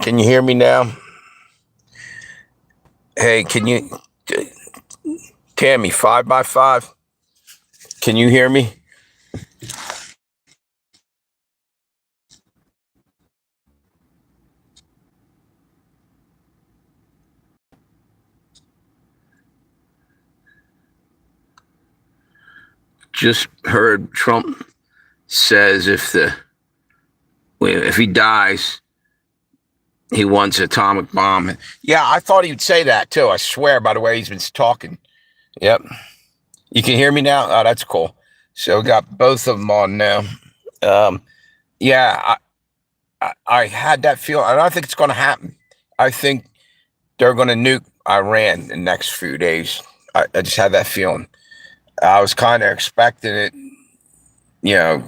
Can you hear me now? Hey, can you, Tammy, 5x5? Can you hear me? Just heard Trump says if he dies, he wants an atomic bomb. Yeah, I thought he would say that too. I swear by the way he's been talking. Yep. You can hear me now? Oh, that's cool. So we got both of them on now. Um, yeah, I had that feeling. I don't think it's going to happen. I think they're going to nuke Iran in the next few days. I just had that feeling. I was kind of expecting it, you know,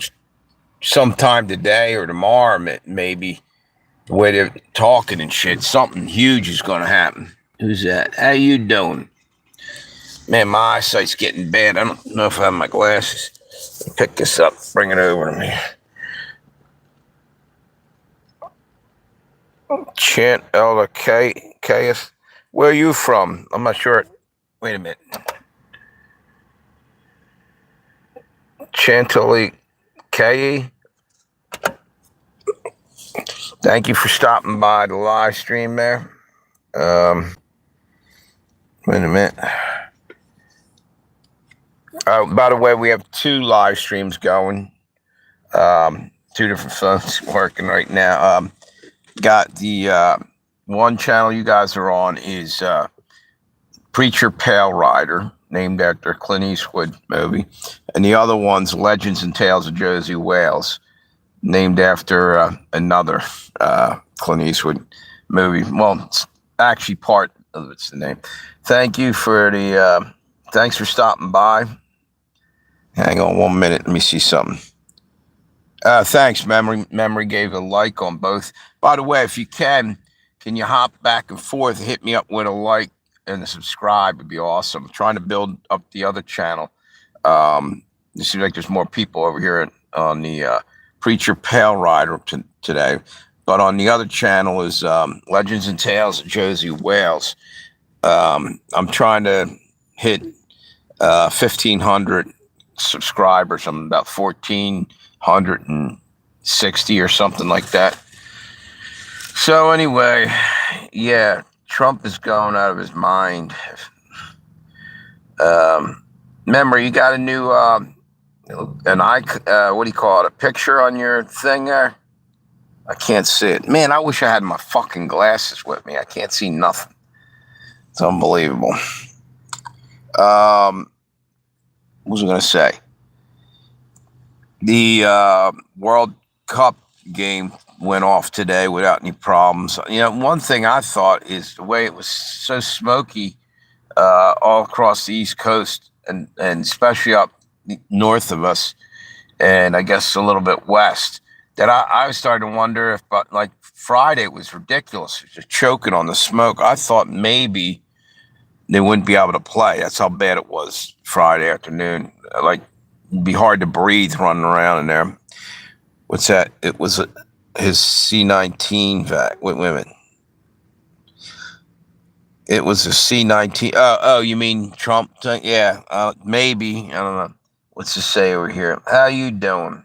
sometime today or tomorrow, maybe, the way they're talking and shit. Something huge is going to happen. Who's that? How you doing? Man, my eyesight's getting bad. I don't know if I have my glasses. Pick this up. Bring it over to me. Chant Elder Caius. Where are you from? I'm not sure. Wait a minute. Chantilly Kaye. Thank you for stopping by the live stream there. Wait a minute. By the way, we have 2 live streams going. 2 different phones working right now. Got the one channel you guys are on is Preacher Pale Rider, named after Clint Eastwood movie. And the other one's Legends and Tales of Josey Wales, named after another Clint Eastwood movie. Well, it's actually part of it's the name. Thank you for the thanks for stopping by. Hang on 1 minute. Let me see something. Thanks, Memory gave a like on both. By the way, if you can you hop back and forth, hit me up with a like and a subscribe? It'd be awesome. I'm trying to build up the other channel. It seems like there's more people over here on the Preacher Pale Rider today. But on the other channel is Legends and Tales of Josey Wales. I'm trying to hit 1,500 subscribers. I'm about 1,460 or something like that. So anyway, yeah, Trump is going out of his mind. Memory, you got a new what do you call it? A picture on your thing there? I can't see it. Man, I wish I had my fucking glasses with me. I can't see nothing. It's unbelievable. What was I going to say? The World Cup game went off today without any problems. You know, one thing I thought is the way it was so smoky all across the East Coast and especially up north of us, and I guess a little bit west, that I was starting to wonder if, like Friday, it was ridiculous, just choking on the smoke. I thought maybe they wouldn't be able to play. That's how bad it was Friday afternoon. Like, it'd be hard to breathe running around in there. What's that? It was his C-19 vac. Wait a minute. It was a C-19. Oh, you mean Trump? Yeah, maybe. I don't know. What's it say over here? How you doing?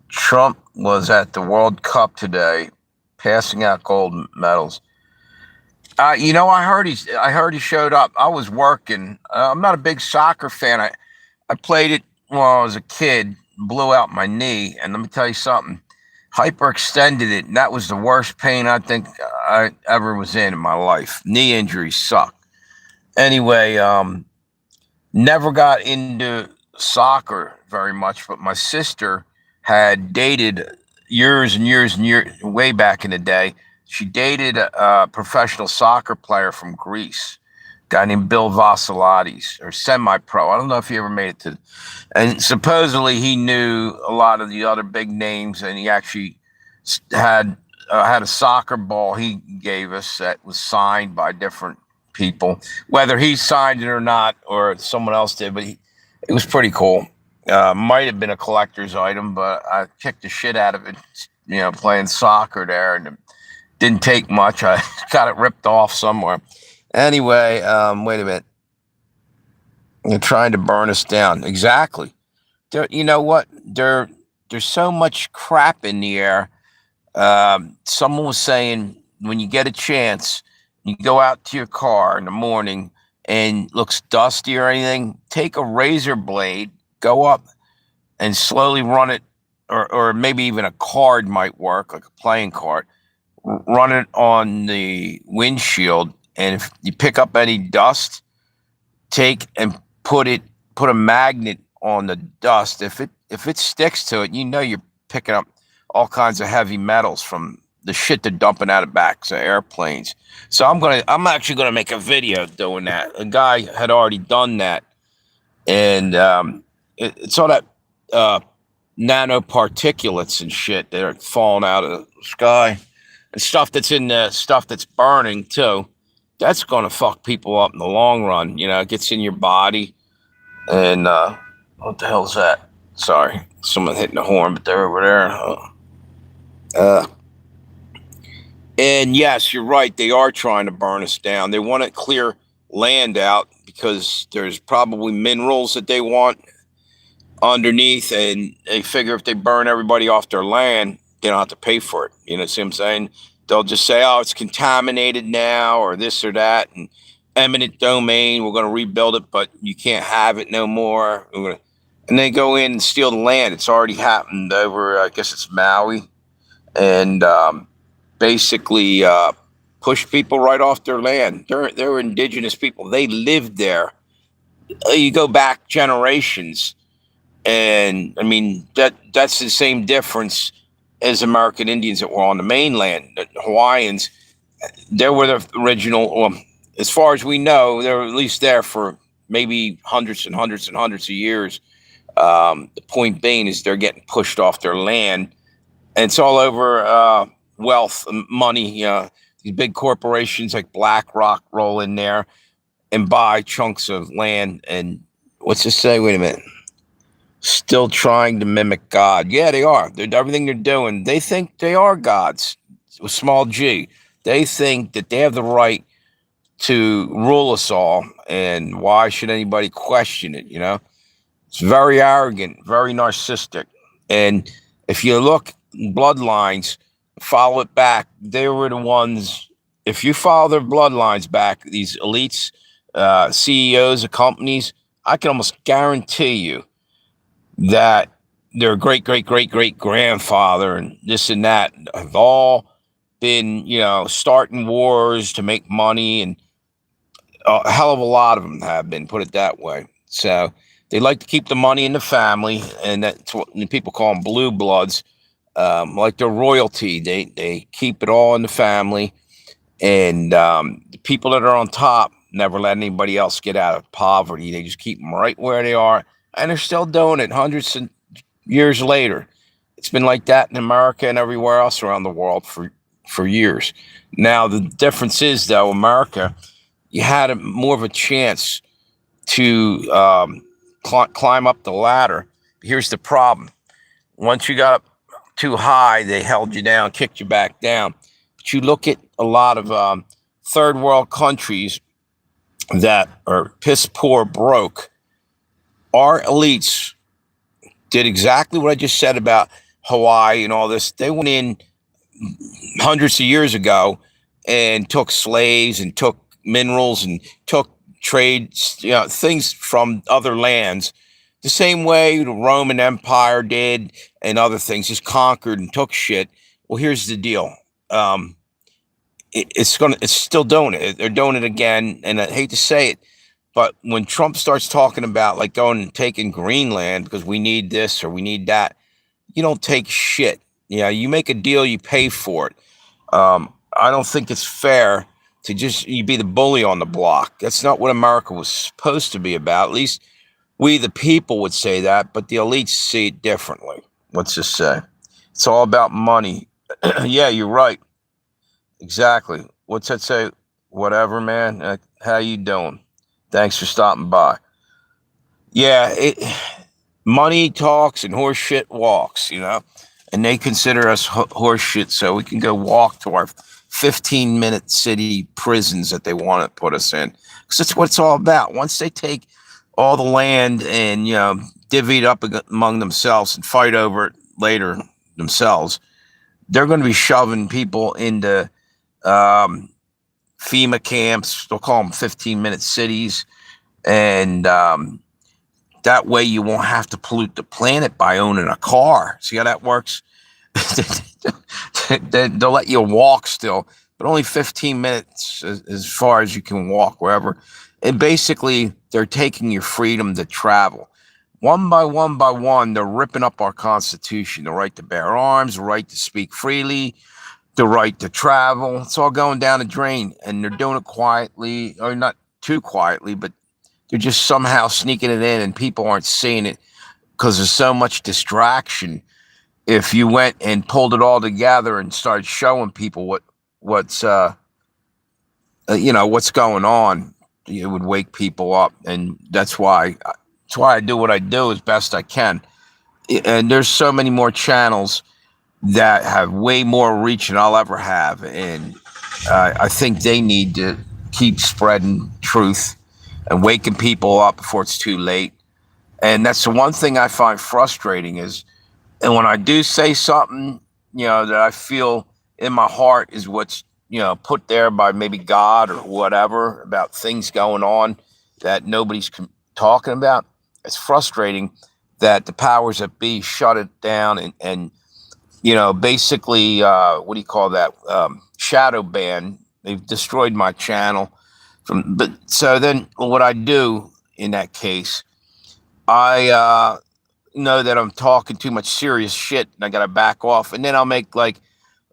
Trump was at the World Cup today, passing out gold medals. You know, I heard he showed up. I was working. I'm not a big soccer fan. I played it when I was a kid, blew out my knee, and let me tell you something. Hyperextended it, and that was the worst pain I think I ever was in my life. Knee injuries suck. Anyway, never got into soccer very much, but my sister had dated years and years and years, way back in the day. She dated a professional soccer player from Greece, a guy named Bill Vassiliades, or semi-pro. I don't know if he ever made it to. And supposedly he knew a lot of the other big names, and he actually had a soccer ball he gave us that was signed by different people. Whether he signed it or not, or someone else did, but it was pretty cool. Might have been a collector's item, but I kicked the shit out of it. playing soccer there, and it didn't take much. I got it ripped off somewhere. Anyway, wait a minute. They're trying to burn us down. Exactly. You know what? There's so much crap in the air. Someone was saying when you get a chance, you go out to your car in the morning and looks dusty or anything, take a razor blade, go up and slowly run it, or maybe even a card might work, like a playing card. Run it on the windshield, and if you pick up any dust, take and put a magnet on the dust. If it sticks to it, you're picking up all kinds of heavy metals from the shit they're dumping out of backs of airplanes. So I'm actually gonna make a video doing that. A guy had already done that, and it's all that nanoparticulates and shit that are falling out of the sky and stuff that's in the stuff that's burning too. That's gonna fuck people up in the long run. It gets in your body. And what the hell's that? Sorry, someone hitting the horn, but they're over there. And yes, you're right. They are trying to burn us down. They want to clear land out because there's probably minerals that they want underneath, and they figure if they burn everybody off their land, they don't have to pay for it. You know what I'm saying? They'll just say, "Oh, it's contaminated now," or this or that, and eminent domain. We're going to rebuild it, but you can't have it no more. And they go in and steal the land. It's already happened over, I guess it's Maui, and basically push people right off their land. They're indigenous people. They lived there. You go back generations, and I mean that's the same difference as American Indians that were on the mainland. The Hawaiians, they were the original. Well, as far as we know, they were at least there for maybe hundreds and hundreds and hundreds of years. The point being is they're getting pushed off their land, and it's all over wealth, money. These big corporations like BlackRock roll in there and buy chunks of land. And what's this say? Wait a minute. Still trying to mimic God. Yeah, they are. Everything they're doing, they think they are gods with small g. They think that they have the right to rule us all, and why should anybody question it? It's very arrogant, very narcissistic. And if you look bloodlines, follow it back, they were the ones. If you follow their bloodlines back, these elites, CEOs of companies, I can almost guarantee you that their great great great great grandfather and this and that have all been starting wars to make money, and a hell of a lot of them have been, put it that way. So they like to keep the money in the family, and that's what people call them blue bloods, like their royalty. They keep it all in the family, and the people that are on top never let anybody else get out of poverty. They just keep them right where they are, and they're still doing it hundreds of years later. It's been like that in America and everywhere else around the world for years. Now, the difference is, though, America, you had more of a chance to climb up the ladder. Here's the problem. Once you got up too high, they held you down, kicked you back down. But you look at a lot of third world countries that are piss poor broke. Our elites did exactly what I just said about Hawaii and all this. They went in hundreds of years ago and took slaves and took minerals and took trade, things from other lands, the same way the Roman Empire did, and other things, just conquered and took shit. Well, here's the deal. It's still doing it. They're doing it again, and I hate to say it, but when Trump starts talking about like going and taking Greenland because we need this or we need that, you don't take shit. You make a deal, you pay for it. I don't think it's fair to just you be the bully on the block. That's not what America was supposed to be about. At least we, the people, would say that, but the elites see it differently. Let's just say it's all about money. Yeah, you're right. Exactly. What's that say? Whatever, man. How you doing? Thanks for stopping by. Yeah, money talks and horse shit walks, and they consider us horse shit, so we can go walk to our 15-minute city prisons that they want to put us in. Because that's what it's all about. Once they take all the land and, divvy it up among themselves and fight over it later themselves, they're going to be shoving people into FEMA camps. They'll call them 15-minute cities. And that way you won't have to pollute the planet by owning a car. See how that works? They'll let you walk still, but only 15 minutes as far as you can walk wherever. And basically, they're taking your freedom to travel. One by one, they're ripping up our Constitution, the right to bear arms, the right to speak freely, the right to travel. It's all going down the drain, and they're doing it quietly, or not too quietly, but they're just somehow sneaking it in, and people aren't seeing it because there's so much distraction. If you went and pulled it all together and started showing people what's going on, it would wake people up, and that's why I do what I do as best I can. And there's so many more channels that have way more reach than I'll ever have, and I think they need to keep spreading truth and waking people up before it's too late. And that's the one thing I find frustrating is, and when I do say something, that I feel in my heart is what's, put there by maybe God or whatever about things going on that nobody's talking about, it's frustrating that the powers that be shut it down and basically, what do you call that? Shadow ban. They've destroyed my channel. So then what I do in that case, I know that I'm talking too much serious shit and I got to back off. And then I'll make like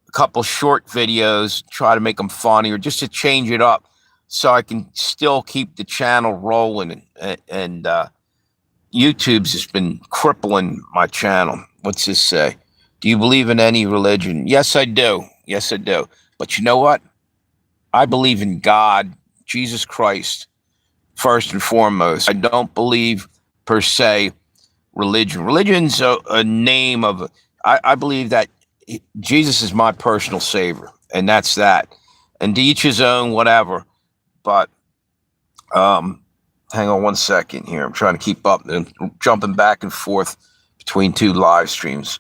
a couple short videos, try to make them funny or just to change it up so I can still keep the channel rolling. And YouTube's just been crippling my channel. What's this say? Do you believe in any religion? Yes, I do. Yes, I do. But you know what? I believe in God, Jesus Christ, first and foremost. I don't believe per se religion. Religion's a name of, I believe that Jesus is my personal savior, and that's that. And to each his own, whatever. But hang on one second here. I'm trying to keep up and jumping back and forth between two live streams.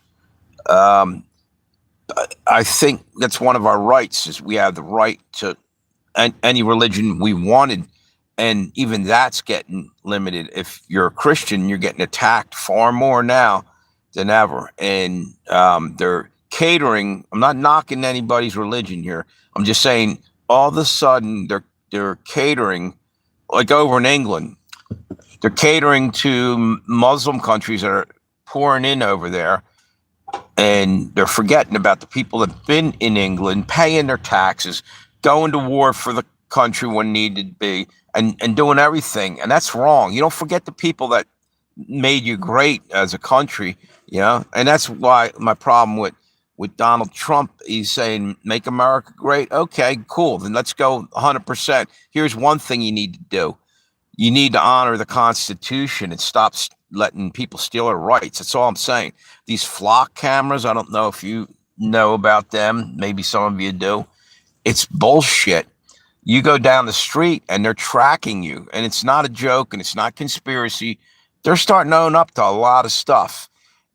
I think that's one of our rights is we have the right to any religion we wanted. And even that's getting limited. If you're a Christian, you're getting attacked far more now than ever. And they're catering. I'm not knocking anybody's religion here. I'm just saying all of a sudden they're catering, like over in England, they're catering to Muslim countries that are pouring in over there. And they're forgetting about the people that have been in England, paying their taxes, going to war for the country when needed be, and doing everything. And that's wrong. You don't forget the people that made you great as a country, And that's why my problem with Donald Trump, he's saying, make America great. Okay, cool. Then let's go 100%. Here's one thing you need to do. You need to honor the Constitution and stop letting people steal our rights. That's all I'm saying. These flock cameras, I don't know if you know about them. Maybe some of you do. It's bullshit. You go down the street and they're tracking you, and it's not a joke and it's not conspiracy. They're starting to own up to a lot of stuff.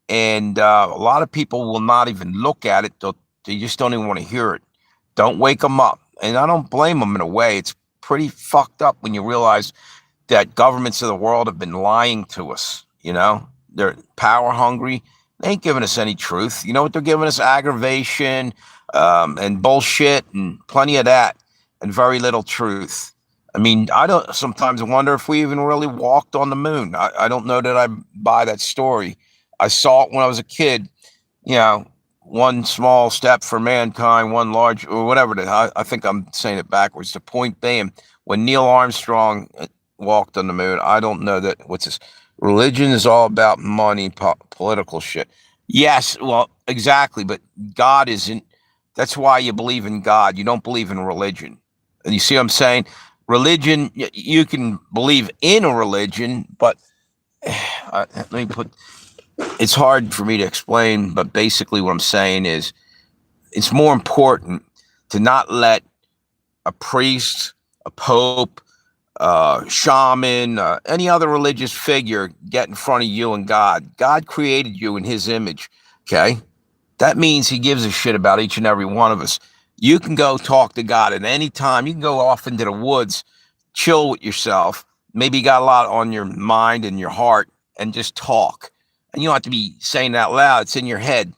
And a lot of people will not even look at it. They just don't even want to hear it. Don't wake them up. And I don't blame them in a way. It's pretty fucked up when you realize that governments of the world have been lying to us. They're power hungry. They ain't giving us any truth. You know what they're giving us? Aggravation and bullshit and plenty of that and very little truth. I mean, I don't sometimes wonder if we even really walked on the moon. I don't know that I buy that story. I saw it when I was a kid, one small step for mankind, one large, or whatever. I think I'm saying it backwards. The point being, when Neil Armstrong walked on the moon, I don't know that, what's this? Religion is all about money, political shit. Yes, well, exactly. But God isn't. That's why you believe in God. You don't believe in religion. And you see what I'm saying? Religion, you can believe in a religion, but let me put, it's hard for me to explain, but basically what I'm saying is it's more important to not let a priest, a pope, shaman, any other religious figure get in front of you and God. God created you in his image, okay? That means he gives a shit about each and every one of us. You can go talk to God at any time. You can go off into the woods, chill with yourself. Maybe you got a lot on your mind and your heart, and just talk. And you don't have to be saying it out loud. It's in your head.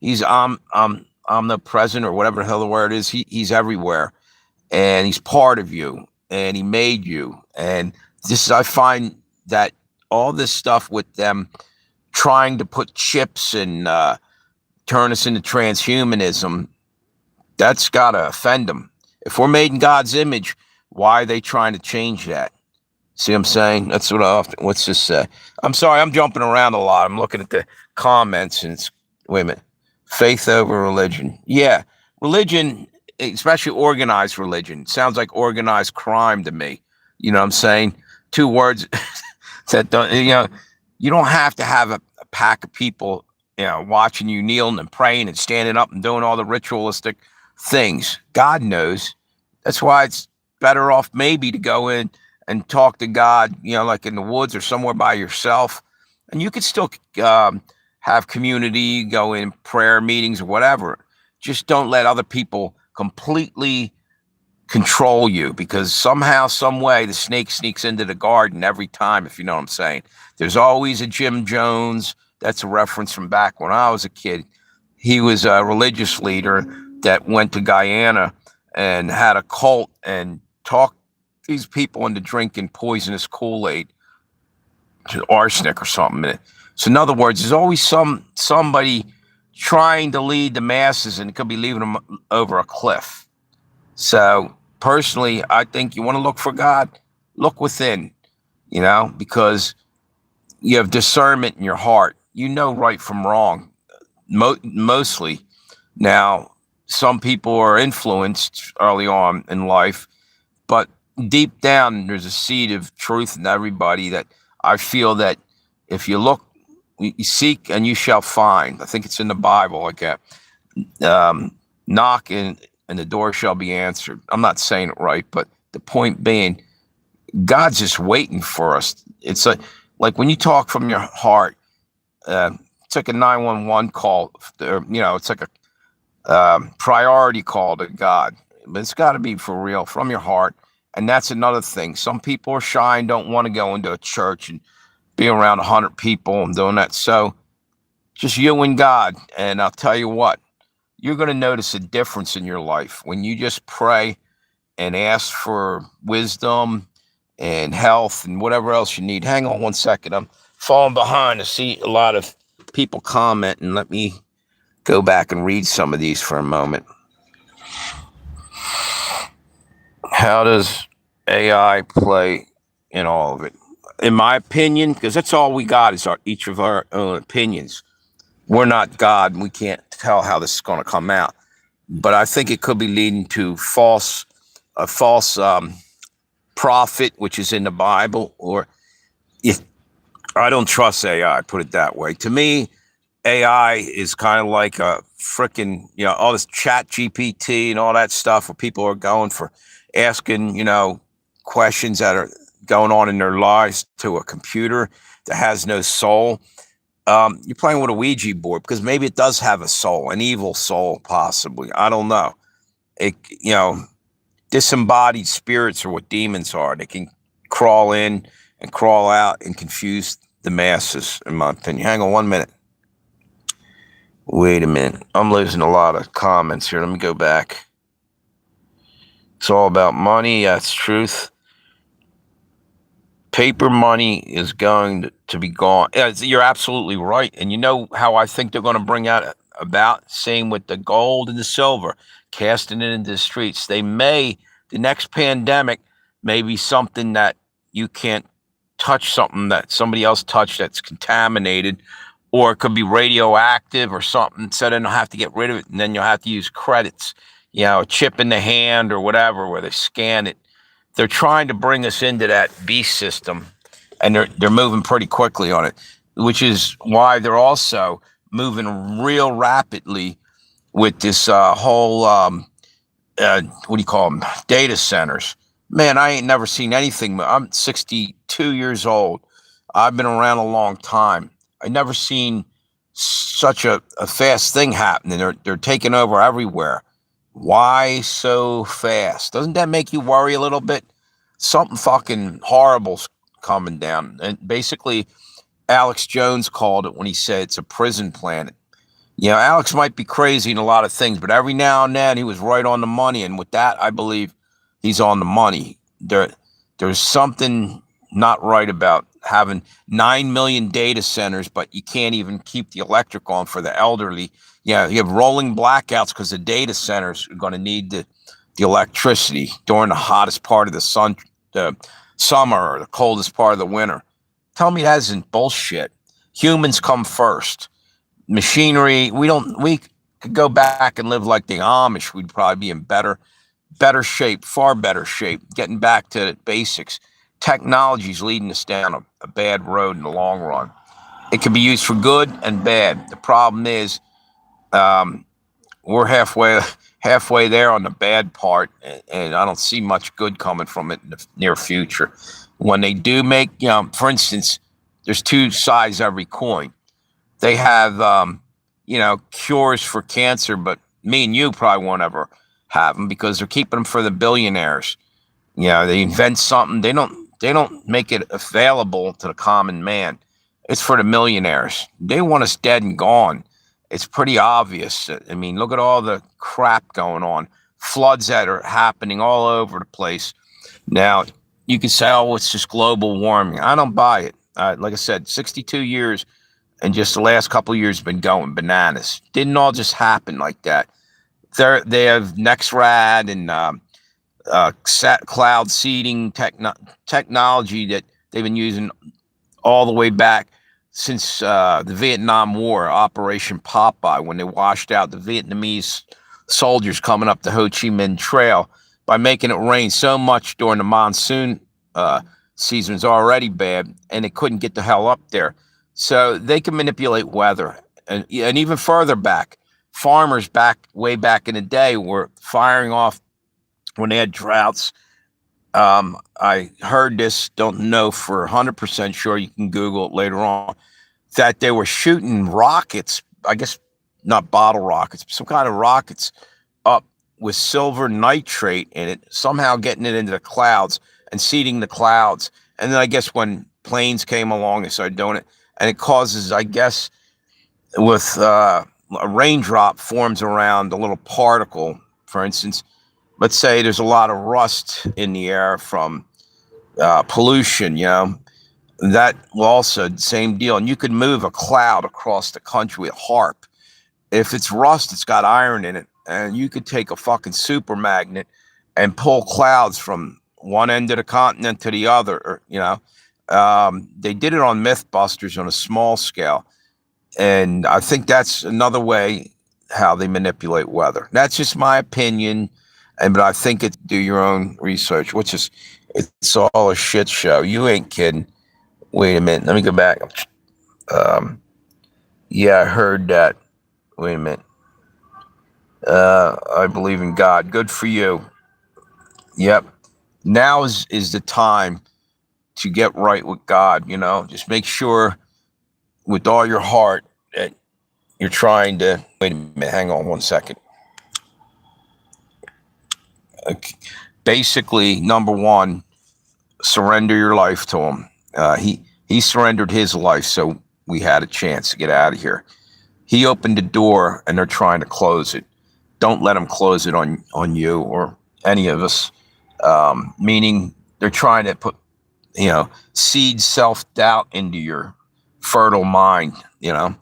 He's omnipresent or whatever the hell the word is. He's everywhere, and he's part of you, and he made you. And this I find that all this stuff with them trying to put chips and turn us into transhumanism, that's got to offend them. If we're made in God's image, why are they trying to change that? See what I'm saying? That's what I often, what's this say? I'm sorry, I'm jumping around a lot. I'm looking at the comments and it's, wait a minute. Faith over religion. Yeah, religion, especially organized religion, sounds like organized crime to me. You know what I'm saying? Two words that don't, you don't have to have a pack of people, watching you kneeling and praying and standing up and doing all the ritualistic things. God knows. That's why it's better off maybe to go in and talk to God, like in the woods or somewhere by yourself. And you could still have community, go in prayer meetings or whatever. Just don't let other people completely control you, because somehow, some way, the snake sneaks into the garden every time, if you know what I'm saying. There's always a Jim Jones. That's a reference from back when I was a kid. He was a religious leader that went to Guyana and had a cult and talked these people into drinking poisonous Kool-Aid, arsenic or something in it. So in other words, there's always somebody trying to lead the masses, and it could be leaving them over a cliff. So personally, I think you want to look for God, look within, because you have discernment in your heart. You know right from wrong, mostly. Now, some people are influenced early on in life, but deep down, there's a seed of truth in everybody that I feel that if you look, you seek and you shall find. I think it's in the Bible, like that. Knock and the door shall be answered. I'm not saying it right, but the point being, God's just waiting for us. It's like when you talk from your heart, it's like a 911 call. It's like a priority call to God. But it's got to be for real, from your heart. And that's another thing. Some people are shy and don't want to go into a church and be around 100 people and doing that. So just you and God. And I'll tell you what, you're going to notice a difference in your life when you just pray and ask for wisdom and health and whatever else you need. Hang on one second. I'm falling behind. I see a lot of people comment, and let me go back and read some of these for a moment. How does AI play in all of it? In my opinion, because that's all we got is each of our own opinions. We're not God, and we can't tell how this is going to come out. But I think it could be leading to a false prophet, which is in the Bible. Or if I don't trust AI, put it that way. To me, AI is kind of like a freaking, all this chat GPT and all that stuff where people are going for asking, questions that are going on in their lives to a computer that has no soul. You're playing with a Ouija board, because maybe it does have a soul, an evil soul, possibly. I don't know. Disembodied spirits are what demons are. They can crawl in and crawl out and confuse the masses, in my opinion. Hang on 1 minute. Wait a minute. I'm losing a lot of comments here. Let me go back. It's all about money. That's truth. Paper money is going to be gone. You're absolutely right. And you know how I think they're going to bring out about, same with the gold and the silver, casting it into the streets. The next pandemic may be something that you can't touch, something that somebody else touched that's contaminated, or it could be radioactive or something. So then you'll have to get rid of it, and then you'll have to use credits, a chip in the hand or whatever, where they scan it. They're trying to bring us into that beast system, and they're moving pretty quickly on it. which is why they're also moving real rapidly with this whole what do you call them, data centers. Man, I ain't never seen anything. I'm 62 years old. I've been around a long time. I never seen such a fast thing happening. They're taking over everywhere. Why so fast? Doesn't that make you worry a little bit? Something fucking horrible's coming down. And basically, Alex Jones called it when he said it's a prison planet. You know, Alex might be crazy in a lot of things, but every now and then he was right on the money. And with that, I believe he's on the money. There's something not right about having 9 million data centers, but you can't even keep the electric on for the elderly. Yeah, you have rolling blackouts because the data centers are going to need the electricity during the hottest part of the summer or the coldest part of the winter. Tell me that isn't bullshit. Humans come first. Machinery, we could go back and live like the Amish. We'd probably be in better shape, far better shape, getting back to the basics. Technology's leading us down a bad road in the long run. It can be used for good and bad. The problem is we're halfway there on the bad part, and I don't see much good coming from it in the near future. When they do make, for instance, there's two sides of every coin. They have, cures for cancer, but me and you probably won't ever have them because they're keeping them for the billionaires. They invent something. They don't make it available to the common man. It's for the millionaires. They want us dead and gone. It's pretty obvious. I mean, look at all the crap going on. Floods that are happening all over the place. Now, you can say, oh, it's just global warming. I don't buy it. Like I said, 62 years and just the last couple of years been going bananas. Didn't all just happen like that. They have NextRad and cloud seeding technology that they've been using all the way back since the Vietnam War, Operation Popeye, when they washed out the Vietnamese soldiers coming up the Ho Chi Minh Trail by making it rain so much during the monsoon season was already bad, and they couldn't get the hell up there. So they can manipulate weather. And even further back, farmers way back in the day were firing off when they had droughts. I heard this, don't know for 100% sure, you can Google it later on, that they were shooting rockets, I guess not bottle rockets, some kind of rockets up with silver nitrate in it, somehow getting it into the clouds and seeding the clouds. And then I guess when planes came along, they started doing it. And it causes, I guess, with a raindrop forms around a little particle. For instance, let's say there's a lot of rust in the air from pollution, that will also, same deal. And you could move a cloud across the country with HARP. If it's rust, it's got iron in it. And you could take a fucking super magnet and pull clouds from one end of the continent to the other, they did it on Mythbusters on a small scale. And I think that's another way how they manipulate weather. That's just my opinion. But I think do your own research, which is, it's all a shit show. You ain't kidding. Wait a minute. Let me go back. Yeah, I heard that. Wait a minute. I believe in God. Good for you. Yep. Now is the time to get right with God, just make sure with all your heart that you're trying to, wait a minute, hang on one second. Okay. Basically, number one, surrender your life to him. He surrendered his life, so we had a chance to get out of here. He opened the door and they're trying to close it. Don't let them close it on you or any of us. Meaning they're trying to put, seed self-doubt into your fertile mind, know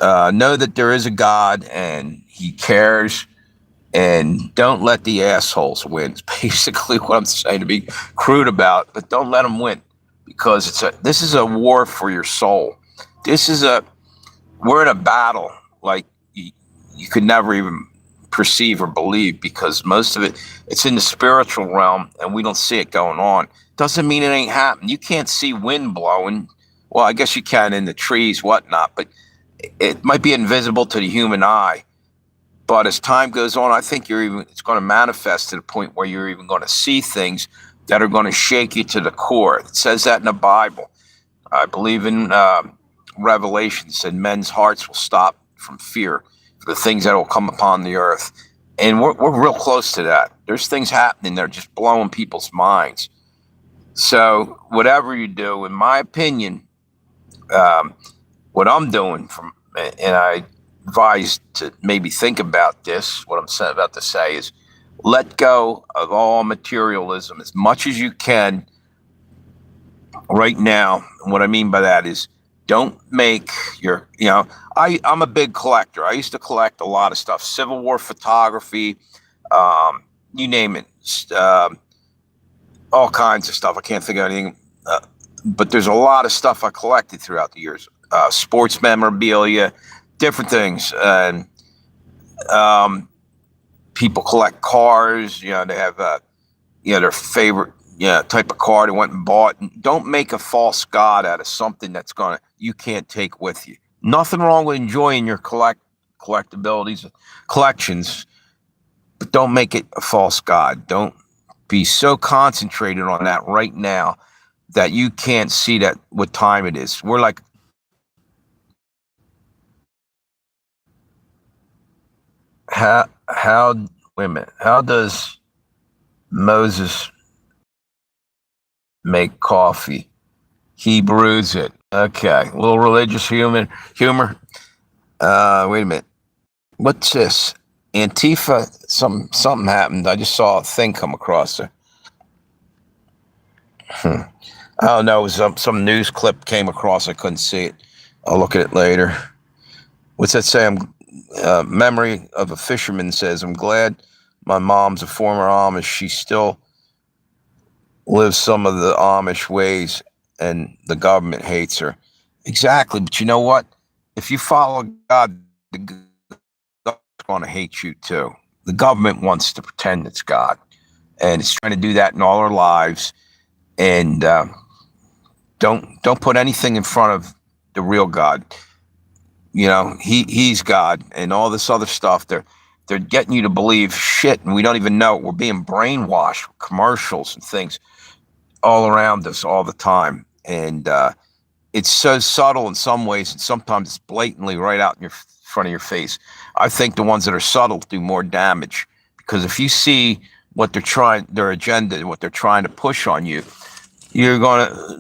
that there is a God and he cares, and don't let the assholes win. It's basically what I'm saying, to be crude about, but don't let them win, because this is a war for your soul. We're in a battle like you could never even perceive or believe, because most of it's in the spiritual realm and we don't see it going on. Doesn't mean it ain't happening. You can't see wind blowing, Well, I guess you can in the trees, whatnot, but it might be invisible to the human eye. But as time goes on, I think it's going to manifest to the point where you're even going to see things that are going to shake you to the core. It says that in the Bible. I believe in Revelation said men's hearts will stop from fear for the things that will come upon the earth. And we're real close to that. There's things happening that are just blowing people's minds. So whatever you do, in my opinion, what I'm doing and I advise to maybe think about this, what I'm about to say is let go of all materialism as much as you can right now. And what I mean by that is don't make I'm a big collector. I used to collect a lot of stuff, Civil War photography, you name it, all kinds of stuff. I can't think of anything, but there's a lot of stuff I collected throughout the years, sports memorabilia, different things. And people collect cars, they have, their favorite type of car they went and bought. Don't make a false god out of something you can't take with you. Nothing wrong with enjoying your collectibilities, collections, but don't make it a false god. Don't be so concentrated on that right now that you can't see that what time it is. We're like, wait a minute, how does Moses make coffee? He brews it. Okay, a little religious humor. Wait a minute. What's this? Antifa. Something happened. I just saw a thing come across there. I don't know. It was some news clip came across. I couldn't see it. I'll look at it later. What's that say? Memory of a fisherman says, I'm glad my mom's a former Amish. She still lives some of the Amish ways, and the government hates her. Exactly. But you know what? If you follow God, the God's going to hate you too. The government wants to pretend it's God, and it's trying to do that in all our lives. And don't put anything in front of the real God. He's God, and all this other stuff. They're getting you to believe shit, and we don't even know it. We're being brainwashed with commercials and things all around us all the time. And it's so subtle in some ways, and sometimes it's blatantly right out in your front of your face. I think the ones that are subtle do more damage, because if you see what their agenda, what they're trying to push on you,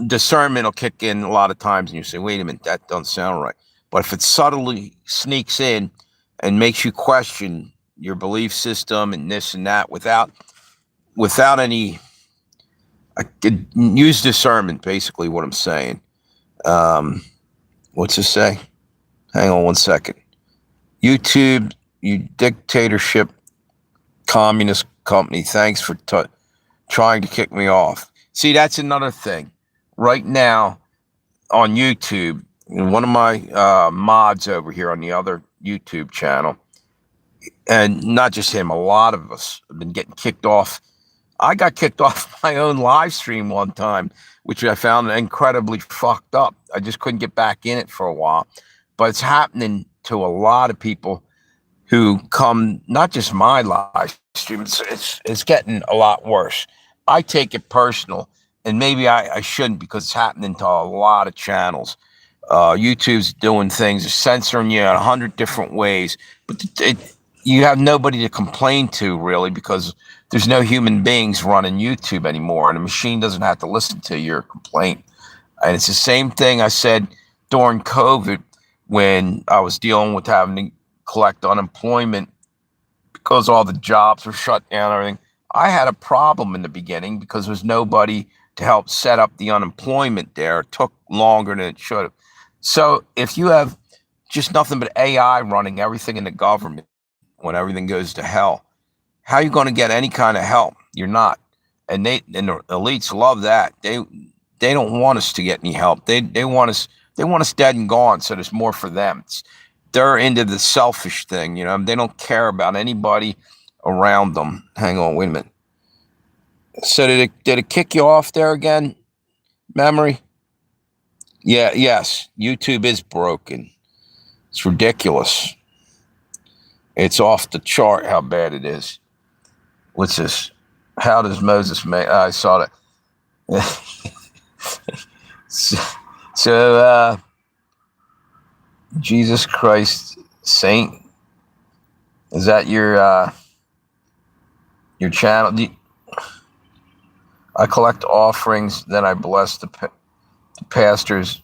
discernment will kick in a lot of times, and you say, wait a minute, that doesn't sound right. But if it subtly sneaks in and makes you question your belief system and this and that without any, I could use discernment, basically what I'm saying. What's it say? Hang on one second. YouTube, you dictatorship communist company, thanks for trying to kick me off. See, that's another thing. Right now on YouTube, one of my mods over here on the other YouTube channel, and not just him, a lot of us have been getting kicked off. I got kicked off my own live stream one time, which I found incredibly fucked up. I just couldn't get back in it for a while. But it's happening to a lot of people who come, not just my live stream, it's getting a lot worse. I take it personal, and maybe I shouldn't, because it's happening to a lot of channels. YouTube's doing things, censoring you in 100 different ways, but you have nobody to complain to, really, because there's no human beings running YouTube anymore, and a machine doesn't have to listen to your complaint. And it's the same thing I said during COVID, when I was dealing with having to collect unemployment because all the jobs were shut down and everything. I had a problem in the beginning because there was nobody to help set up the unemployment there. It took longer than it should have. So if you have just nothing but AI running everything in the government, when everything goes to hell, how are you going to get any kind of help? You're not. And the elites love that. They don't want us to get any help. They want us dead and gone, so there's more for them. They're into the selfish thing, They don't care about anybody around them. Hang on, wait a minute. So did it kick you off there again, Memory? Yeah, yes, YouTube is broken. It's ridiculous. It's off the chart how bad it is. What's this? How does Moses make? I saw that. so, so Jesus Christ Saint, is that your channel? I collect offerings, then I bless the pastors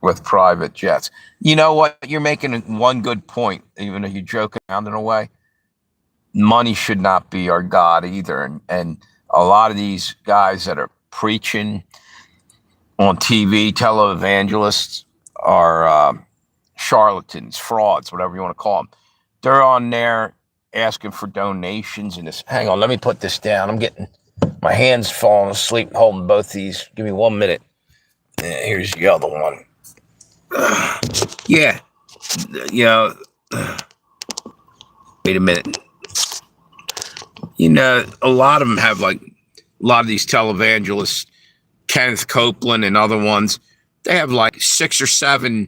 with private jets. You know what? You're making one good point, even though you're joking around in a way. Money should not be our God either. And a lot of these guys that are preaching on TV, televangelists, are charlatans, frauds, whatever you want to call them. They're on there asking for donations and this. Hang on, let me put this down. I'm getting my hands falling asleep holding both these. Give me 1 minute. Here's the other one. Yeah, you know. Wait a minute. You know, a lot of them have like a lot of these televangelists, Kenneth Copeland and other ones. They have like 6 or 7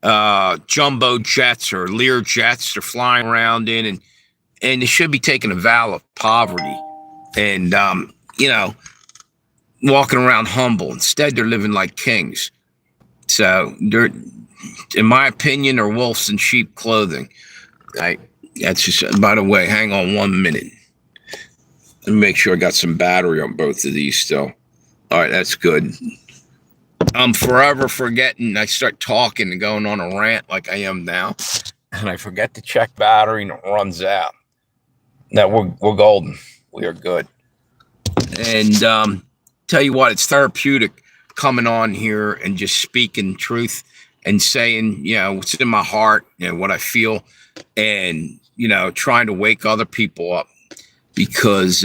jumbo jets or Lear jets they're flying around in, and they should be taking a vow of poverty and you know, walking around humble. Instead, they're living like kings. So they're, in my opinion, are wolves in sheep clothing. That's just. By the way, hang on 1 minute. Let me make sure I got some battery on both of these still. All right, that's good. I'm forever forgetting. I start talking and going on a rant like I am now, and I forget to check battery, and it runs out. Now we're golden. We are good. And tell you what, it's therapeutic coming on here and just speaking truth and saying, you know, what's in my heart, you know, what I feel, and you know, trying to wake other people up, because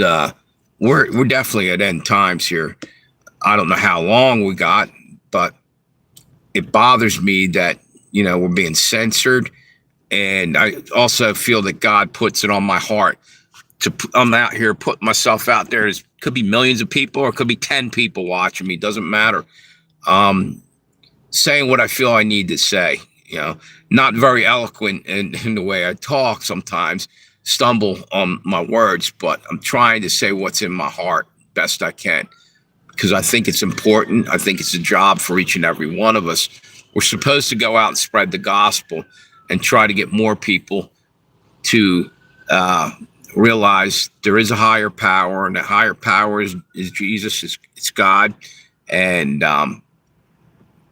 we're definitely at end times here. I don't know how long we got, but it bothers me that, you know, we're being censored. And I also feel that God puts it on my heart to, I'm out here putting myself out there. It could be millions of people or it could be 10 people watching me. It doesn't matter. Saying what I feel I need to say, you know, not very eloquent in the way I talk sometimes, stumble on my words, but I'm trying to say what's in my heart best I can, because I think it's important. I think it's a job for each and every one of us. We're supposed to go out and spread the gospel and try to get more people to realize there is a higher power, and the higher power is Jesus, it's God. And,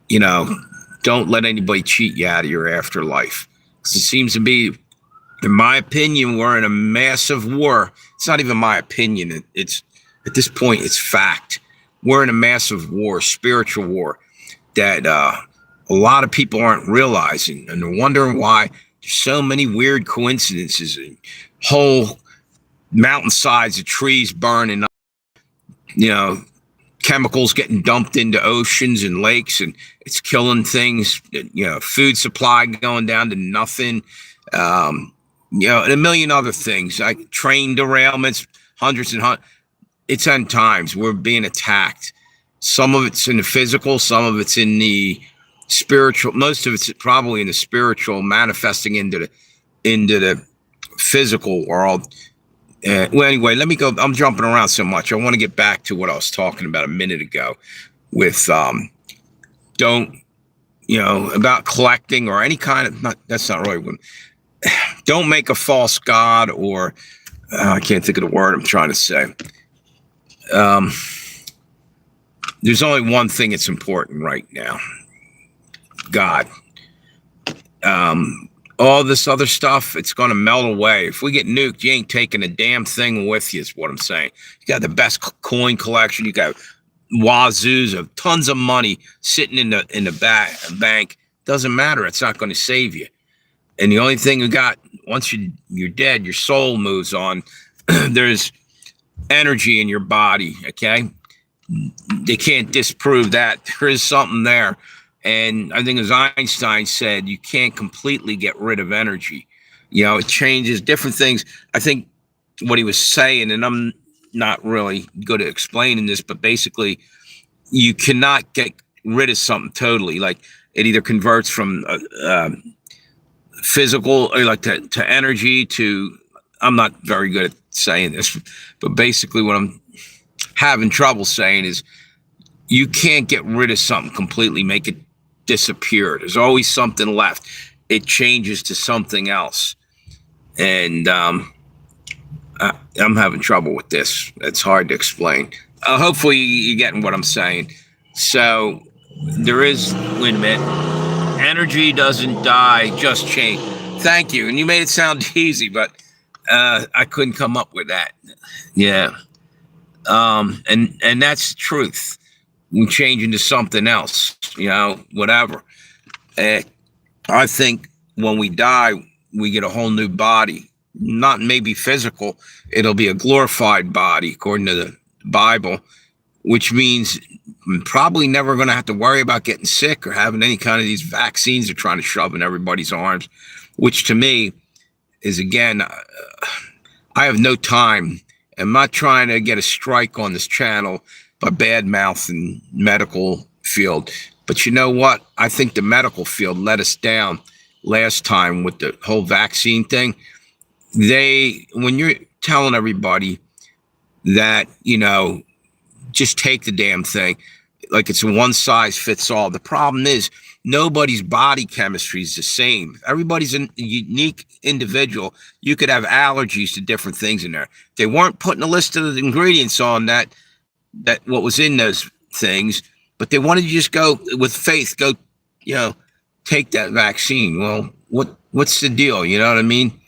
you know, don't let anybody cheat you out of your afterlife. Because it seems to be, in my opinion, we're in a massive war. It's not even my opinion. It's at this point, it's fact. We're in a massive war, spiritual war, that a lot of people aren't realizing. And they're wondering why there's so many weird coincidences, and whole mountainsides of trees burning up, you know, chemicals getting dumped into oceans and lakes, and it's killing things, you know, food supply going down to nothing, you know, and a million other things, like train derailments, hundreds and hundreds. It's end times. We're being attacked. Some of it's in the physical, some of it's in the spiritual. Most of it's probably in the spiritual, manifesting into the physical world. Well, anyway, let me go. I'm jumping around so much. I want to get back to what I was talking about a minute ago with don't, you know, about collecting or any kind of, not, that's not really what, don't make a false god, or I can't think of the word I'm trying to say. There's only one thing that's important right now: God. All this other stuff, it's going to melt away. If we get nuked, you ain't taking a damn thing with you, is what I'm saying. You got the best coin collection. You got wazoos of tons of money sitting in the bank. Doesn't matter. It's not going to save you. And the only thing you got, once you're dead, your soul moves on. There's energy in your body, okay? They can't disprove that. There is something there. And I think, as Einstein said, you can't completely get rid of energy. You know, it changes different things. I think what he was saying, and I'm not really good at explaining this, but basically, you cannot get rid of something totally. Like it either converts from physical, or like to energy to, I'm not very good at saying this, but basically what I'm having trouble saying is you can't get rid of something completely, make it disappear. There's always something left. It changes to something else. And I'm having trouble with this. It's hard to explain. Hopefully you're getting what I'm saying. So there is, wait a minute, energy doesn't die, just change. Thank you. And you made it sound easy, but I couldn't come up with that. Yeah. And that's the truth. We change into something else, whatever. I think when we die, we get a whole new body. Not maybe physical. It'll be a glorified body, according to the Bible, which means I'm probably never going to have to worry about getting sick or having any kind of these vaccines they're trying to shove in everybody's arms, which to me is, again, I have no time. I'm not trying to get a strike on this channel by bad mouthing medical field. But you know what? I think the medical field let us down last time with the whole vaccine thing. When you're telling everybody that, just take the damn thing, like it's a one size fits all. The problem is nobody's body chemistry is the same. Everybody's a unique individual. You could have allergies to different things in there. They weren't putting a list of the ingredients on that what was in those things, but they wanted to just go with faith, take that vaccine. Well, what's the deal? You know what I mean?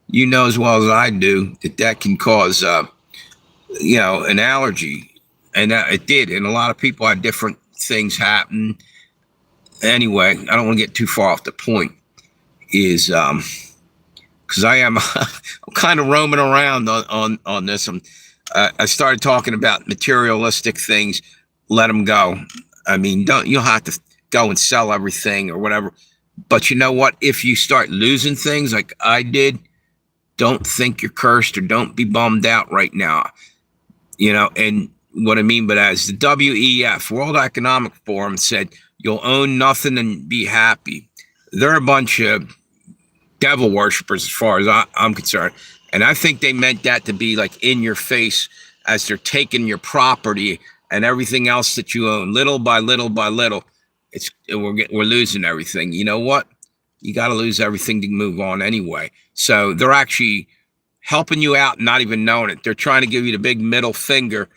You know as well as I do that can cause, an allergy. And it did. And a lot of people had different things happen. Anyway, I don't want to get too far off the point. Is because I'm kind of roaming around on this. I started talking about materialistic things. Let them go. I mean, you don't have to go and sell everything or whatever. But you know what? If you start losing things like I did, don't think you're cursed or don't be bummed out right now. And what I mean by that is the WEF, World Economic Forum, said you'll own nothing and be happy. They're a bunch of devil worshippers as far as I'm concerned. And I think they meant that to be like in your face as they're taking your property and everything else that you own, little by little by little. We're losing everything. You know what? You got to lose everything to move on anyway. So they're actually helping you out, not even knowing it. They're trying to give you the big middle finger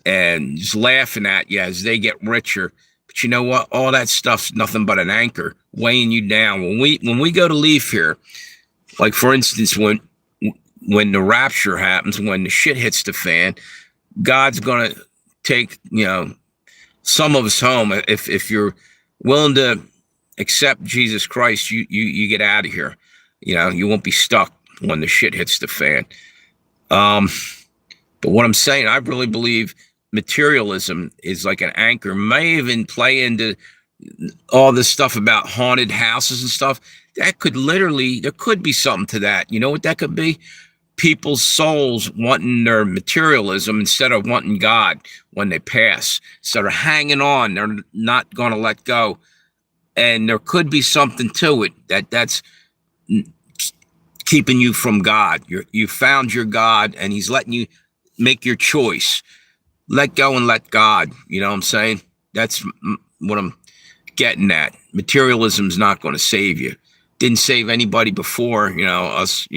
and just laughing at you as they get richer. But you know what? All that stuff's nothing but an anchor weighing you down. When we go to leave here, like for instance, when the rapture happens, when the shit hits the fan, God's gonna take some of us home. If you're willing to accept Jesus Christ, you get out of here. You won't be stuck when the shit hits the fan. But what I'm saying, I really believe materialism is like an anchor. May even play into all this stuff about haunted houses and stuff. That could there could be something to that. You know what that could be? People's souls wanting their materialism instead of wanting God when they pass. So they're hanging on. They're not going to let go. And there could be something to it that's keeping you from God. You found your God, and he's letting you make your choice. Let go and let God. You know what I'm saying? That's what I'm getting at. Materialism is not going to save you. Didn't save anybody before, us,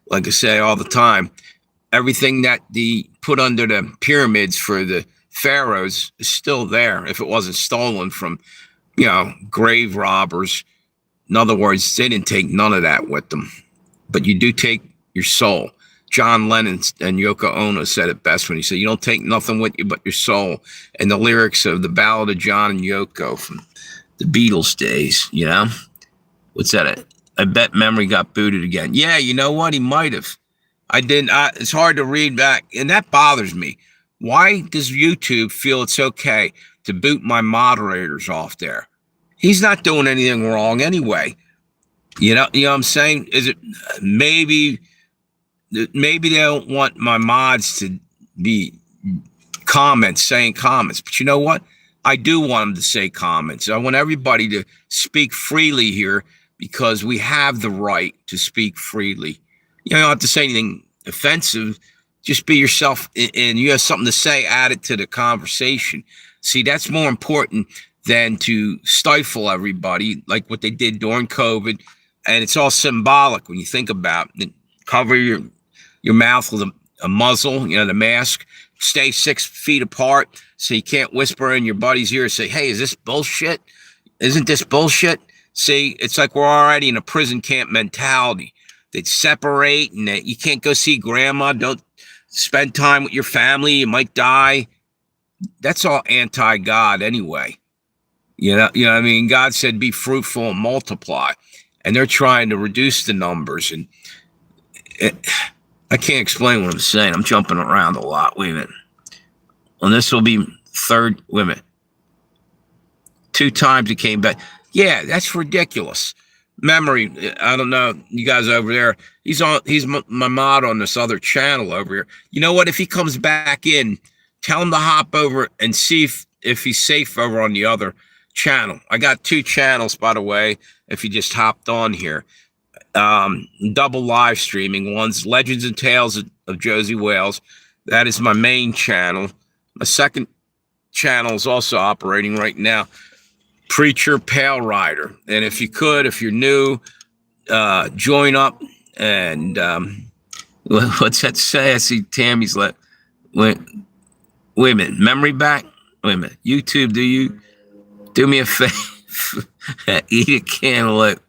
like I say all the time. Everything that they put under the pyramids for the pharaohs is still there if it wasn't stolen from, grave robbers. In other words, they didn't take none of that with them. But you do take your soul. John Lennon and Yoko Ono said it best when he said, you don't take nothing with you but your soul. And the lyrics of the Ballad of John and Yoko from the Beatles days, What's that? I bet memory got booted again. Yeah, you know what? He might have. I didn't. It's hard to read back. And that bothers me. Why does YouTube feel it's okay to boot my moderators off there? He's not doing anything wrong anyway. You know what I'm saying? Is it maybe they don't want my mods to be saying comments, but you know what? I do want them to say comments. I want everybody to speak freely here because we have the right to speak freely. You don't have to say anything offensive. Just be yourself, and you have something to say, add it to the conversation. See, that's more important than to stifle everybody like what they did during COVID. And it's all symbolic when you think about it. Cover your mouth with a muzzle, the mask. Stay 6 feet apart so you can't whisper in your buddy's ear and say, hey, is this bullshit? Isn't this bullshit? See, it's like we're already in a prison camp mentality. They'd separate and that you can't go see grandma. Don't spend time with your family. You might die. That's all anti-God anyway. You know what I mean? God said, be fruitful and multiply. And they're trying to reduce the numbers. And I can't explain what I'm saying. I'm jumping around a lot. Wait a minute. And this will be third. Wait a minute. 2 times he came back. Yeah, that's ridiculous. Memory. I don't know. You guys over there. He's my mod on this other channel over here. You know what? If he comes back in, tell him to hop over and see if he's safe over on the other channel. I got 2 channels, by the way, if you just hopped on here. Double live streaming. One's Legends and Tales of Josey Wales. That is my main channel. My second channel is also operating right now. Preacher Pale Rider. And if you're new, join up and what's that say? I see Tammy's wait a minute. Memory back? Wait a minute. YouTube, do me a favor. Eat a cantaloupe.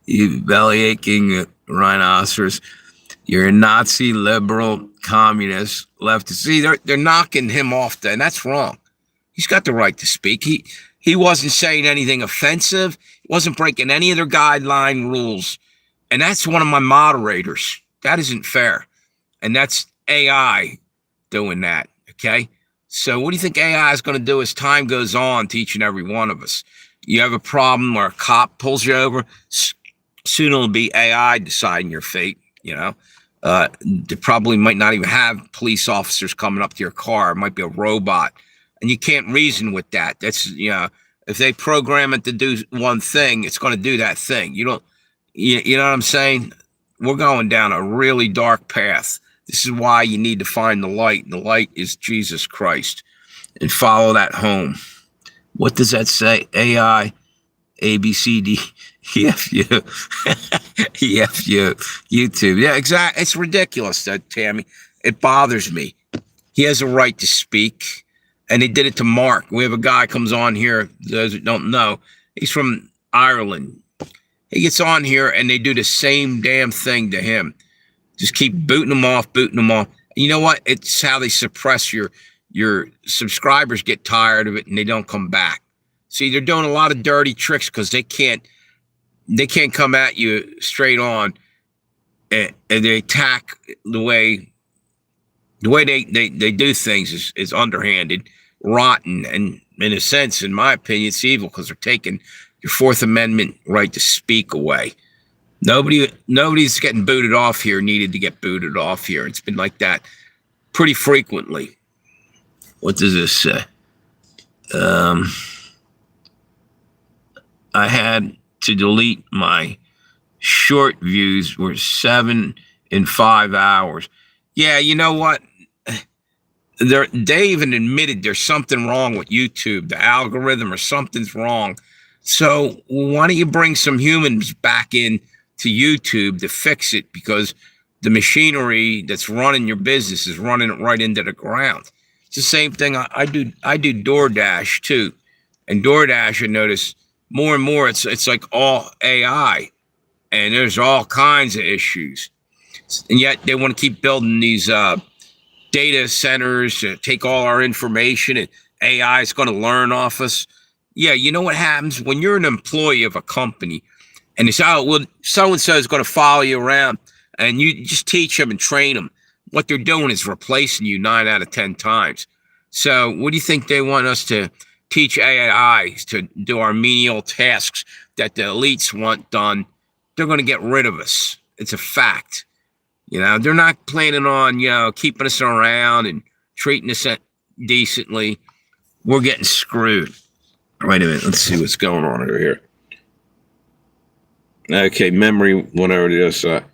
You belly aching rhinoceros. You're a Nazi, liberal, communist, leftist. See, they're knocking him off there, and that's wrong. He's got the right to speak. He wasn't saying anything offensive. He wasn't breaking any of their guideline rules. And that's one of my moderators. That isn't fair. And that's AI doing that, okay? So what do you think AI is going to do as time goes on to each and every one of us? You have a problem where a cop pulls you over, soon it'll be AI deciding your fate, They probably might not even have police officers coming up to your car. It might be a robot. And you can't reason with that. That's, if they program it to do one thing, it's going to do that thing. You know what I'm saying? We're going down a really dark path. This is why you need to find the light. And the light is Jesus Christ. And follow that home. What does that say? AI, A, B, C, D, E, F, U. E, F, U. YouTube. Yeah, exactly. It's ridiculous, Tammy. It bothers me. He has a right to speak. And they did it to Mark. We have a guy comes on here, those that don't know. He's from Ireland. He gets on here and they do the same damn thing to him. Just keep booting him off. And you know what? It's how they suppress your subscribers get tired of it and they don't come back. See, they're doing a lot of dirty tricks because they can't come at you straight on and they attack the way they do things is underhanded, rotten, and in a sense, in my opinion, it's evil because they're taking your Fourth Amendment right to speak away. Nobody's getting booted off here needed to get booted off here. It's been like that pretty frequently. What does this say? I had to delete my short views were 7 in 5 hours. Yeah, you know what? They even admitted there's something wrong with YouTube, the algorithm or something's wrong. So why don't you bring some humans back in to YouTube to fix it? Because the machinery that's running your business is running it right into the ground. It's the same thing. I do DoorDash too, and DoorDash, I notice more and more it's like all AI, and there's all kinds of issues, and yet they want to keep building these data centers to take all our information, and AI is going to learn off us. Yeah, you know what happens when you're an employee of a company, and they say, "Oh, well, so and so is going to follow you around," and you just teach them and train them. What they're doing is replacing you 9 out of 10 times. So what do you think they want us to teach AI to do our menial tasks that the elites want done? They're going to get rid of us. It's a fact. They're not planning on, keeping us around and treating us decently. we're getting screwed. Wait a minute. Let's see what's going on over here. Okay, memory went over to the other side.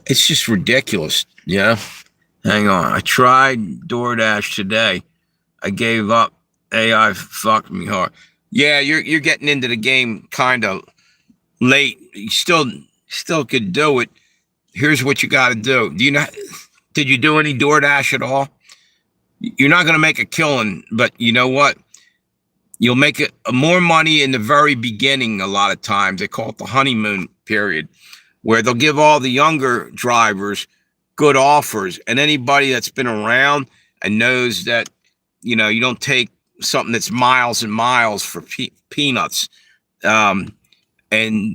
It's just ridiculous. Yeah. Hang on. I tried DoorDash today. I gave up. AI fucked me hard. Yeah, you're getting into the game kind of late. You still could do it. Here's what you got to do. Did you do any DoorDash at all? You're not going to make a killing, but you know what? You'll make more money in the very beginning. A lot of times they call it the honeymoon period, where they'll give all the younger drivers good offers, and anybody that's been around and knows that, you don't take something that's miles and miles for peanuts. And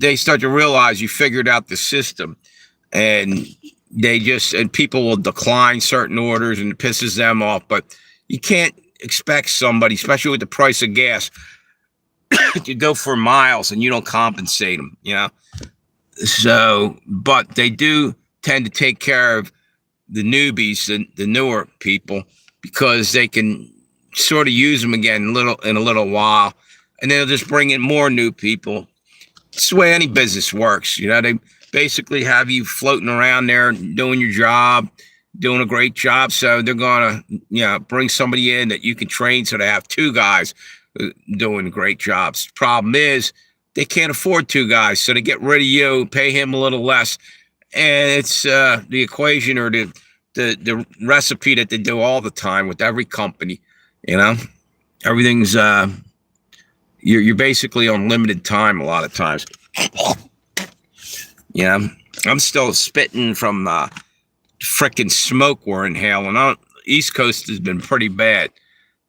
they start to realize you figured out the system, and people will decline certain orders, and it pisses them off. But you can't expect somebody, especially with the price of gas, to go for miles and you don't compensate them, So, but they do tend to take care of the newbies, the newer people, because they can sort of use them again in a little while, and they'll just bring in more new people. It's the way any business works. They basically have you floating around there doing your job, doing a great job. So they're going to, bring somebody in that you can train, so they have two guys doing great jobs. Problem is they can't afford two guys, so they get rid of you, pay him a little less. And it's the equation or the recipe that they do all the time with every company. Everything's you're basically on limited time a lot of times. I'm still spitting from frickin' smoke we're inhaling. East Coast has been pretty bad.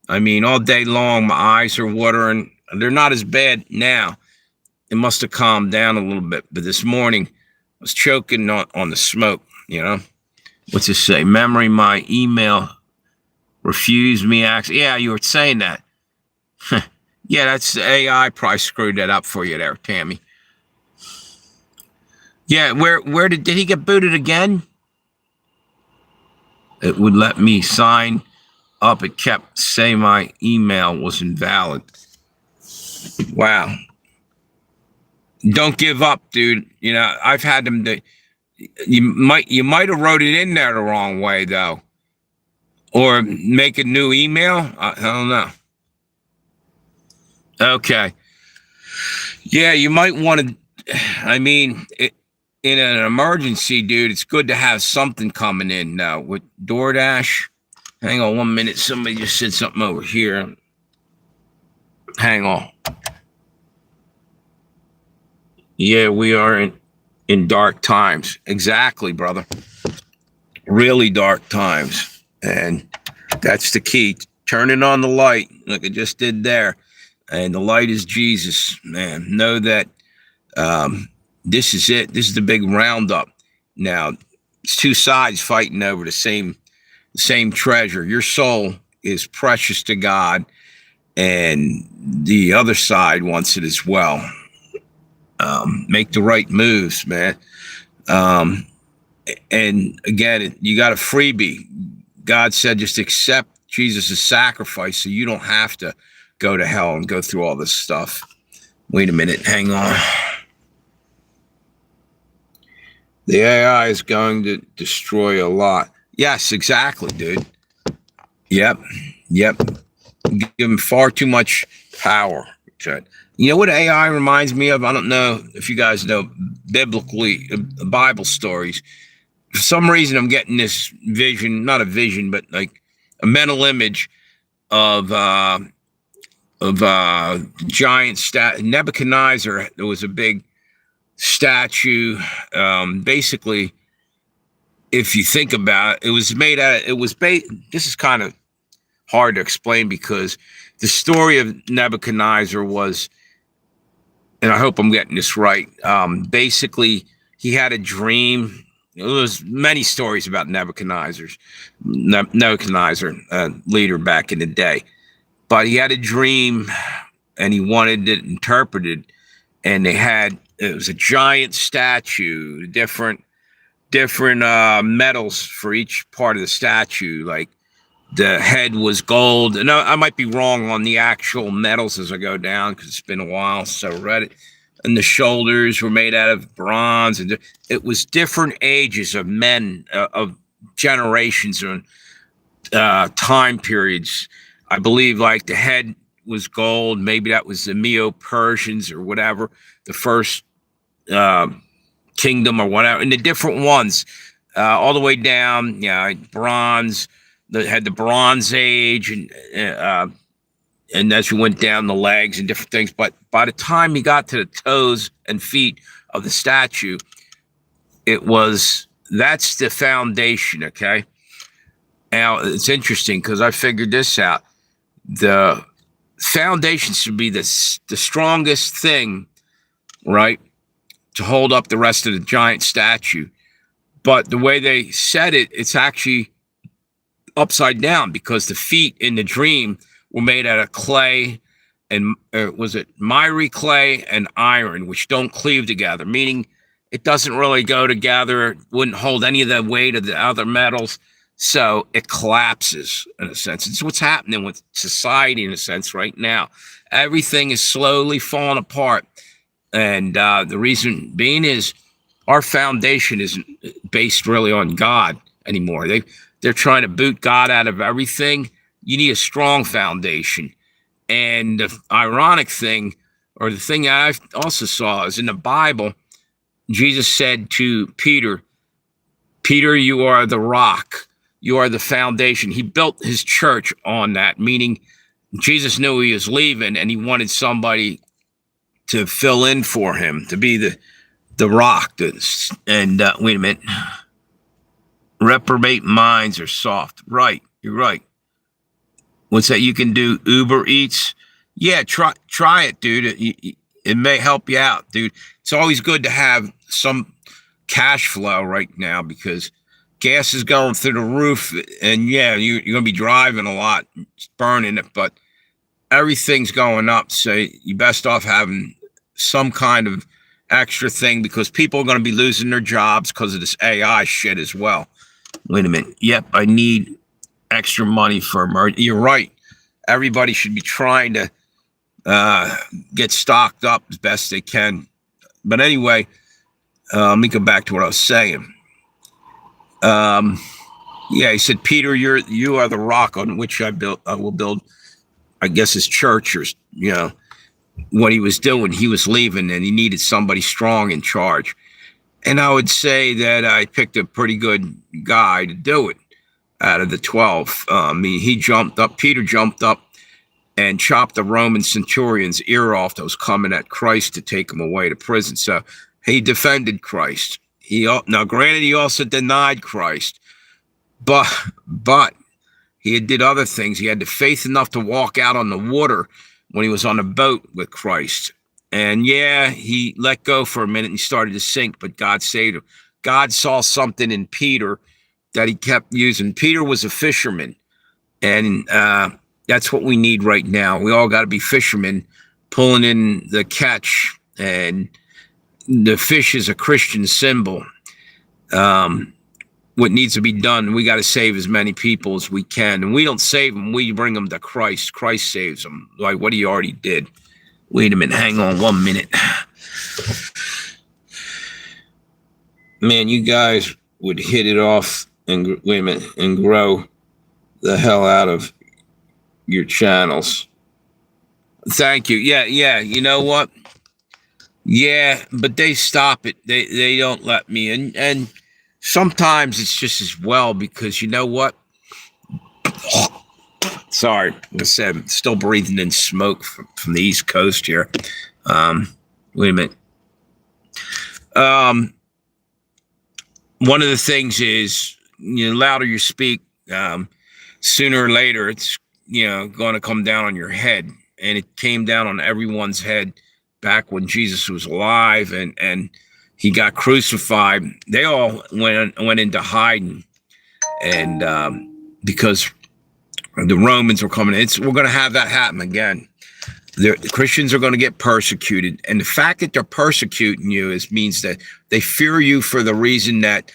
I mean, all day long, my eyes are watering. They're not as bad now. It must have calmed down a little bit. But this morning, I was choking on the smoke, What's it say? Memory, my email refused me access. Yeah, you were saying that. Yeah, that's the AI probably screwed that up for you there, Tammy. Yeah, where did he get booted again? It would let me sign up. It kept saying my email was invalid. Wow. Don't give up, dude. I've had them you might have wrote it in there the wrong way, though. Or make a new email. I don't know. Okay. Yeah, you might want to. I mean, in an emergency, dude, it's good to have something coming in now with DoorDash. Hang on 1 minute. Somebody just said something over here. Hang on. Yeah, we are in dark times. Exactly, brother. Really dark times. And that's the key. Turning on the light, like I just did there. And the light is Jesus, man. Know that this is it. This is the big roundup. Now, it's two sides fighting over the same treasure. Your soul is precious to God, and the other side wants it as well. Make the right moves, man. And again, you got a freebie. God said just accept Jesus' sacrifice so you don't have to go to hell and go through all this stuff. Wait a minute. Hang on. The AI is going to destroy a lot. Yes, exactly, dude. Yep. Give them far too much power. You know what AI reminds me of? I don't know if you guys know biblically, Bible stories. For some reason, I'm getting this vision, not a vision, but like a mental image of giant Nebuchadnezzar. There was a big statue. Basically, if you think about it, this is kind of hard to explain because the story of Nebuchadnezzar was, and I hope I'm getting this right. Basically, he had a dream. There was many stories about Nebuchadnezzar, leader back in the day. But he had a dream, and he wanted it interpreted. And it was a giant statue, different metals for each part of the statue, like The head was gold. And I might be wrong on the actual metals as I go down because it's been a while since I read it. And the shoulders were made out of bronze. And it was different ages of men, of generations and time periods. I believe like the head was gold. Maybe that was the Medo-Persians or whatever, the first kingdom or whatever. And the different ones, all the way down, bronze. That had the Bronze Age, and as you went down the legs and different things. But by the time you got to the toes and feet of the statue, that's the foundation. Okay. Now it's interesting because I figured this out. The foundation should be the strongest thing, right, to hold up the rest of the giant statue. But the way they said it, it's actually upside down because the feet in the dream were made out of clay and was it miry clay and iron, which don't cleave together, meaning it doesn't really go together, wouldn't hold any of the weight of the other metals, so it collapses in a sense. It's what's happening with society in a sense right now. Everything is slowly falling apart, and the reason being is our foundation isn't based really on God anymore. They're trying to boot God out of everything. You need a strong foundation. And the ironic thing, or the thing I also saw, is in the Bible, Jesus said to Peter, Peter, you are the rock. You are the foundation. He built his church on that, meaning Jesus knew he was leaving and he wanted somebody to fill in for him, to be the rock. And wait a minute. Reprobate minds are soft. Right. You're right. What's that? You can do Uber Eats. Yeah, try it, dude. It may help you out, dude. It's always good to have some cash flow right now because gas is going through the roof, and yeah, you're going to be driving a lot, burning it, but everything's going up. So you're best off having some kind of extra thing because people are going to be losing their jobs because of this AI shit as well. Wait a minute. Yep, I need extra money for emergency. You're right. Everybody should be trying to get stocked up as best they can. But anyway, let me go back to what I was saying. Yeah, he said, Peter, you are the rock on which I will build, I guess, his church, or what he was doing. He was leaving and he needed somebody strong in charge. And I would say that I picked a pretty good guy to do it out of the 12. Peter jumped up and chopped the Roman centurion's ear off that was coming at Christ to take him away to prison. So he defended Christ. Now, granted, he also denied Christ, but he did other things. He had the faith enough to walk out on the water when he was on a boat with Christ. And yeah, he let go for a minute and he started to sink, but God saved him. God saw something in Peter that he kept using. Peter was a fisherman, and that's what we need right now. We all got to be fishermen, pulling in the catch, and the fish is a Christian symbol. What needs to be done, we got to save as many people as we can. And we don't save them, we bring them to Christ. Christ saves them, like what he already did. Wait a minute, hang on 1 minute. Man, you guys would hit it off and wait a minute and grow the hell out of your channels. Thank you. Yeah, you know what? Yeah, but they stop it. They don't let me. And sometimes it's just as well because you know what? Sorry, like I said, I'm still breathing in smoke from the East Coast here. Wait a minute. One of the things is, the louder you speak, sooner or later, it's, going to come down on your head. And it came down on everyone's head back when Jesus was alive and he got crucified. They all went into hiding. And because the Romans were coming in. We're going to have that happen again. The Christians are going to get persecuted. And the fact that they're persecuting you means that they fear you for the reason that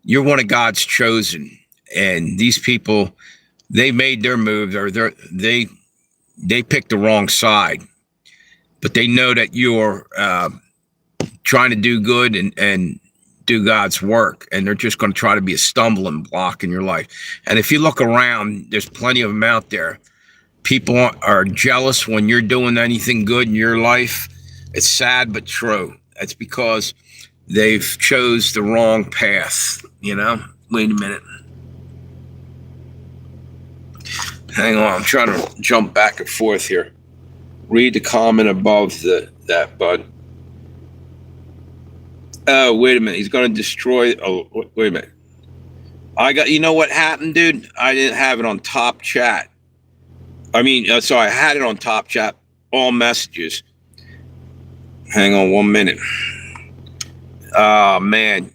you're one of God's chosen. And these people, they made their move, or they picked the wrong side, but they know that you're trying to do good and do God's work, and they're just going to try to be a stumbling block in your life. And if you look around, there's plenty of them out there. People are jealous when you're doing anything good in your life. It's sad but true. That's because they've chose the wrong path, you know? Wait a minute. Hang on, I'm trying to jump back and forth here. Read the comment above that, bud. Oh, wait a minute. He's going to destroy. Oh, wait a minute. You know what happened, dude? I didn't have it on top chat. I had it on top chat, all messages. Hang on 1 minute. Oh, man.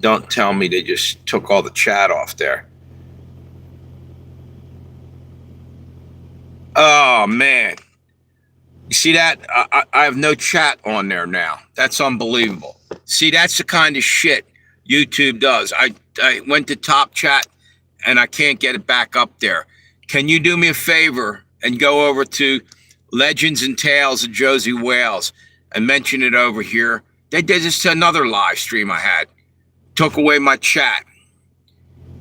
Don't tell me they just took all the chat off there. Oh, man. You see that? I have no chat on there now. That's unbelievable. See, that's the kind of shit YouTube does. I went to top chat and I can't get it back up there. Can you do me a favor and go over to Legends and Tales of Josey Wales and mention it over here? They did this to another live stream I had. Took away my chat.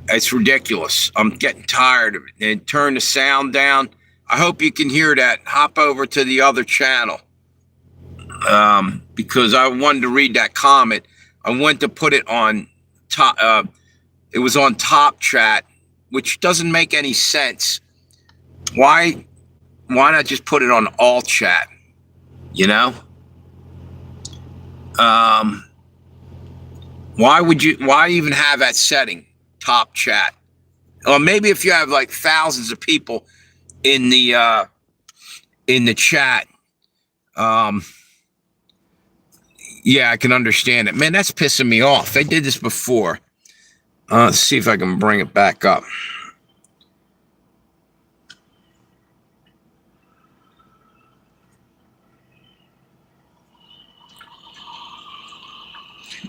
It's ridiculous. I'm getting tired of it. And turn the sound down. I hope you can hear that. Hop over to the other channel. Because I wanted to read that comment. I went to put it on top. It was on top chat, which doesn't make any sense. Why not just put it on all chat? You know? Why even have that setting, top chat? Or maybe if you have like thousands of people in the chat, yeah, I can understand it. Man, that's pissing me off. They did this before. Let's see if I can bring it back up.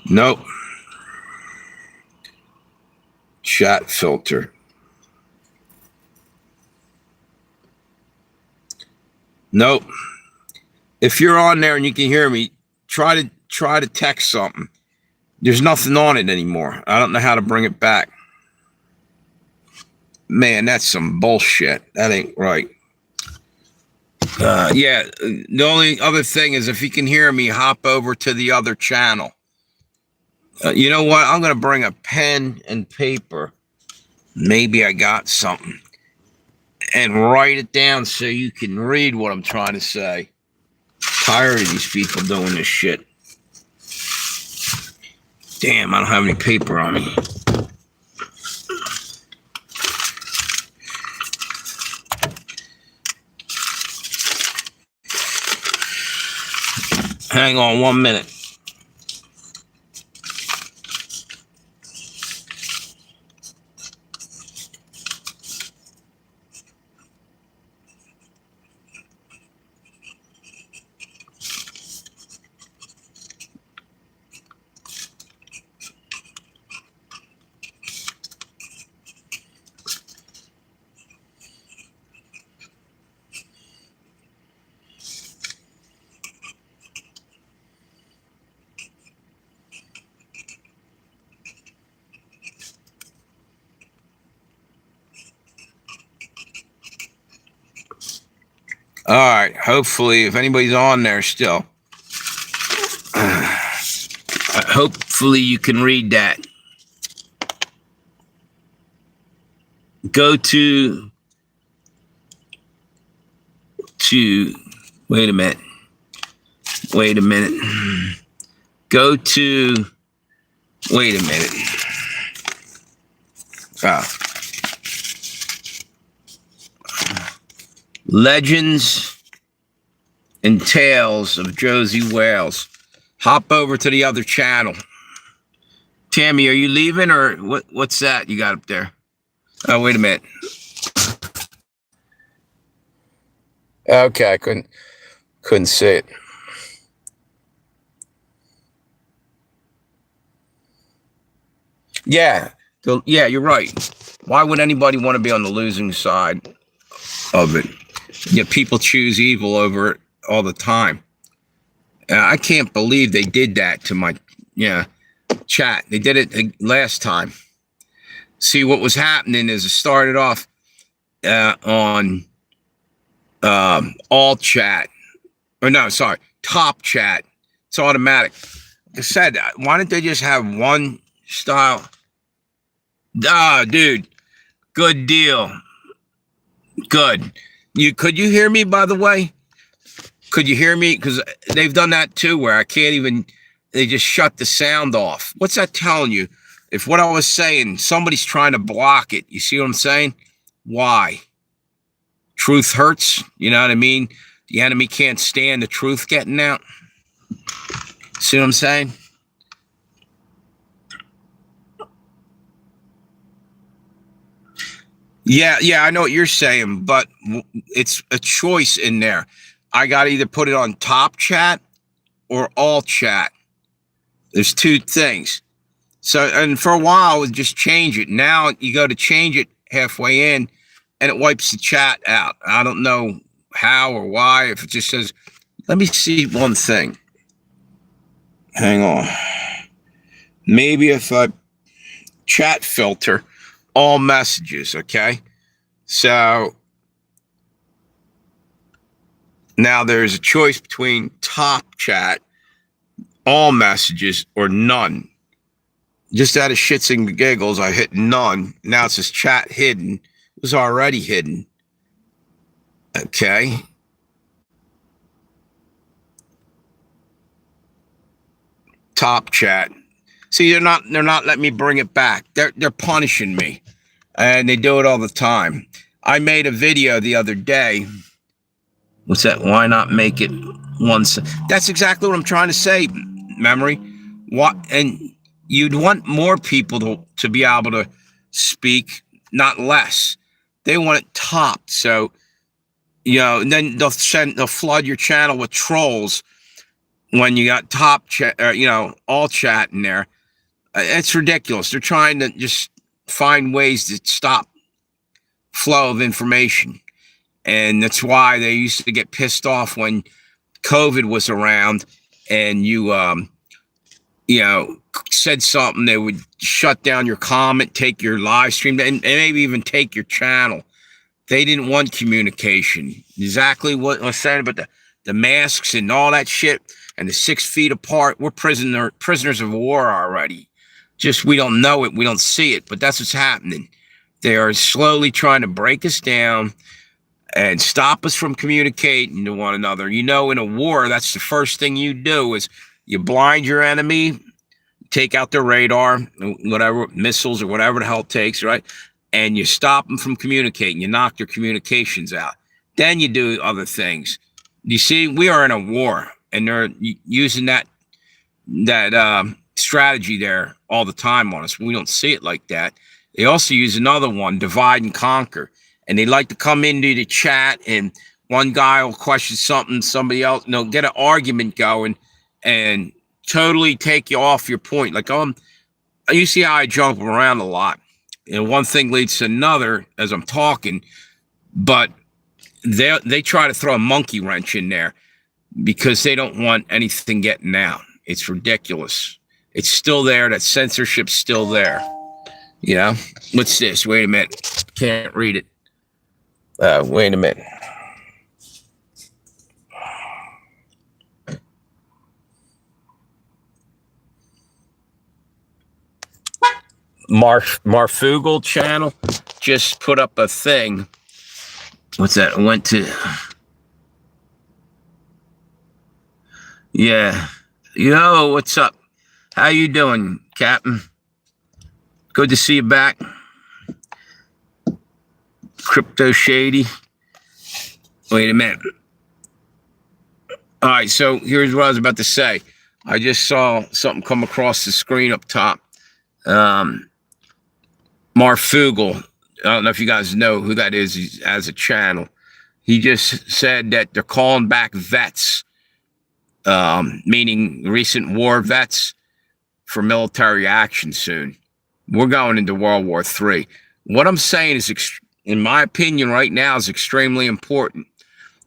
Nope. Chat filter. Nope. If you're on there and you can hear me, try to text something. There's nothing on it anymore. I don't know how to bring it back. Man, that's some bullshit. That ain't right. Yeah, the only other thing is if you can hear me, hop over to the other channel. You know what? I'm going to bring a pen and paper. Maybe I got something. And write it down so you can read what I'm trying to say. Tired of these people doing this shit. Damn, I don't have any paper on me. Hang on 1 minute. All right. Hopefully, if anybody's on there still, hopefully you can read that. Go to wait a minute. Go to wait a minute. Legends and Tales of Josey Wales. Hop over to the other channel. Tammy, are you leaving or what's that you got up there? Oh, wait a minute. Okay, I couldn't see it. Yeah, Yeah, you're right. Why would anybody want to be on the losing side of it? Yet people choose evil over it all the time. I can't believe they did that to my chat. They did it last time. See, what was happening is it started off on all chat. Or no, sorry, top chat. It's automatic. Like I said, why don't they just have one style? Dude, good deal. Good. Could you hear me, by the way? Could you hear me? Because they've done that too, where I can't even, they just shut the sound off. What's that telling you? If what I was saying, somebody's trying to block it. You see what I'm saying? Why? Truth hurts. You know what I mean? The enemy can't stand the truth getting out. See what I'm saying? Yeah, I know what you're saying, but it's a choice in there. I got to either put it on top chat or all chat. There's two things. So, and for a while, we'll just change it. Now you go to change it halfway in, and it wipes the chat out. I don't know how or why. If it just says, let me see one thing. Hang on. Maybe if I chat filter all messages, okay? So now there's a choice between top chat, all messages, or none. Just out of shits and giggles, I hit none. Now it says chat hidden. It was already hidden. Okay. Top chat. See, they're not letting me bring it back. They're punishing me. And they do it all the time. I made a video the other day. What's that? Why not make it once? That's exactly what I'm trying to say, Memory. What? And you'd want more people to be able to speak, not less. They want it topped. So, and then they'll flood your channel with trolls when you got top chat, all chat in there. It's ridiculous. They're trying to just find ways to stop flow of information. And that's why they used to get pissed off when COVID was around and you said something, they would shut down your comment, take your live stream, and maybe even take your channel. They didn't want communication. Exactly what I was saying about the masks and all that shit and the 6 feet apart. We're prisoners of war already. Just we don't know it. We don't see it. But that's what's happening. They are slowly trying to break us down and stop us from communicating to one another. In a war, that's the first thing you do is you blind your enemy, take out their radar, whatever, missiles or whatever the hell it takes, right? And you stop them from communicating. You knock their communications out. Then you do other things. You see, we are in a war, and they're using that strategy there all the time on us. We don't see it like that. They also use another one, divide and conquer. And they like to come into the chat, and one guy will question something, somebody else, get an argument going and totally take you off your point. Like, you see how I jump around a lot. And one thing leads to another as I'm talking, but they try to throw a monkey wrench in there because they don't want anything getting out. It's ridiculous. It's still there. That censorship's still there. What's this? Wait a minute. Can't read it. Wait a minute. Marfugal channel just put up a thing. What's that? I went to. Yeah. Yo, what's up? How you doing, Captain? Good to see you back. Crypto Shady. Wait a minute. All right, so here's what I was about to say. I just saw something come across the screen up top. Marfugal. I don't know if you guys know who that is. He has a channel. He just said that they're calling back vets, meaning recent war vets, for military action soon. we're going into World War III. What I'm saying is, in my opinion, right now is extremely important.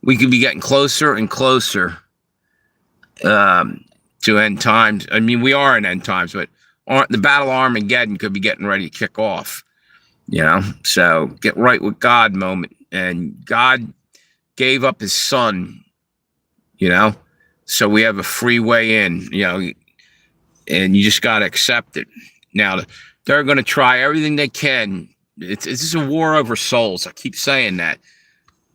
We could be getting closer and closer to end times. I mean, we are in end times, but the Battle of Armageddon could be getting ready to kick off. So get right with God moment. And God gave up his son, so we have a free way in, and you just got to accept it. Now, they're going to try everything they can. It's just a war over souls. I keep saying that,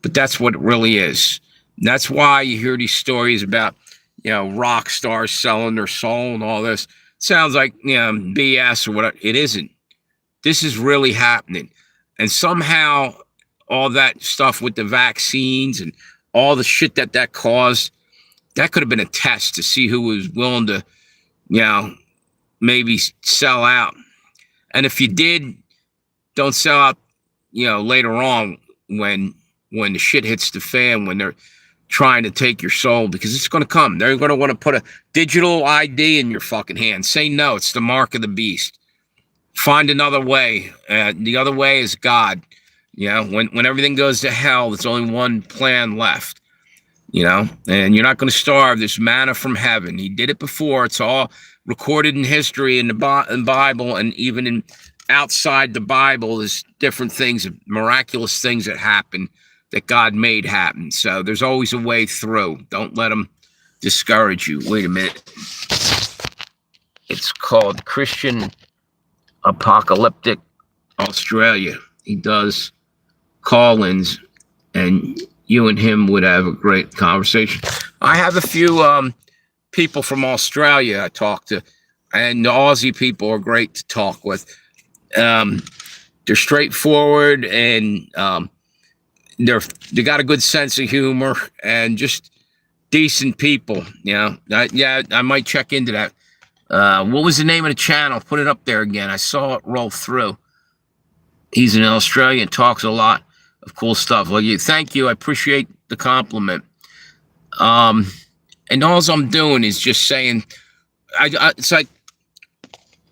but that's what it really is. And that's why you hear these stories about, rock stars selling their soul and all this. It sounds like, BS or whatever. It isn't. This is really happening. And somehow all that stuff with the vaccines and all the shit that caused, that could have been a test to see who was willing to, maybe sell out. And if you did, don't sell out, later on when the shit hits the fan, when they're trying to take your soul, because it's going to come. They're going to want to put a digital ID in your fucking hand. Say no, it's the mark of the beast. Find another way. The other way is God. When everything goes to hell, there's only one plan left. And you're not going to starve. There's manna from heaven. He did it before. It's all recorded in history in the Bible, and even in outside the Bible, there's different things, miraculous things that happen that God made happen. So there's always a way through. Don't let them discourage you. Wait a minute. It's called Christian Apocalyptic Australia. He does call-ins, and you and him would have a great conversation. I have a few people from Australia I talk to, and the Aussie people are great to talk with. They're straightforward, and they got a good sense of humor and just decent people. I might check into that. What was the name of the channel? Put it up there again. I saw it roll through. He's an Australian, talks a lot of cool stuff. Well, thank you. I appreciate the compliment. And all I'm doing is just saying, it's like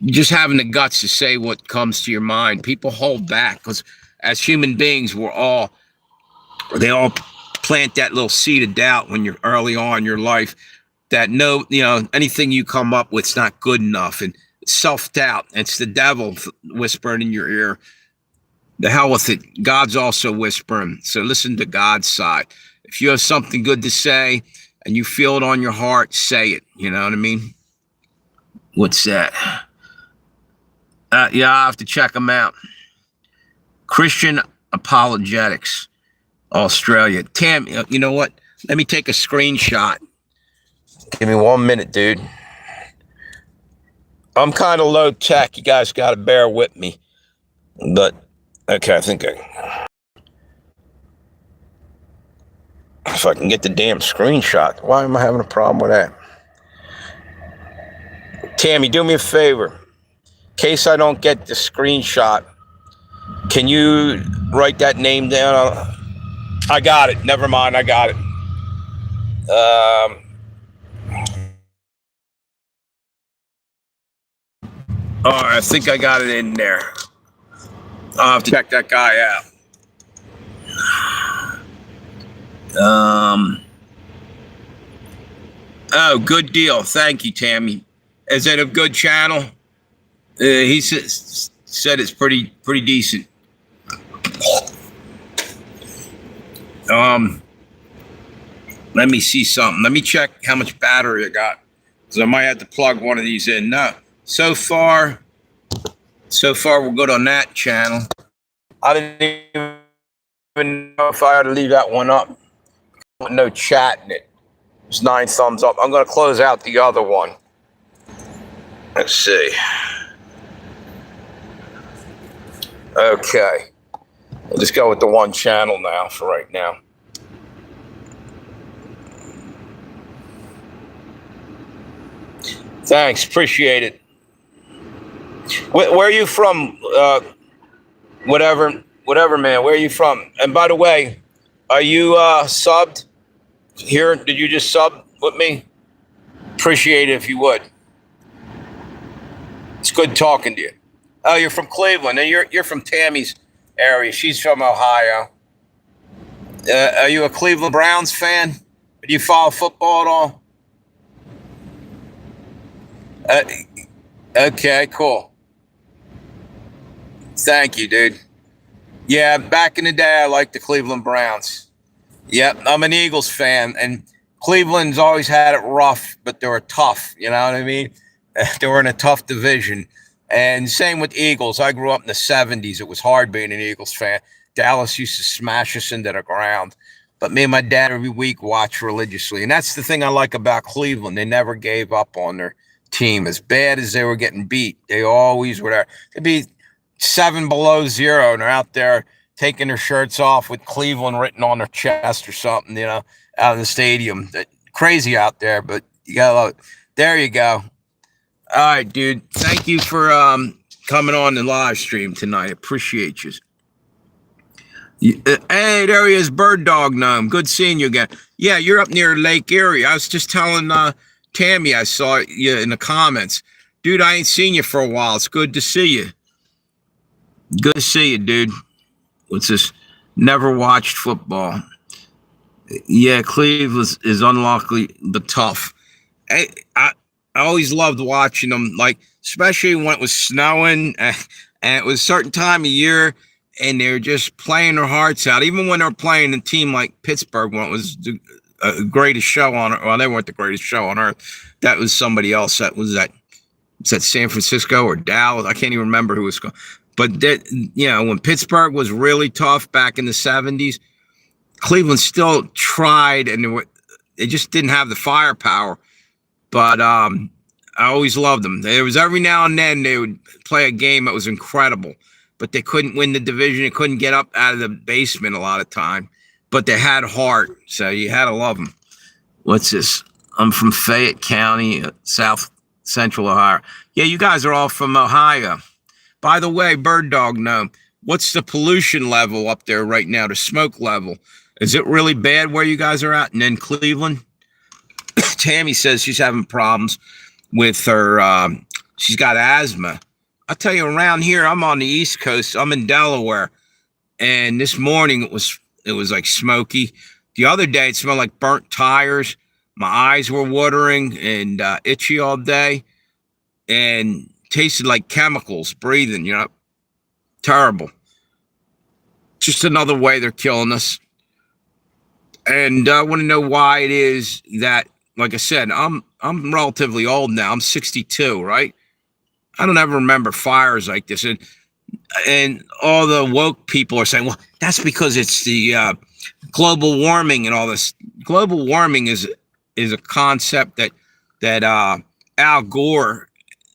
just having the guts to say what comes to your mind. People hold back because as human beings, they all plant that little seed of doubt when you're early on in your life that anything you come up with is not good enough, and self-doubt. It's the devil whispering in your ear. The hell with it. God's also whispering. So listen to God's side. If you have something good to say and you feel it on your heart, say it. You know what I mean? What's that? Yeah, I'll have to check them out. Christian Apologetics, Australia. Tam, you know what? Let me take a screenshot. Give me 1 minute, dude. I'm kind of low tech. You guys got to bear with me. But, okay, I think if I can get the damn screenshot. Why am I having a problem with that? Tammy, do me a favor. In case I don't get the screenshot, can you write that name down? I got it. Never mind. I got it. All right, I think I got it in there. I'll have to check that guy out. Oh, good deal. Thank you, Tammy. Is it a good channel? He said it's pretty decent. Let me see something. Let me check how much battery I got, because I might have to plug one of these in. No, so far we're good on that channel. I didn't even know if I had to leave that one up with no chat in it. It's 9 thumbs up. I'm going to close out the other one. Let's see. Okay. We'll just go with the one channel now for right now. Thanks. Appreciate it. Where are you from? Whatever, man. Where are you from? And by the way, are you subbed here? Did you just sub with me? Appreciate it if you would. It's good talking to you. Oh, you're from Cleveland, and you're from Tammy's area. She's from Ohio. Are you a Cleveland Browns fan? Do you follow football at all? Uh, okay, cool. Thank you, dude. Yeah, back in the day, I liked the Cleveland Browns. Yep, I'm an Eagles fan, and Cleveland's always had it rough, but they were tough. You know what I mean? They were in a tough division. And same with Eagles. I grew up in the 70s. It was hard being an Eagles fan. Dallas used to smash us into the ground. But me and my dad every week watch religiously. And that's the thing I like about Cleveland. They never gave up on their team. As bad as they were getting beat, they always were there. They'd be 7 below 0, and they're out there taking their shirts off with Cleveland written on their chest or something, out in the stadium. Crazy out there, but you gotta love it. There you go. All right, dude. Thank you for coming on the live stream tonight. Appreciate you. Hey, there he is, Bird Dog Gnome. Good seeing you again. Yeah, you're up near Lake Erie. I was just telling Tammy, I saw you in the comments. Dude, I ain't seen you for a while. It's good to see you. Good to see you, dude. What's this? Never watched football. Yeah, Cleveland is unlucky but tough. I always loved watching them, like especially when it was snowing and it was a certain time of year, and they're just playing their hearts out. Even when they were playing a team like Pittsburgh, when it was the greatest show on earth. Well, they weren't the greatest show on earth. That was somebody else. Was that San Francisco or Dallas? I can't even remember who was going. But that, when Pittsburgh was really tough back in the 70s, Cleveland still tried, and they just didn't have the firepower. But I always loved them. There was every now and then they would play a game that was incredible, but they couldn't win the division. They couldn't get up out of the basement a lot of time, but they had heart, so you had to love them. What's this? I'm from Fayette County, South Central Ohio. Yeah, you guys are all from Ohio. By the way, Bird Dog Gnome, what's the pollution level up there right now, the smoke level? Is it really bad where you guys are at? And then Cleveland? Tammy says she's having problems with her, she's got asthma. I'll tell you, around here, I'm on the East Coast. I'm in Delaware. And this morning it was like smoky. The other day it smelled like burnt tires. My eyes were watering and itchy all day. And tasted like chemicals, breathing, terrible. Just another way they're killing us. And I want to know why it is that, like I said, I'm relatively old now. I'm 62, right? I don't ever remember fires like this. And all the woke people are saying, well, that's because it's the global warming and all this. Global warming is a concept that Al Gore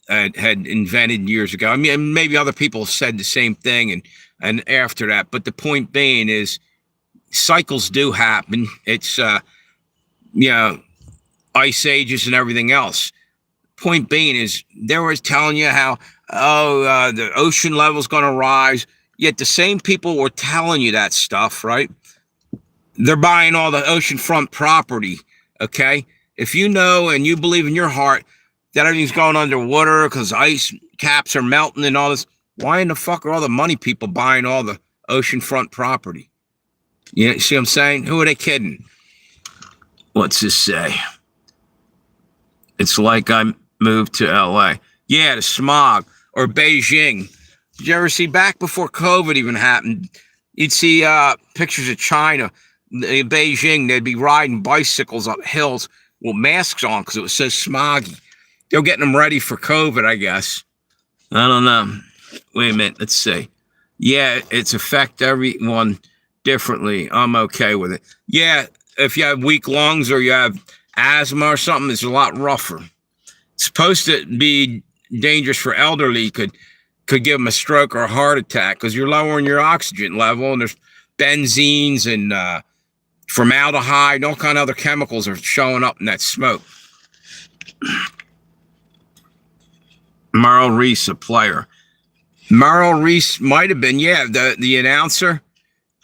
had invented years ago. I mean, maybe other people said the same thing and after that. But the point being is cycles do happen. It's, ice ages and everything else. Point being is they were telling you how, the ocean level is going to rise. Yet the same people were telling you that stuff, right? They're buying all the oceanfront property, okay? If you know and you believe in your heart that everything's going underwater because ice caps are melting and all this, why in the fuck are all the money people buying all the oceanfront property? You see what I'm saying? Who are they kidding? What's this say? It's like I moved to LA. Yeah, the smog. Or Beijing. Did you ever see, back before COVID even happened, you'd see pictures of China, in Beijing, they'd be riding bicycles up hills with masks on because it was so smoggy. They're getting them ready for COVID, I guess. I don't know. Wait a minute. Let's see. Yeah, it's affect everyone differently. I'm okay with it. Yeah, if you have weak lungs or you have asthma or something, it's a lot rougher. It's supposed to be dangerous for elderly. Could give them a stroke or a heart attack because you're lowering your oxygen level, and there's benzenes and formaldehyde and all kind of other chemicals are showing up in that smoke. Merrill Reese, a player. Merrill Reese might have been, yeah, the announcer.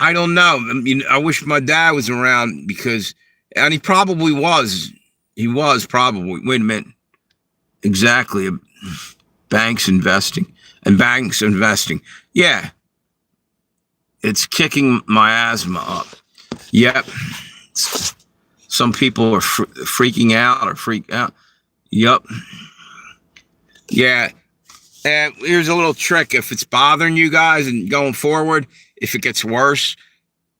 I don't know. I mean, I wish my dad was around and he probably was. He was probably. Wait a minute. Exactly. Banks investing. and banks investing. Yeah, it's kicking my asthma up. Yep. Some people are freaking out or freak out. Yep. Yeah. And here's a little trick. If it's bothering you guys and going forward, if it gets worse,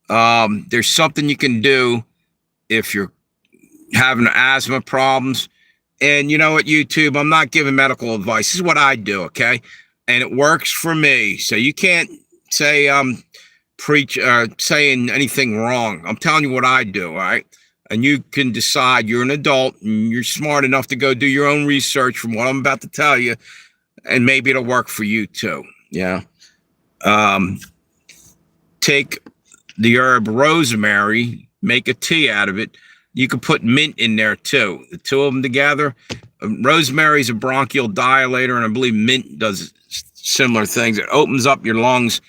there's something you can do if you're having asthma problems. And you know what, YouTube, I'm not giving medical advice. This is what I do, okay? And it works for me. So you can't say saying anything wrong. I'm telling you what I do, all right? And you can decide. You're an adult and you're smart enough to go do your own research from what I'm about to tell you, and maybe it'll work for you too. Yeah. Take the herb rosemary, make a tea out of it. You can put mint in there too. The two of them together. Rosemary is a bronchial dilator, and I believe mint does similar things. It opens up your lungs.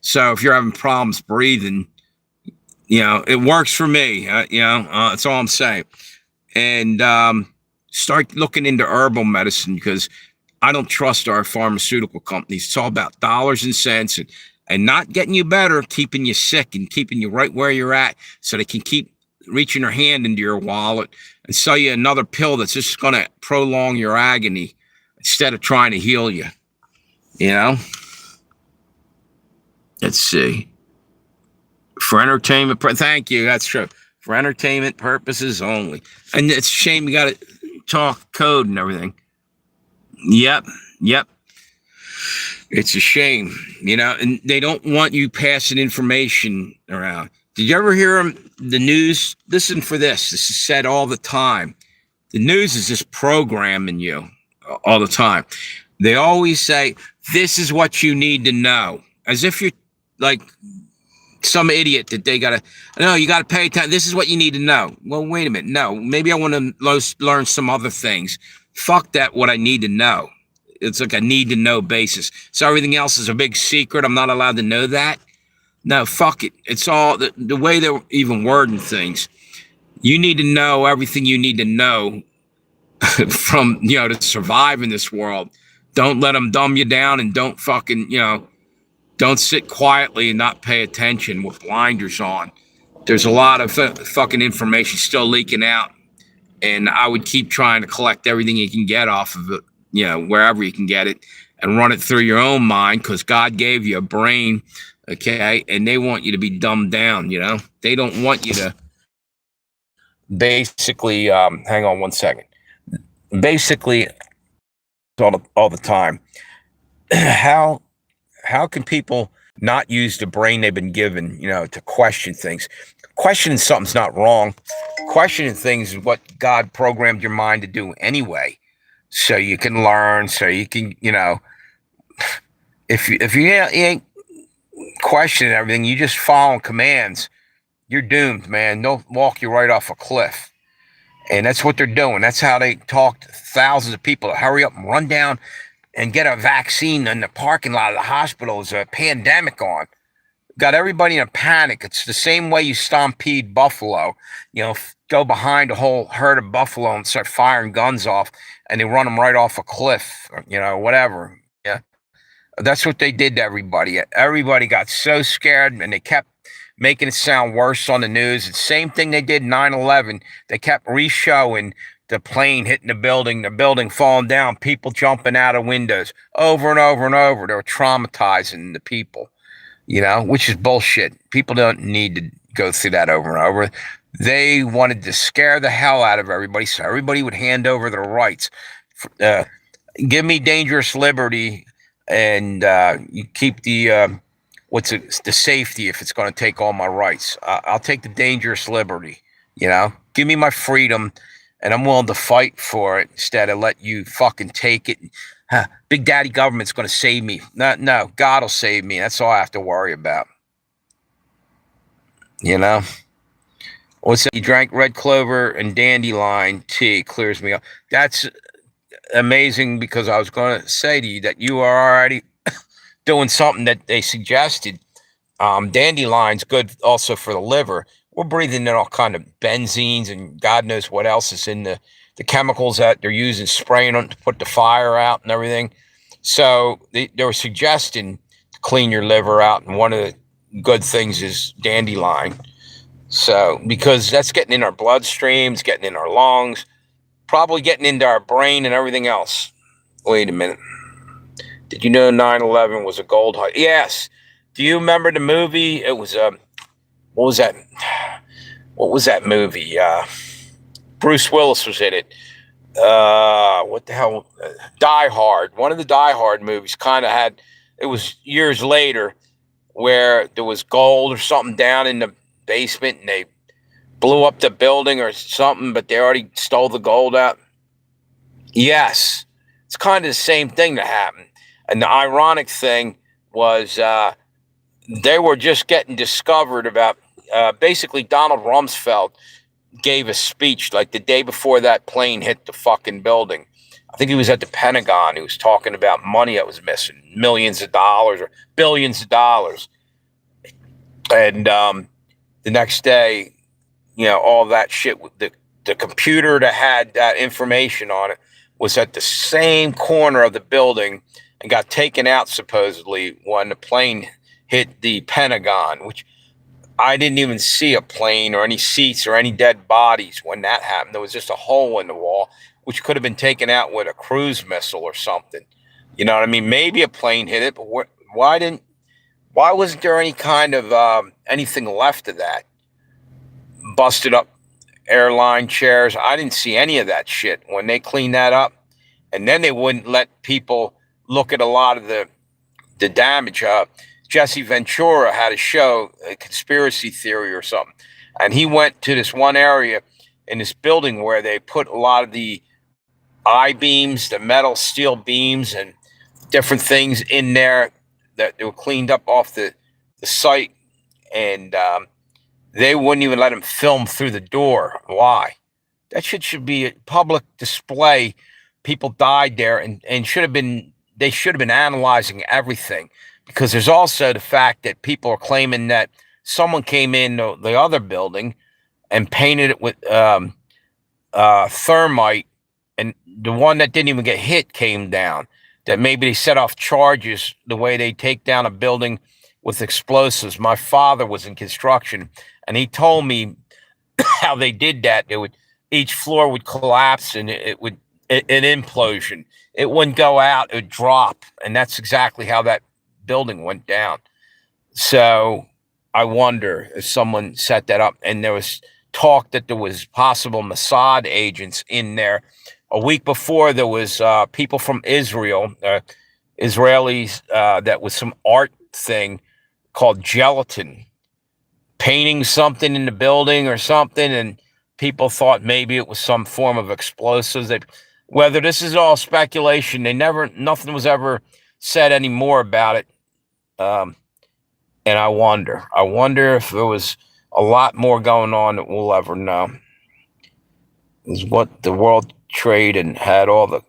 So if you're having problems breathing, it works for me. That's all I'm saying. And start looking into herbal medicine, because I don't trust our pharmaceutical companies. It's all about dollars and cents, and not getting you better, keeping you sick and keeping you right where you're at, so they can keep reaching their hand into your wallet and sell you another pill that's just going to prolong your agony instead of trying to heal you. Let's see. For entertainment, thank you. That's true. For entertainment purposes only. And it's a shame you got to talk code and everything. Yep. It's a shame, and they don't want you passing information around. Did you ever hear the news? Listen for this. This is said all the time. The news is just programming you all the time. They always say, this is what you need to know. As if you're like some idiot that they got to pay attention. This is what you need to know. Well, wait a minute. No, maybe I want to learn some other things. Fuck that, what I need to know. It's like a need to know basis. So everything else is a big secret. I'm not allowed to know that. No, fuck it. It's all the way they're even wording things. You need to know everything you need to know from, to survive in this world. Don't let them dumb you down, and don't fucking, don't sit quietly and not pay attention with blinders on. There's a lot of fucking information still leaking out, and I would keep trying to collect everything you can get off of it, wherever you can get it, and run it through your own mind, because God gave you a brain. Okay, and they want you to be dumbed down, They don't want you to basically, hang on one second. Basically, all the time, how can people not use the brain they've been given, to question things? Questioning something's not wrong. Questioning things is what God programmed your mind to do anyway. So you can learn, so you can, if you ain't questioning everything, you just follow commands, you're doomed, man. They'll walk you right off a cliff. And that's what they're doing. That's how they talk to thousands of people to hurry up and run down and get a vaccine in the parking lot of the hospital. There's a pandemic on. Got everybody in a panic. It's the same way you stampede buffalo. Go behind a whole herd of buffalo and start firing guns off, and they run them right off a cliff, whatever. Yeah. That's what they did to everybody. Everybody got so scared, and they kept making it sound worse on the news. The same thing they did 9/11. They kept re-showing the plane hitting the building falling down, people jumping out of windows over and over and over. They were traumatizing the people, which is bullshit. People don't need to go through that over and over. They wanted to scare the hell out of everybody, so everybody would hand over their rights. Give me dangerous liberty, and you keep the the safety if it's going to take all my rights. I'll take the dangerous liberty. Give me my freedom, and I'm willing to fight for it instead of let you fucking take it. Big Daddy government's going to save me. No, God will save me. That's all I have to worry about. What's that? You drank red clover and dandelion tea, clears me up. That's amazing, because I was going to say to you that you are already doing something that they suggested. Dandelion's good also for the liver. We're breathing in all kind of benzenes and God knows what else is in the chemicals that they're using, spraying them to put the fire out and everything. So they were suggesting to clean your liver out, and one of the good things is dandelion. So because that's getting in our bloodstreams, getting in our lungs, probably getting into our brain and everything else. Wait a minute. Did you know 9/11 was a gold hunt? Yes. Do you remember the movie? It was what was that? What was that movie? Bruce Willis was in it. What the hell? Die Hard. One of the Die Hard movies kind of had. It was years later where there was gold or something down in the basement, and they blew up the building or something, but they already stole the gold out. Yes, it's kind of the same thing that happened. And the ironic thing was they were just getting discovered about. Basically, Donald Rumsfeld gave a speech like the day before that plane hit the fucking building. I think he was at the Pentagon. He was talking about money that was missing, millions of dollars or billions of dollars. And the next day, all that shit, the computer that had that information on it was at the same corner of the building and got taken out supposedly when the plane hit the Pentagon, which I didn't even see a plane or any seats or any dead bodies when that happened. There was just a hole in the wall, which could have been taken out with a cruise missile or something. You know what I mean? Maybe a plane hit it, but why wasn't there any kind of anything left of that? Busted up airline chairs. I didn't see any of that shit when they cleaned that up. And then they wouldn't let people look at a lot of the damage. Jesse Ventura had a show, a conspiracy theory or something. And he went to this one area in this building where they put a lot of the I-beams, the metal steel beams and different things in there that they were cleaned up off the site. And they wouldn't even let him film through the door. Why? That shit should be a public display. People died there and they should have been analyzing everything. Because there's also the fact that people are claiming that someone came in the other building and painted it with thermite, and the one that didn't even get hit came down. That maybe they set off charges the way they take down a building with explosives. My father was in construction, and he told me how they did that. Each floor would collapse, and it would an implosion. It wouldn't go out; it would drop, and that's exactly how that building went down. So I wonder if someone set that up. And there was talk that there was possible Mossad agents in there. A week before, there was people from Israel, Israelis, that was some art thing called gelatin, painting something in the building or something, and people thought maybe it was some form of explosives. Whether this is all speculation, nothing was ever said any more about it. And I wonder if there was a lot more going on that we'll ever know. Is what the World Trade and had all the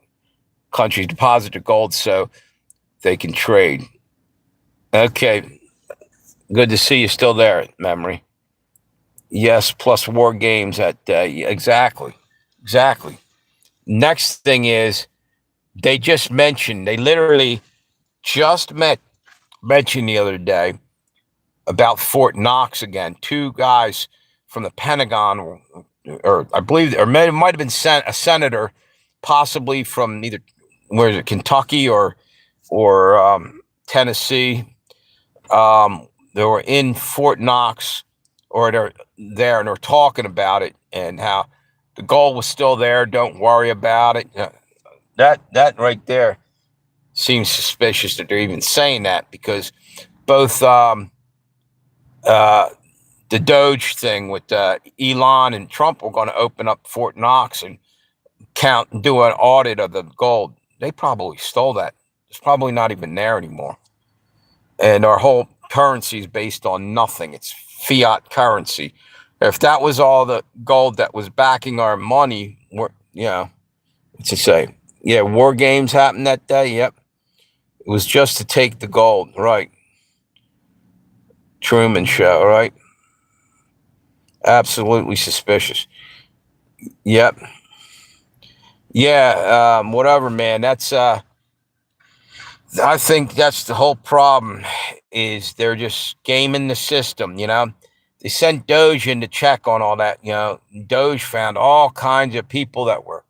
countries deposit their gold so they can trade. Okay, good to see you still there, Memory. Yes, plus war games at exactly. Next thing is they literally just mentioned the other day about Fort Knox again. Two guys from the Pentagon, or I believe, or might have been a senator, possibly from either Kentucky or Tennessee. They were in Fort Knox, or they're there, and they're talking about it and how the gold was still there. Don't worry about it. That right there seems suspicious that they're even saying that, because both the Doge thing with Elon and Trump were going to open up Fort Knox and count and do an audit of the gold. They probably stole that. It's probably not even there anymore. And our whole currency is based on nothing. It's fiat currency. If that was all the gold that was backing our money, what's it say? Yeah, war games happened that day. Yep. It was just to take the gold, right? Truman Show, right? Absolutely suspicious. Yep. Yeah, whatever, man. That's I think that's the whole problem. Is they're just gaming the system. They sent Doge in to check on all that. Doge found all kinds of people that were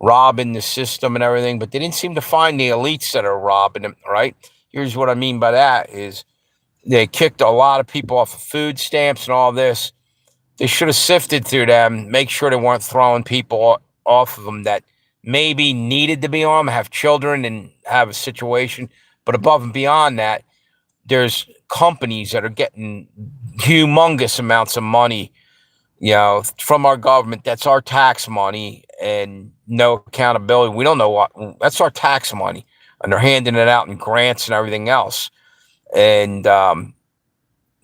robbing the system and everything, but they didn't seem to find the elites that are robbing them. Right? Here's what I mean by that: is they kicked a lot of people off of food stamps and all this. They should have sifted through them, make sure they weren't throwing people off of them that maybe needed to be on them, have children and have a situation. But above and beyond that, there's companies that are getting humongous amounts of money, from our government. That's our tax money and no accountability. We don't know what, that's our tax money. And they're handing it out in grants and everything else. And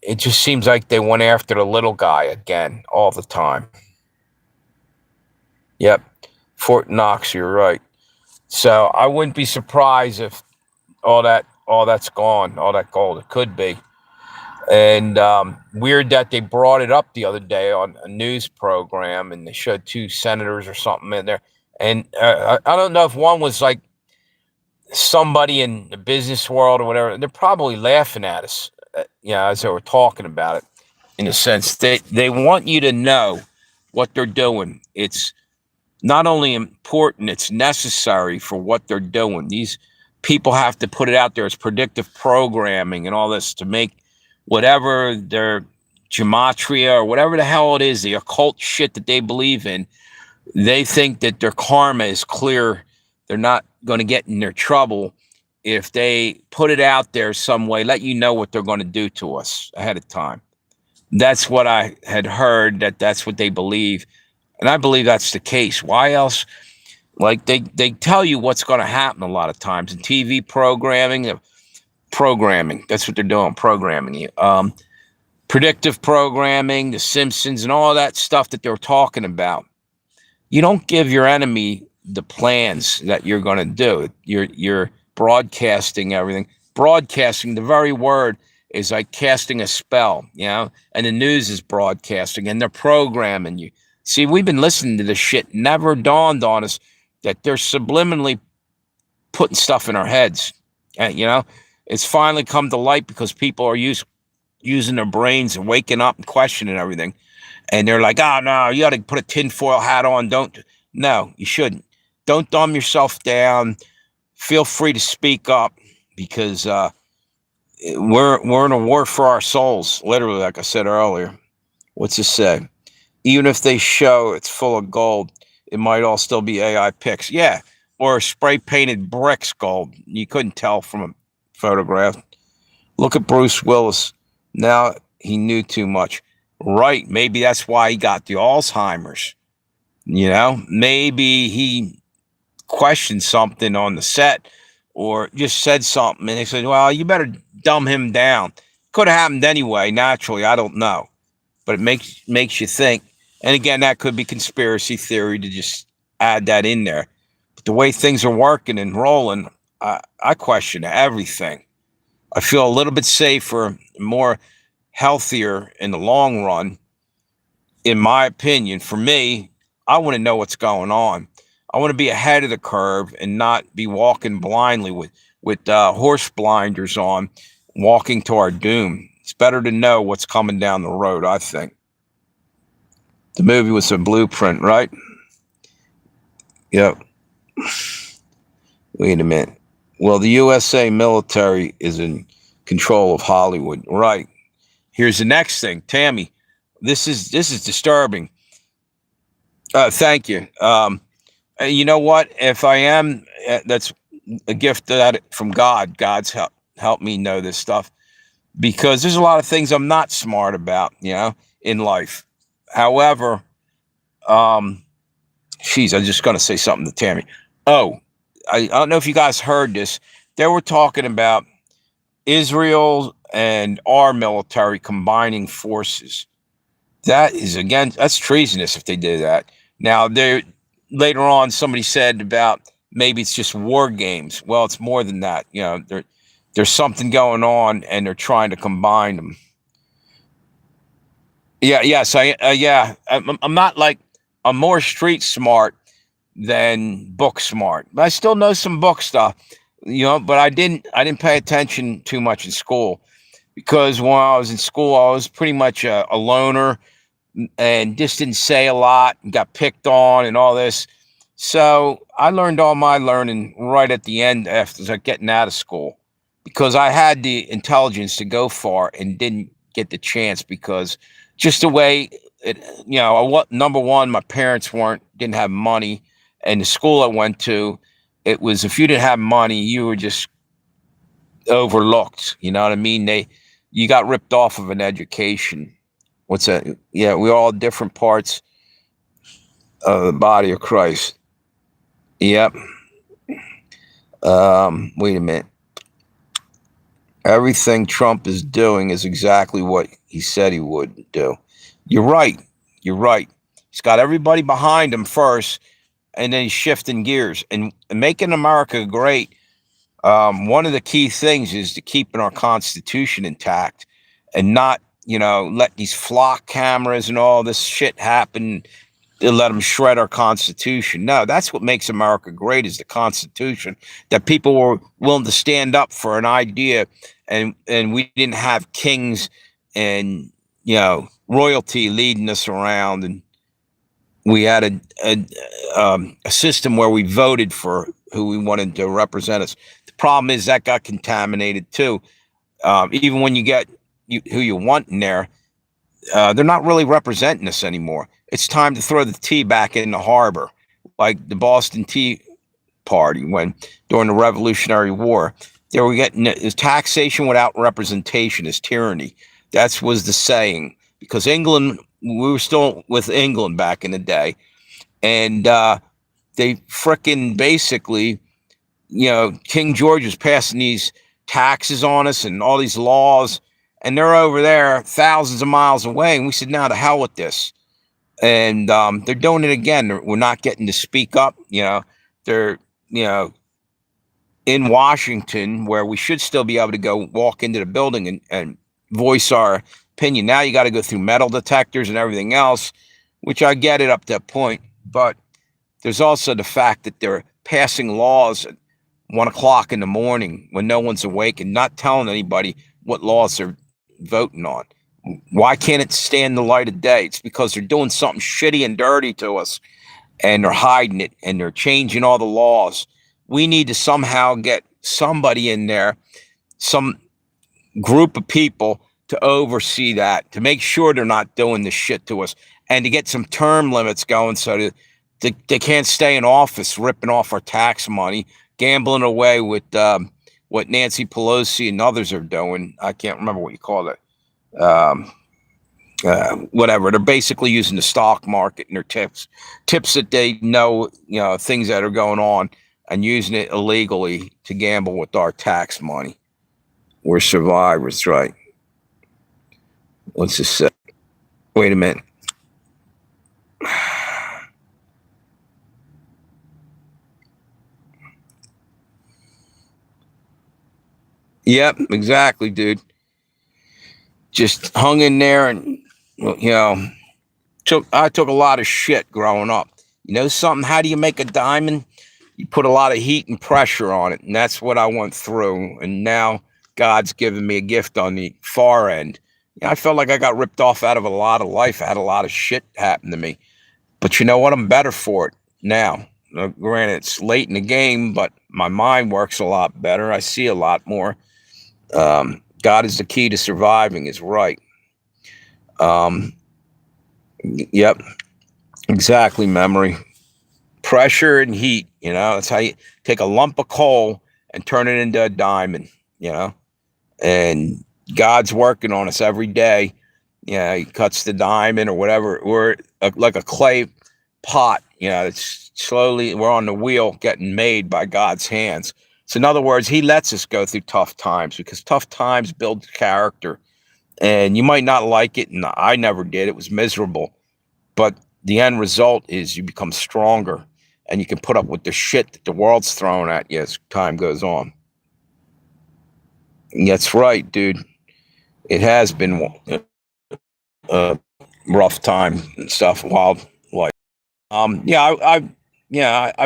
it just seems like they went after the little guy again all the time. Yep. Fort Knox, you're right. So I wouldn't be surprised if all that's gone, all that gold. It could be. And weird that they brought it up the other day on a news program, and they showed two senators or something in there. And I don't know if one was like somebody in the business world or whatever. They're probably laughing at us, as they were talking about it. In a sense, they want you to know what they're doing. It's not only important, it's necessary for what they're doing. These people have to put it out there as predictive programming and all this to make whatever their gematria or whatever the hell it is, the occult shit that they believe in. They think that their karma is clear. They're not going to get in their trouble if they put it out there some way, let you know what they're going to do to us ahead of time. That's what I had heard, that's what they believe. And I believe that's the case. Why else? Like they tell you what's going to happen a lot of times in TV programming. That's what they're doing, programming you. Predictive programming, The Simpsons, and all that stuff that they're talking about. You don't give your enemy the plans that you're going to do. You're broadcasting everything. Broadcasting, the very word is like casting a spell, and the news is broadcasting and they're programming you. See, we've been listening to this shit. Never dawned on us that they're subliminally putting stuff in our heads. And, it's finally come to light because people are using their brains and waking up and questioning everything. And they're like, oh, no, you got to put a tinfoil hat on. No, you shouldn't. Don't dumb yourself down. Feel free to speak up because we're in a war for our souls, literally, like I said earlier. What's it say? Even if they show it's full of gold, it might all still be AI pics. Yeah, or spray painted bricks gold. You couldn't tell from a photograph. Look at Bruce Willis. Now he knew too much. Right, maybe that's why he got the Alzheimer's. Maybe he questioned something on the set or just said something and they said, well, you better dumb him down. Could have happened anyway, naturally, I don't know. But it makes you think. And again, that could be conspiracy theory to just add that in there. But the way things are working and rolling, I question everything. I feel a little bit safer, more healthier in the long run, in my opinion. For me, I want to know what's going on. I want to be ahead of the curve and not be walking blindly with horse blinders on, walking to our doom. It's better to know what's coming down the road, I think. The movie was a blueprint, right? Yep. Wait a minute. Well, the USA military is in control of Hollywood, right? Here's the next thing, Tammy. This is disturbing. Thank you. You know what? If I am, that's a gift from God. God's helped me know this stuff because there's a lot of things I'm not smart about, in life. However, I'm just going to say something to Tammy. Oh, I don't know if you guys heard this. They were talking about Israel and our military combining forces. That's treasonous if they did that. Now, later on, somebody said about maybe it's just war games. Well, it's more than that. There's something going on, and they're trying to combine them. Yeah, yes, I'm not like, I'm more street smart than book smart, but I still know some book stuff. But I didn't pay attention too much in school because when I was in school, I was pretty much a loner and just didn't say a lot and got picked on and all this. So I learned all my learning right at the end after getting out of school because I had the intelligence to go far and didn't get the chance because just the way it, number one, my parents didn't have money, and the school I went to, it was if you didn't have money, you were just overlooked. You know what I mean? You got ripped off of an education. What's that? Yeah, we're all different parts of the body of Christ. Yep. Wait a minute. Everything Trump is doing is exactly what he said he would do. You're right. You're right. He's got everybody behind him first, and then he's shifting gears and making America great. One of the key things is to keeping our Constitution intact and not, let these flock cameras and all this shit happen to let them shred our Constitution. No, that's what makes America great is the Constitution, that people were willing to stand up for an idea, and we didn't have kings and, royalty leading us around, and we had a system where we voted for who we wanted to represent us. The problem is that got contaminated too. Even when you get who you want in there, they're not really representing us anymore. It's time to throw the tea back in the harbor, like the Boston Tea Party when during the Revolutionary War. They were getting taxation without representation is tyranny. That was the saying because England, we were still with England back in the day, and they frickin' basically, King George was passing these taxes on us and all these laws, and they're over there thousands of miles away, and we said, "Now to hell with this." And they're doing it again. We're not getting to speak up. They're in Washington where we should still be able to go walk into the building and voice our opinion. Now you got to go through metal detectors and everything else, which I get it up to a point. But there's also the fact that they're passing laws at 1 o'clock in the morning when no one's awake and not telling anybody what laws they're voting on. Why can't it stand the light of day? It's because they're doing something shitty and dirty to us, and they're hiding it, and they're changing all the laws. We need to somehow get somebody in there, some group of people to oversee that, to make sure they're not doing this shit to us, and to get some term limits going so that they can't stay in office ripping off our tax money, gambling away with what Nancy Pelosi and others are doing. I can't remember what you call it. Whatever. They're basically using the stock market and their tips that they know, things that are going on, and using it illegally to gamble with our tax money. We're survivors, right? Let's just say, wait a minute. Yep, exactly, dude. Just hung in there, and I took a lot of shit growing up. You know something? How do you make a diamond? You put a lot of heat and pressure on it, and that's what I went through. And now God's given me a gift on the far end. I felt like I got ripped off out of a lot of life. I had a lot of shit happen to me. But you know what? I'm better for it now. Granted, it's late in the game, but my mind works a lot better. I see a lot more. God is the key to surviving is right. Yep, exactly, memory. Pressure and heat, that's how you take a lump of coal and turn it into a diamond, and God's working on us every day. He cuts the diamond or whatever. We're like a clay pot, it's slowly, we're on the wheel getting made by God's hands. So in other words, he lets us go through tough times because tough times build character, and you might not like it. And I never did. It was miserable, but the end result is you become stronger and you can put up with the shit that the world's throwing at you as time goes on. And that's right, dude. It has been a rough time and stuff, wild life. I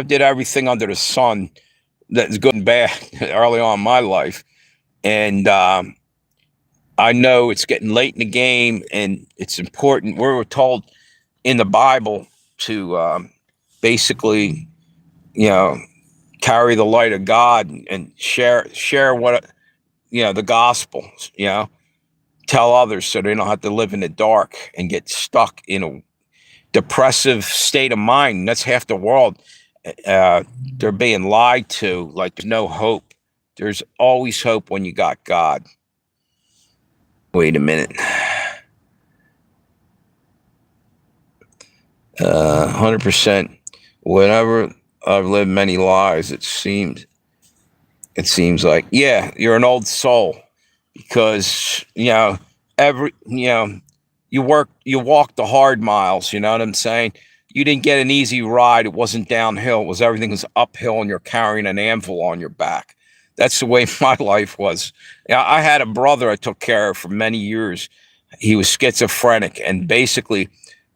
did everything under the sun that's good and bad early on in my life. And I know it's getting late in the game, and it's important. We were told in the Bible to basically, you know, carry the light of God and share what the gospel. You know, tell others so they don't have to live in the dark and get stuck in a depressive state of mind. That's half the world. They're being lied to like there's no hope. There's always hope when you got God. Wait a minute. 100%. Whenever I've lived many lives, it seems like, yeah, you're an old soul because every you walk the hard miles. You know what I'm saying? You didn't get an easy ride. It wasn't downhill. It was everything was uphill, and you're carrying an anvil on your back. That's the way my life was. I had a brother I took care of for many years. He was schizophrenic, and basically,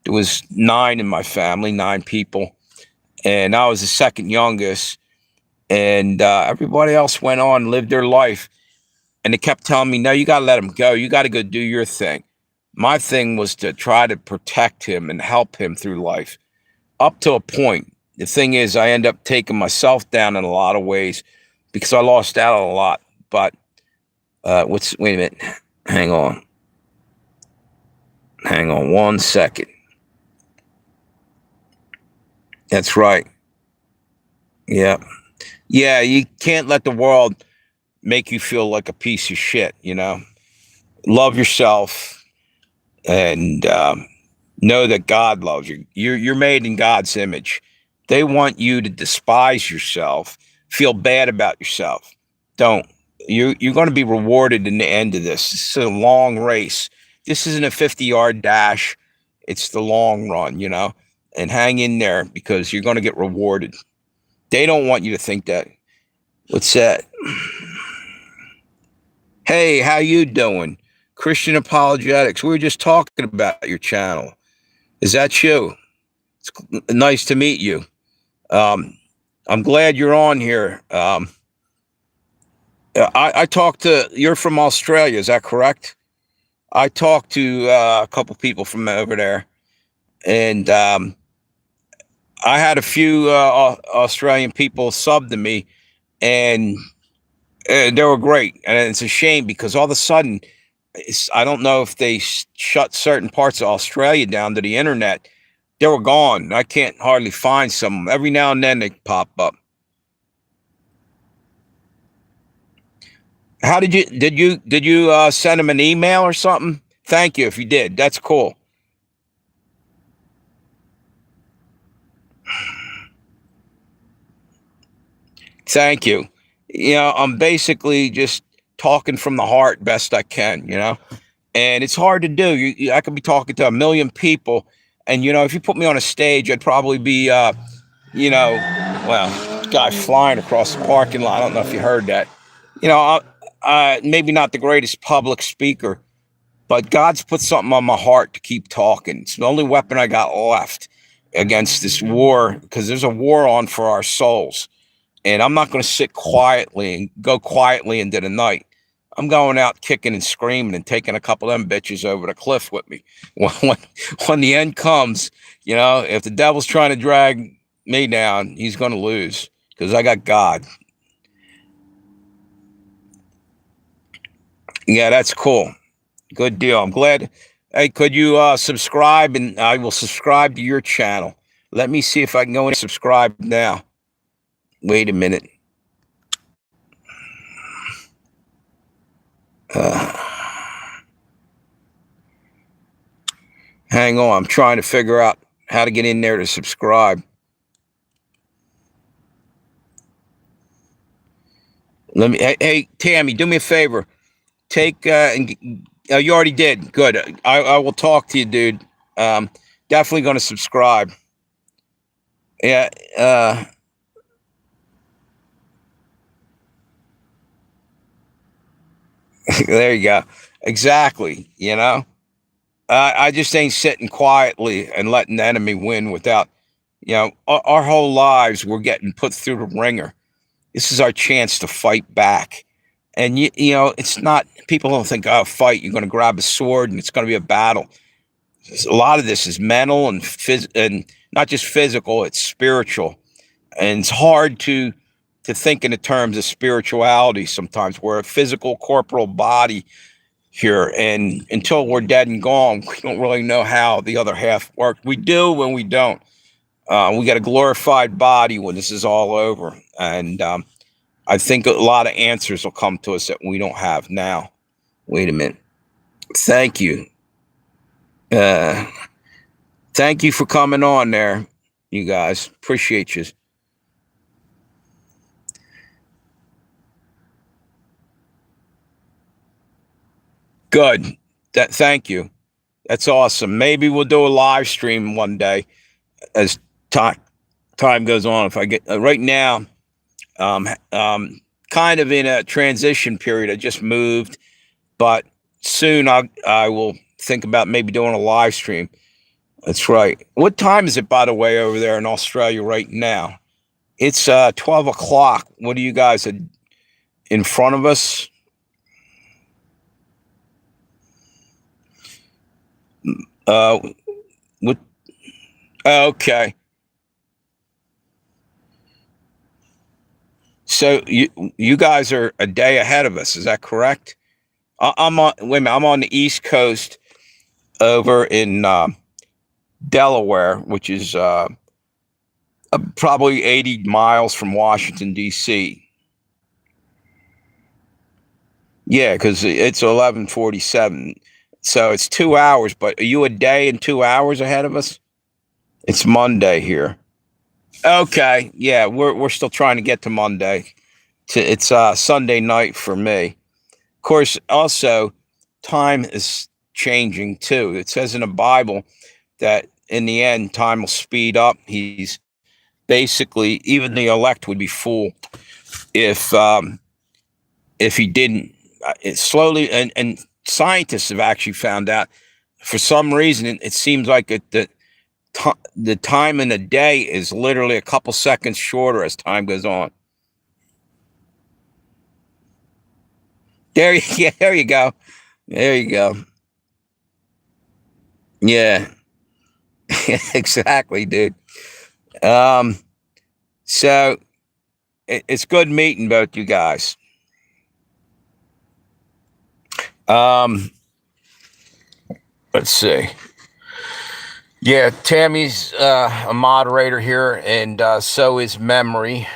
there was 9 in my family, 9 people, and I was the second youngest. And everybody else went on, lived their life, and they kept telling me, "No, you got to let him go. You got to go do your thing." My thing was to try to protect him and help him through life up to a point. The thing is, I end up taking myself down in a lot of ways because I lost out on a lot. But wait a minute. Hang on 1 second. That's right. Yeah. Yeah, you can't let the world make you feel like a piece of shit, Love yourself and know that God loves you. You're made in God's image. They want you to despise yourself, feel bad about yourself. Don't. You're going to be rewarded in the end of this. This is a long race. This isn't a 50-yard dash. It's the long run, and hang in there because you're going to get rewarded. They don't want you to think that. What's that? Hey, how you doing? Christian Apologetics. We were just talking about your channel. Is that you? It's nice to meet you. I'm glad you're on here. I talked to, you're from Australia, is that correct? I talked to a couple people from over there, and I had a few Australian people sub to me, and they were great. And it's a shame because all of a sudden, I don't know if they shut certain parts of Australia down to the internet. They were gone. I can't hardly find some. Every now and then they pop up. How did you send them an email or something? Thank you if you did. That's cool. Thank you. I'm basically just talking from the heart best I can, and it's hard to do. I could be talking to a million people, and if you put me on a stage, I'd probably be, well, guy flying across the parking lot. I don't know if you heard that. Maybe not the greatest public speaker, but God's put something on my heart to keep talking. It's the only weapon I got left against this war, because there's a war on for our souls. And I'm not going to sit quietly and go quietly into the night. I'm going out kicking and screaming and taking a couple of them bitches over the cliff with me. When the end comes, if the devil's trying to drag me down, he's going to lose because I got God. Yeah, that's cool. Good deal. I'm glad. Hey, could you subscribe, and I will subscribe to your channel. Let me see if I can go and subscribe now. Wait a minute. Hang on. I'm trying to figure out how to get in there to subscribe. Hey, Tammy, do me a favor. Take and you already did. Good. I will talk to you, dude. Definitely going to subscribe. Yeah. There you go. Exactly. I just ain't sitting quietly and letting the enemy win without, our whole lives we're getting put through the ringer. This is our chance to fight back. And you know, it's not, people don't think, oh, fight, you're going to grab a sword and it's going to be a battle. A lot of this is mental and not just physical, it's spiritual. And it's hard to think in the terms of spirituality sometimes. We're a physical corporal body here, and until we're dead and gone, we don't really know how the other half works. We do when we don't. We got a glorified body when this is all over, and I think a lot of answers will come to us that we don't have now. Wait a minute. Thank you. Uh, Thank you for coming on there, you guys. Appreciate you. Good. Thank you. That's awesome. Maybe we'll do a live stream one day as time goes on. If I get right now, um, um, kind of in a transition period. I just moved, but soon I will think about maybe doing a live stream. That's right. What time is it, by the way, over there in Australia right now? It's 12 o'clock. What are you guys in front of us? Uh, what? Okay. So you guys are a day ahead of us. Is that correct? I'm on. Wait a minute. I'm on the East Coast over in Delaware, which is probably 80 miles from Washington D.C. Yeah, because it's 11:47, so it's 2 hours. But are you a day and 2 hours ahead of us? It's Monday here. Okay, yeah, we're still trying to get to Monday. It's Sunday night for me. Of course, also time is changing too. It says in the Bible that in the end, time will speed up. He's basically, even the elect would be fooled if he didn't. It slowly, and scientists have actually found out for some reason it seems like the time in a day is literally a couple seconds shorter as time goes on. Yeah, there you go. There you go. Yeah, exactly, dude. Um, so it's good meeting both you guys. Um, let's see. Yeah, Tammy's a moderator here, and so is Memory.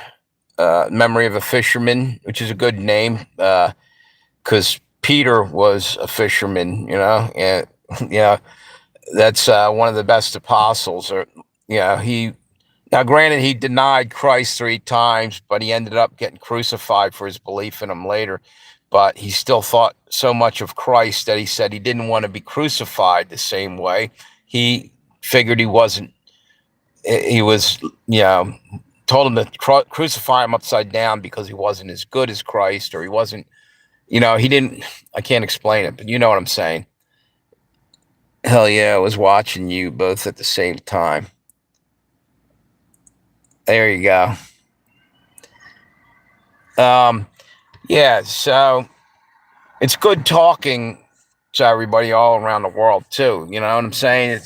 Memory of a Fisherman, which is a good name because Peter was a fisherman, you know, and yeah, that's one of the best apostles. Or yeah, he now granted he denied Christ 3 times, but he ended up getting crucified for his belief in him later. But he still thought so much of Christ that he said he didn't want to be crucified the same way. He figured he wasn't. He was, you know, told him to crucify him upside down because he wasn't as good as Christ, or he wasn't, you know, he didn't. I can't explain it, but you know what I'm saying. Hell yeah, I was watching you both at the same time. There you go. Yeah, so it's good talking to everybody all around the world too. You know what I'm saying?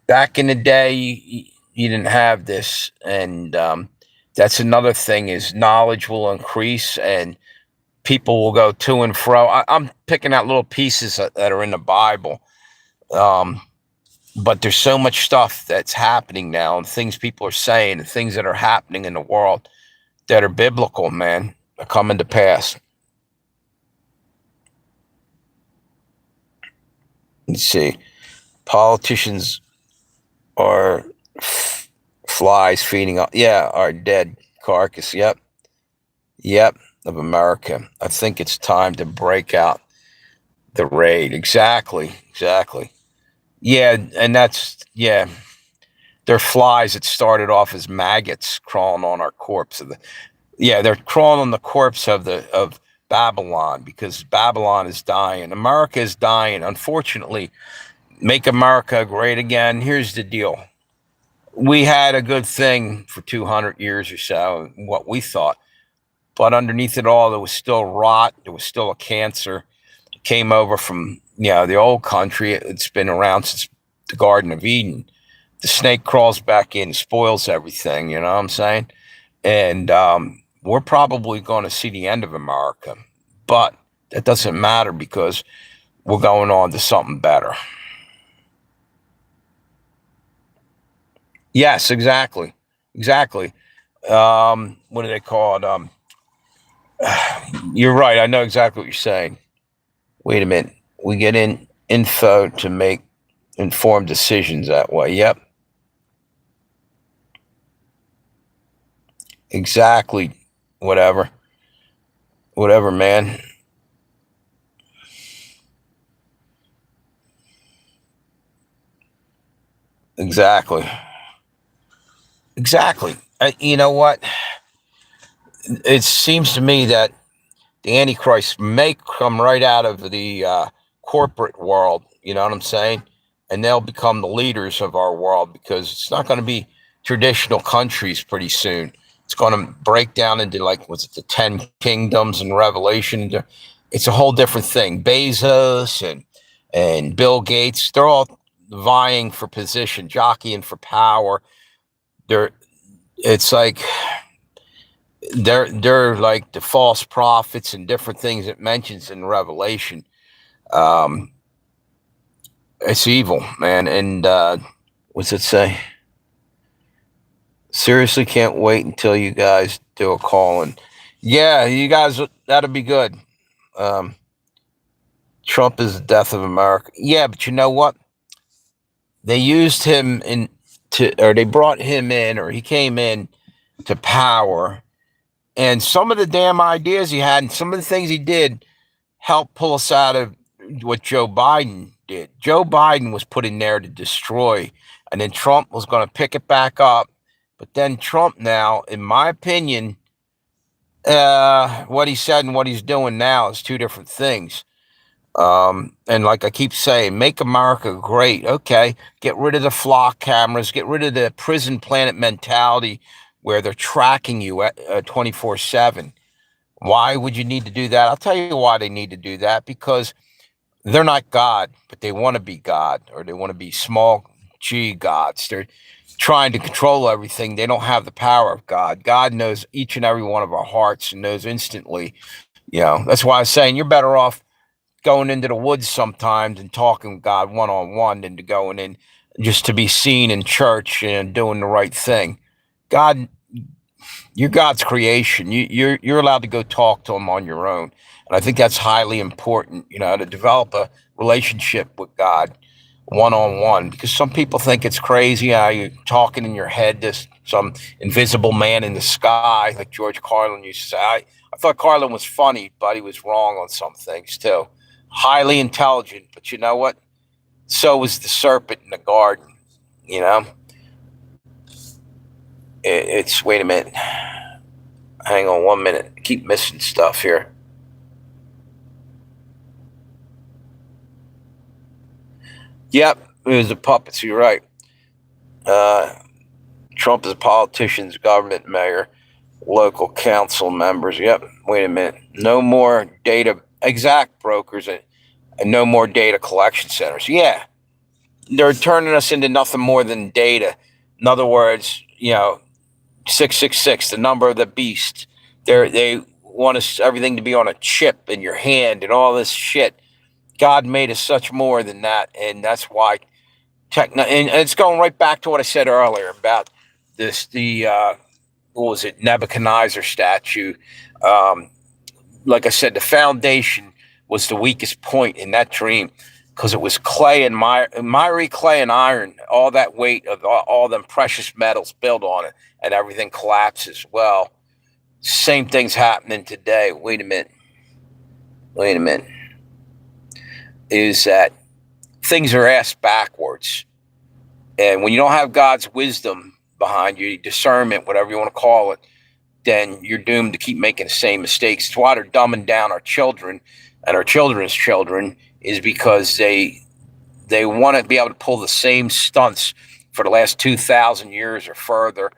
Back in the day, you didn't have this, and that's another thing is knowledge will increase and people will go to and fro. I'm picking out little pieces that are in the Bible. But there's so much stuff that's happening now and things people are saying and things that are happening in the world that are biblical, man, are coming to pass. Let's see. Politicians are flies feeding on, yeah, our dead carcass. Yep, of America. I think it's time to break out the raid. Exactly. Yeah, and yeah. They're flies that started off as maggots crawling on our corpse. Yeah, they're crawling on the corpse of Babylon because Babylon is dying. America is dying. Unfortunately, make America great again. Here's the deal. We had a good thing for 200 years or so, what we thought. but underneath it all, there was still rot. There was still a cancer. It came over from the old country. It's been around since the Garden of Eden. The snake crawls back in, spoils everything. You know what I'm saying? And we're probably going to see the end of America, but that doesn't matter because we're going on to something better. Yes, exactly. Exactly. What do they call it? You're right. I know exactly what you're saying. Wait a minute. We get info to make informed decisions that way. Yep. Exactly. Whatever. Whatever, man. Exactly. Exactly. You know what? It seems to me that the Antichrist may come right out of the corporate world. You know what I'm saying? And they'll become the leaders of our world because it's not going to be traditional countries pretty soon. It's going to break down into was it the 10 kingdoms in Revelation? It's a whole different thing. Bezos and Bill Gates, they're all vying for position, jockeying for power. It's like they're like the false prophets and different things it mentions in Revelation. Um, it's evil, man. And what's it say? Seriously, can't wait until you guys do a call. And yeah, you guys, that'll be good. Um, Trump is the death of America. Yeah, but you know what? They used him or they brought him in, or he came in to power. And some of the damn ideas he had and some of the things he did helped pull us out of what Joe Biden did. Joe Biden was put in there to destroy, and then Trump was going to pick it back up. But then Trump now, in my opinion, what he said and what he's doing now is two different things. And like I keep saying, make America great. Okay, get rid of the flock cameras, get rid of the prison planet mentality where they're tracking you at 24/7. Why would you need to do that? I'll tell you why they need to do that, because they're not God, but they want to be God, or they want to be small g gods. They're trying to control everything. They don't have the power of God. God knows each and every one of our hearts and knows instantly. That's why I'm saying you're better off going into the woods sometimes and talking with God one-on-one than to going in just to be seen in church and doing the right thing. God, you're God's creation. You're allowed to go talk to him on your own. And I think that's highly important, to develop a relationship with God one-on-one, because some people think it's crazy how you're talking in your head to some invisible man in the sky, like George Carlin used to say. I thought Carlin was funny, but he was wrong on some things too. Highly intelligent, but you know what? So was the serpent in the garden. You know, it's wait a minute. Hang on 1 minute. I keep missing stuff here. Yep, it was the puppets. You're right. Trump is a politician's government mayor, local council members. Yep. Wait a minute. No more data exact brokers and no more data collection centers. Yeah, they're turning us into nothing more than data. In other words, 666, the number of the beast. They want us everything to be on a chip in your hand and all this shit. God made us such more than that, and that's why and it's going right back to what I said earlier about the what was it, Nebuchadnezzar statue. Like I said, the foundation was the weakest point in that dream, because it was clay and miry clay and iron, all that weight of all them precious metals built on it, and everything collapses. Well, same thing's happening today. Wait a minute. Is that things are asked backwards. And when you don't have God's wisdom behind you, discernment, whatever you want to call it, then you're doomed to keep making the same mistakes. It's why they're dumbing down our children and our children's children, is because they want to be able to pull the same stunts for the last 2,000 years or further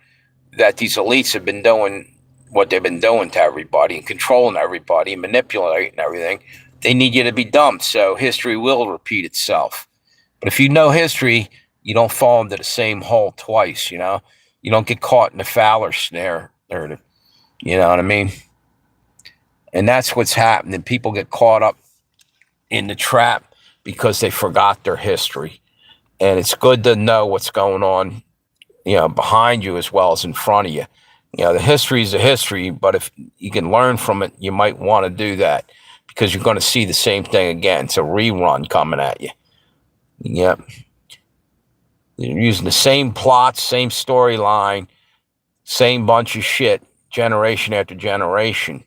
that these elites have been doing what they've been doing to everybody and controlling everybody and manipulating everything, they need you to be dumb. So history will repeat itself. But if you know history, you don't fall into the same hole twice, you know? You don't get caught in the Fowler snare. You know what I mean? And that's what's happening. People get caught up in the trap because they forgot their history. And it's good to know what's going on, you know, behind you as well as in front of you. You know, the history is a history, but if you can learn from it, you might want to do that because you're going to see the same thing again. It's a rerun coming at you. Yep. You're using the same plot, same storyline, same bunch of shit, generation after generation.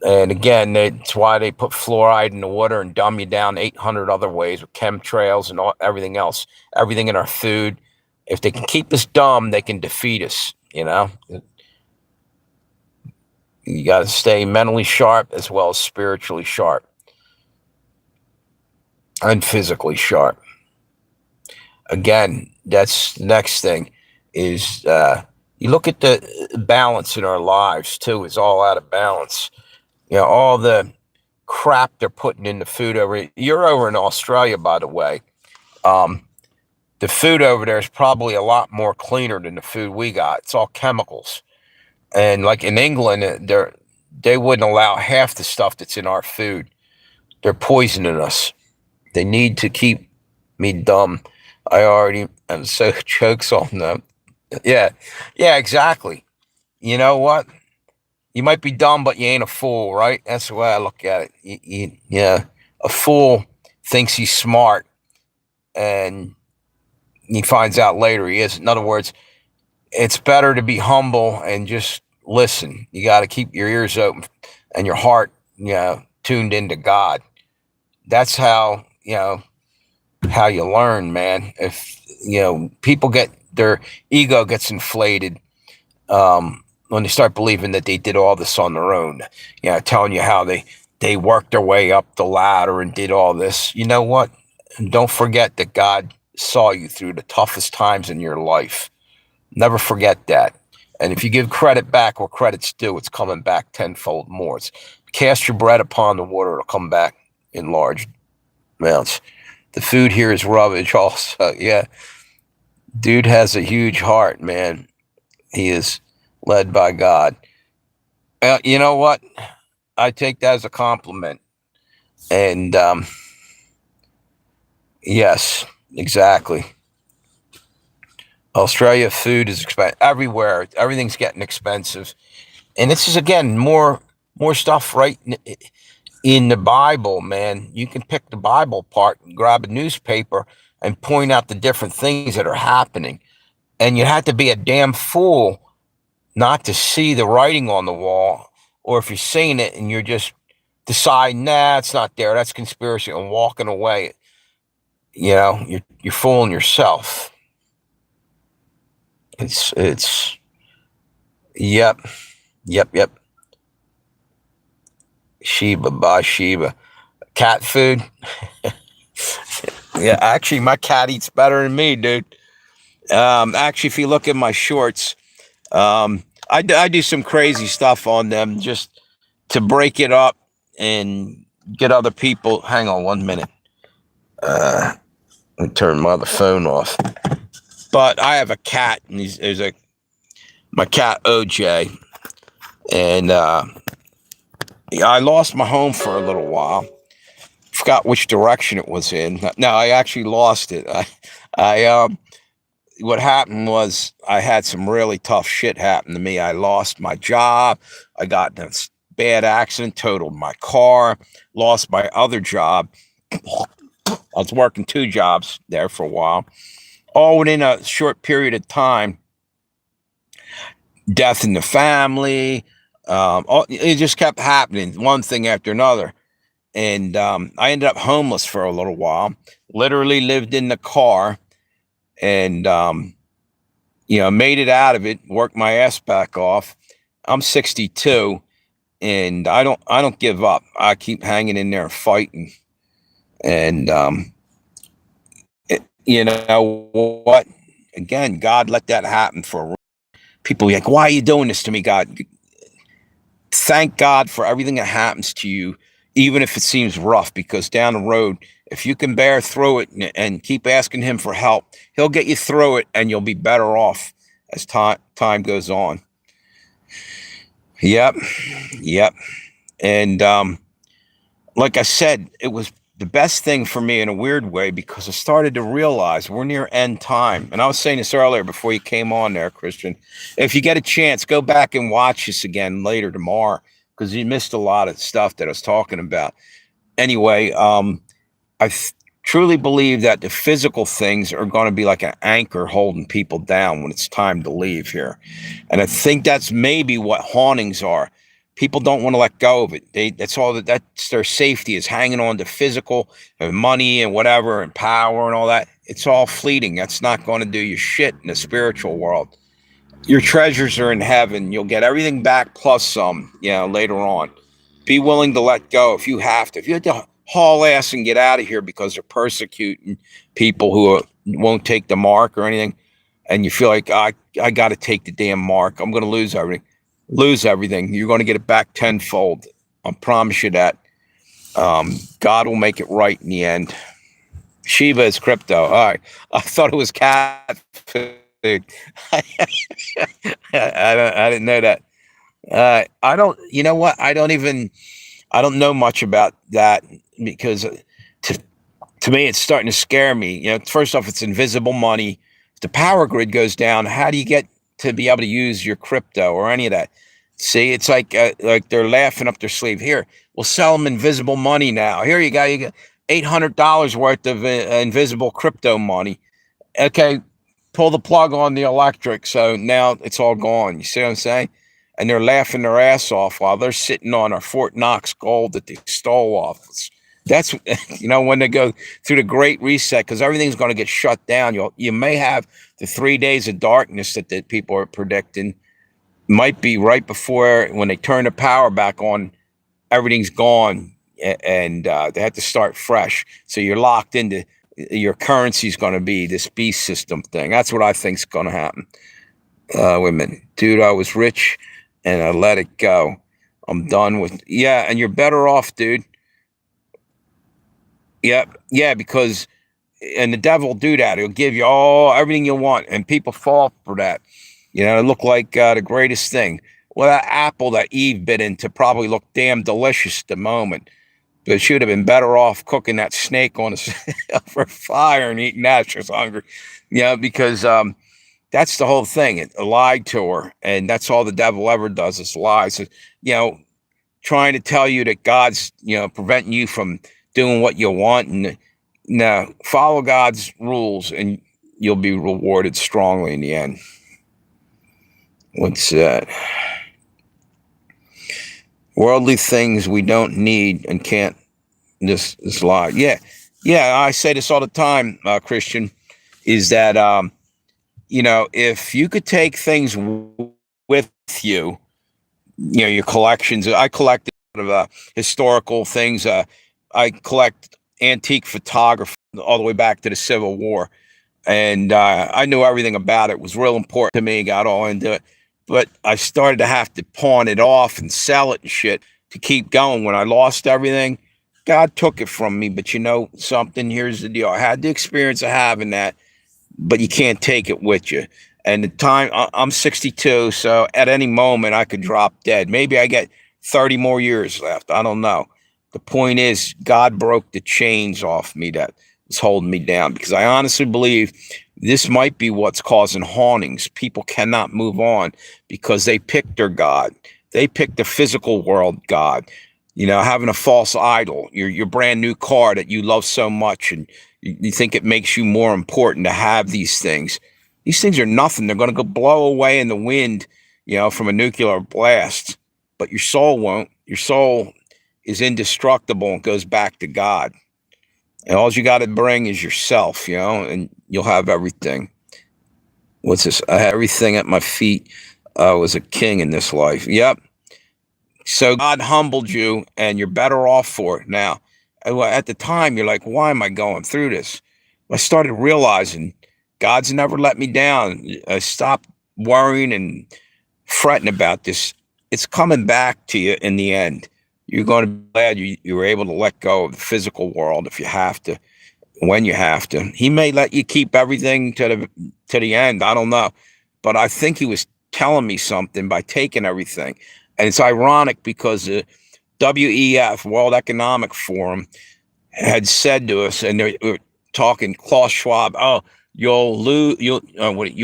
And again, that's why they put fluoride in the water and dumb you down 800 other ways with chemtrails and everything else, everything in our food. If they can keep us dumb, they can defeat us, you know? You got to stay mentally sharp as well as spiritually sharp and physically sharp. Again, that's the next thing is you look at the balance in our lives too is all out of balance. You know, all the crap they're putting in the food you're over in Australia, by the way. The food over there is probably a lot more cleaner than the food we got. It's all chemicals. And like in England, they wouldn't allow half the stuff that's in our food. They're poisoning us. They need to keep me dumb. I'm so jokes on them. Yeah, exactly. You know what? You might be dumb, but you ain't a fool, right? That's the way I look at it. Yeah, a fool thinks he's smart, and he finds out later he isn't. In other words, it's better to be humble and just listen. You got to keep your ears open and your heart, you know, tuned into God. That's how, you know, how you learn, man. If, you know, people their ego gets inflated when they start believing that they did all this on their own, you know, telling you how they worked their way up the ladder and did all this. You know what? And don't forget that God saw you through the toughest times in your life. Never forget that. And if you give credit back where credit's due, it's coming back tenfold more. It's cast your bread upon the water, it'll come back in large amounts. The food here is rubbish also. Yeah. Dude has a huge heart, man. He is led by God. You know what? I take that as a compliment. And yes, exactly. Australia food is expensive everywhere. Everything's getting expensive. And this is, again, more stuff right in the Bible, man. You can pick the Bible part and grab a newspaper and point out the different things that are happening. And you have to be a damn fool not to see the writing on the wall. Or if you're seeing it and you're just deciding, nah, it's not there, that's conspiracy, and walking away, you know, you're fooling yourself. It's yep. Sheba by Sheba. Cat food. Yeah, actually, my cat eats better than me, dude. Actually, if you look at my shorts, I do some crazy stuff on them just to break it up and get other people. Hang on 1 minute. Let me turn my other phone off. But I have a cat, and my cat OJ, and I lost my home for a little while. Forgot which direction it was in. No, I actually lost it. What happened was I had some really tough shit happen to me. I lost my job. I got in a bad accident, totaled my car, lost my other job. I was working 2 jobs there for a while, all within a short period of time. Death in the family. It just kept happening, one thing after another. And I ended up homeless for a little while, literally lived in the car, and, you know, made it out of it, worked my ass back off. I'm 62, and I don't give up. I keep hanging in there fighting. And, you know what? Again, God let that happen for a reason. People are like, why are you doing this to me, God? thank God for everything that happens to you, even if it seems rough, because down the road, if you can bear through it and keep asking him for help, he'll get you through it and you'll be better off as time goes on. Yep. Yep. And like I said, it was the best thing for me in a weird way because I started to realize we're near end time. And I was saying this earlier before you came on there, Christian. If you get a chance, go back and watch this again later tomorrow because you missed a lot of stuff that I was talking about. Anyway, truly believe that the physical things are going to be like an anchor holding people down when it's time to leave here. And I think that's maybe what hauntings are. People don't want to let go of it. That's all that's their safety is hanging on to physical and money and whatever and power and all that. It's all fleeting. That's not going to do you shit in the spiritual world. Your treasures are in heaven. You'll get everything back plus some, later on. Be willing to let go if you have to. If you have to haul ass and get out of here because they're persecuting people who won't take the mark or anything, and you feel like I got to take the damn mark. I'm going to lose everything. Lose everything. You're going to get it back tenfold. I promise you that. God will make it right in the end. Shiba is crypto. All right. I thought it was cat food. I didn't know that. I don't. You know what? I don't know much about that because to me, it's starting to scare me. First off, it's invisible money. If the power grid goes down, how do you get to be able to use your crypto or any of that? See, it's like they're laughing up their sleeve. Here, we'll sell them invisible money now. Here you go. You get $800 worth of invisible crypto money. Okay, pull the plug on the electric. So now it's all gone. You see what I'm saying? And they're laughing their ass off while they're sitting on our Fort Knox gold that they stole off us. That's when they go through the Great Reset, because everything's going to get shut down. You may have the 3 days of darkness that people are predicting. Might be right before when they turn the power back on, everything's gone, and they have to start fresh. So you're locked into your currency is going to be this beast system thing. That's what I think is going to happen. Wait a minute, dude. I was rich, and I let it go. I'm done with. Yeah, and you're better off, dude. Yeah, because and the devil will do that. He'll give you everything you want, and people fall for that. It looked like the greatest thing. Well, that apple that Eve bit into probably looked damn delicious at the moment, but she would have been better off cooking that snake on over fire and eating that. She was hungry, because that's the whole thing. It lied to her, and that's all the devil ever does is lie. So, trying to tell you that God's, preventing you from doing what you want, and no, follow God's rules, and you'll be rewarded strongly in the end. What's that? Worldly things we don't need and can't. This lie. Yeah. I say this all the time, Christian. Is that if you could take things with you, your collections. I collect a lot of historical things. I collect antique photography all the way back to the Civil War. And I knew everything about it. It was real important to me. Got all into it. But I started to have to pawn it off and sell it and shit to keep going. When I lost everything, God took it from me. But something? Here's the deal. I had the experience of having that, but you can't take it with you. And the time, I'm 62, so at any moment I could drop dead. Maybe I get 30 more years left. I don't know. The point is, God broke the chains off me that was holding me down, because I honestly believe this might be what's causing hauntings. People cannot move on because they picked their God. They picked the physical world God. Having a false idol, your brand new car that you love so much, and you think it makes you more important to have these things. These things are nothing. They're going to go blow away in the wind, from a nuclear blast. But your soul won't. Your soul is indestructible and goes back to God. And all you got to bring is yourself, and you'll have everything. What's this? I had everything at my feet. I was a king in this life. Yep. So God humbled you, and you're better off for it now. At the time, you're like, why am I going through this? I started realizing God's never let me down. I stopped worrying and fretting about this it's coming back to you in the end. You're going to be glad you were able to let go of the physical world if you have to, when you have to. He may let you keep everything to the end. I don't know, but I think he was telling me something by taking everything. And it's ironic because the WEF, World Economic Forum, had said to us, and they were talking Klaus Schwab, oh, you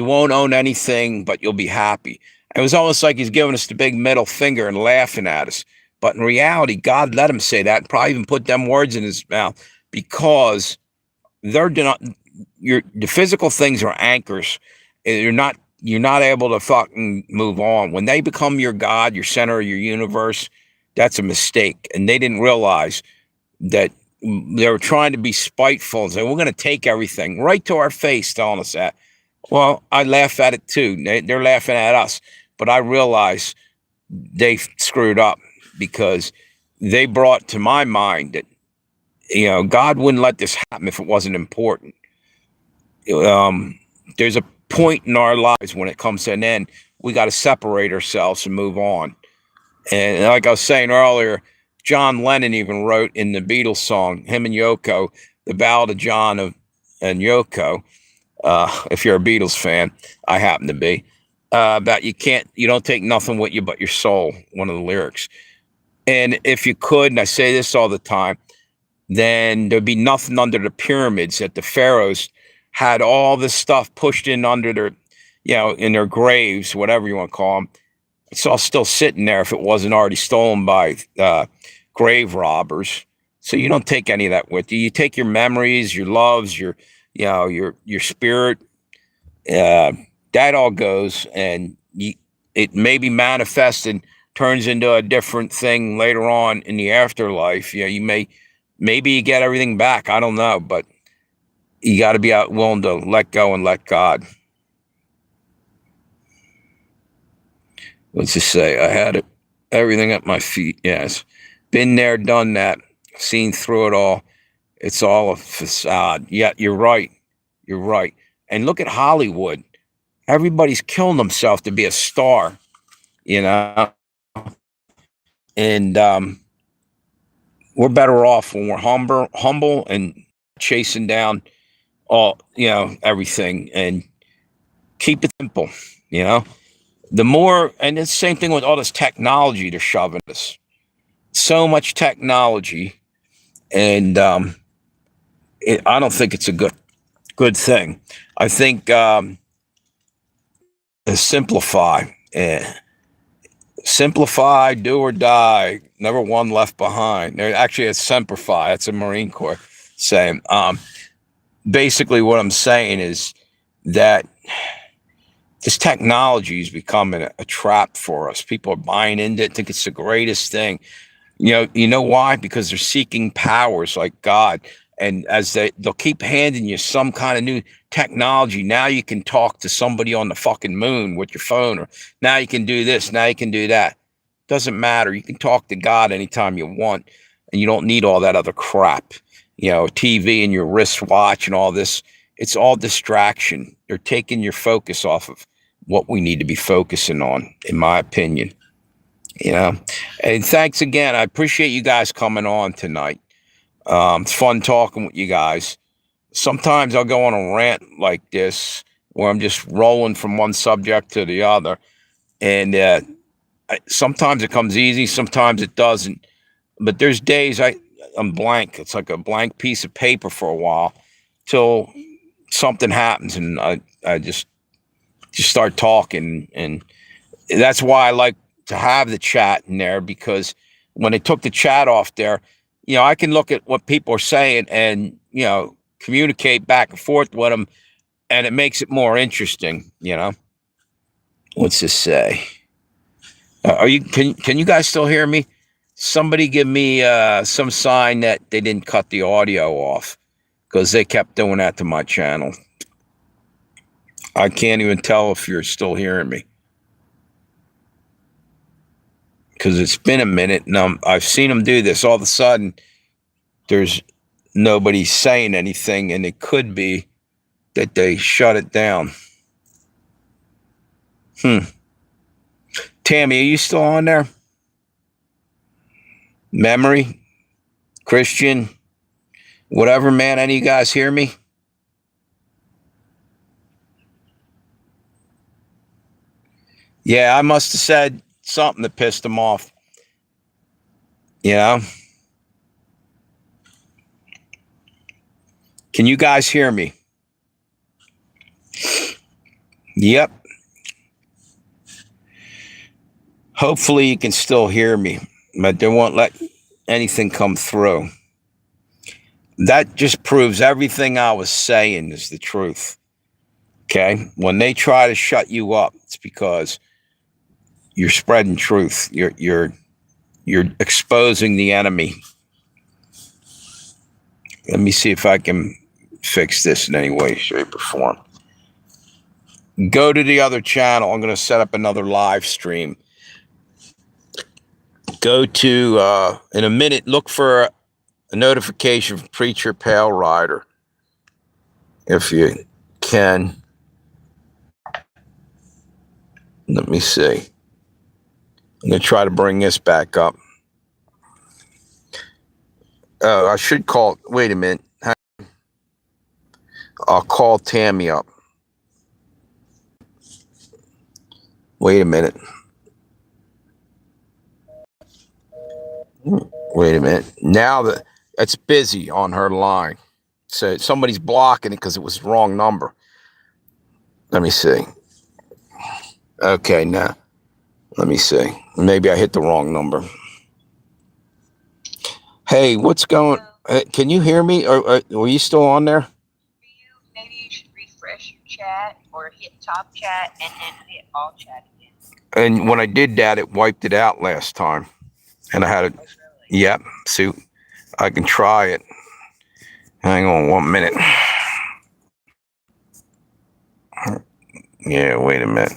won't own anything, but you'll be happy. It was almost like he's giving us the big middle finger and laughing at us. But in reality, God let him say that and probably even put them words in his mouth because they're not the physical things are anchors. You're not able to fucking move on. When they become your God, your center of your universe, that's a mistake. And they didn't realize that they were trying to be spiteful and say, we're going to take everything right to our face, telling us that. Well, I laugh at it too. They're laughing at us. But I realize they screwed up because they brought to my mind that, God wouldn't let this happen if it wasn't important. There's a point in our lives when it comes to an end, we got to separate ourselves and move on. And like I was saying earlier, John Lennon even wrote in the Beatles song, him and Yoko, the Ballad of John and Yoko. If you're a Beatles fan, I happen to be. About you don't take nothing with you but your soul. One of the lyrics. And if you could, and I say this all the time, then there'd be nothing under the pyramids that the pharaohs had all this stuff pushed in under their, in their graves, whatever you want to call them. It's all still sitting there if it wasn't already stolen by grave robbers. So you don't take any of that with you. You take your memories, your loves, your spirit. That all goes, and it maybe manifests and turns into a different thing later on in the afterlife. Maybe you get everything back. I don't know, but you got to be willing to let go and let God. Let's just say I had everything at my feet. Yes. Been there, done that, seen through it all. It's all a facade. Yeah, you're right. You're right. And look at Hollywood. Everybody's killing themselves to be a star, and we're better off when we're humble and chasing down everything and keep it simple, The more, and it's the same thing with all this technology they're shoving us. So much technology, and I don't think it's a good thing. I think simplify, simplify, do or die, never one left behind. Actually, it's simplify. That's a Marine Corps saying. Basically, what I'm saying is that this technology is becoming a trap for us. People are buying into it, think it's the greatest thing. You know why? Because they're seeking powers like God. And as they'll keep handing you some kind of new technology. Now you can talk to somebody on the fucking moon with your phone, or now you can do this, now you can do that. Doesn't matter. You can talk to God anytime you want, and you don't need all that other crap. TV and your wristwatch and all this. It's all distraction. They're taking your focus off of what we need to be focusing on, in my opinion. And thanks again. I appreciate you guys coming on tonight. It's fun talking with you guys. Sometimes I'll go on a rant like this where I'm just rolling from one subject to the other. And sometimes it comes easy, sometimes it doesn't. But there's days I'm blank. It's like a blank piece of paper for a while till something happens, and I just start talking. And that's why I like to have the chat in there, because when they took the chat off there, I can look at what people are saying and, communicate back and forth with them, and it makes it more interesting, What's this say? Can you guys still hear me? Somebody give me some sign that they didn't cut the audio off, because they kept doing that to my channel. I can't even tell if you're still hearing me, because it's been a minute, and I've seen them do this. All of a sudden, there's nobody saying anything, and it could be that they shut it down. Tammy, are you still on there? Memory, Christian, whatever, man. Any of you guys hear me? Yeah, I must have said something that pissed him off. You know? Can you guys hear me? Yep. Hopefully you can still hear me, but they won't let anything come through. That just proves everything I was saying is the truth. Okay? When they try to shut you up, it's because you're spreading truth. You're exposing the enemy. Let me see if I can fix this in any way, shape, or form. Go to the other channel. I'm going to set up another live stream. Go to, in a minute, look for a notification from Preacher Pale Rider, if you can. Let me see. I'm going to try to bring this back up. Oh, I should call. Wait a minute. I'll call Tammy up. Wait a minute. Wait a minute. Now that it's busy on her line. So somebody's blocking it because it was the wrong number. Let me see. Okay, now. Let me see. Maybe I hit the wrong number. Hey, what's going? Can you hear me? Or were you still on there? Maybe you should refresh your chat or hit top chat and then hit all chat again. And when I did that, it wiped it out last time, and I had it. Oh, really? Yep. See, I can try it. Hang on 1 minute. Yeah, wait a minute.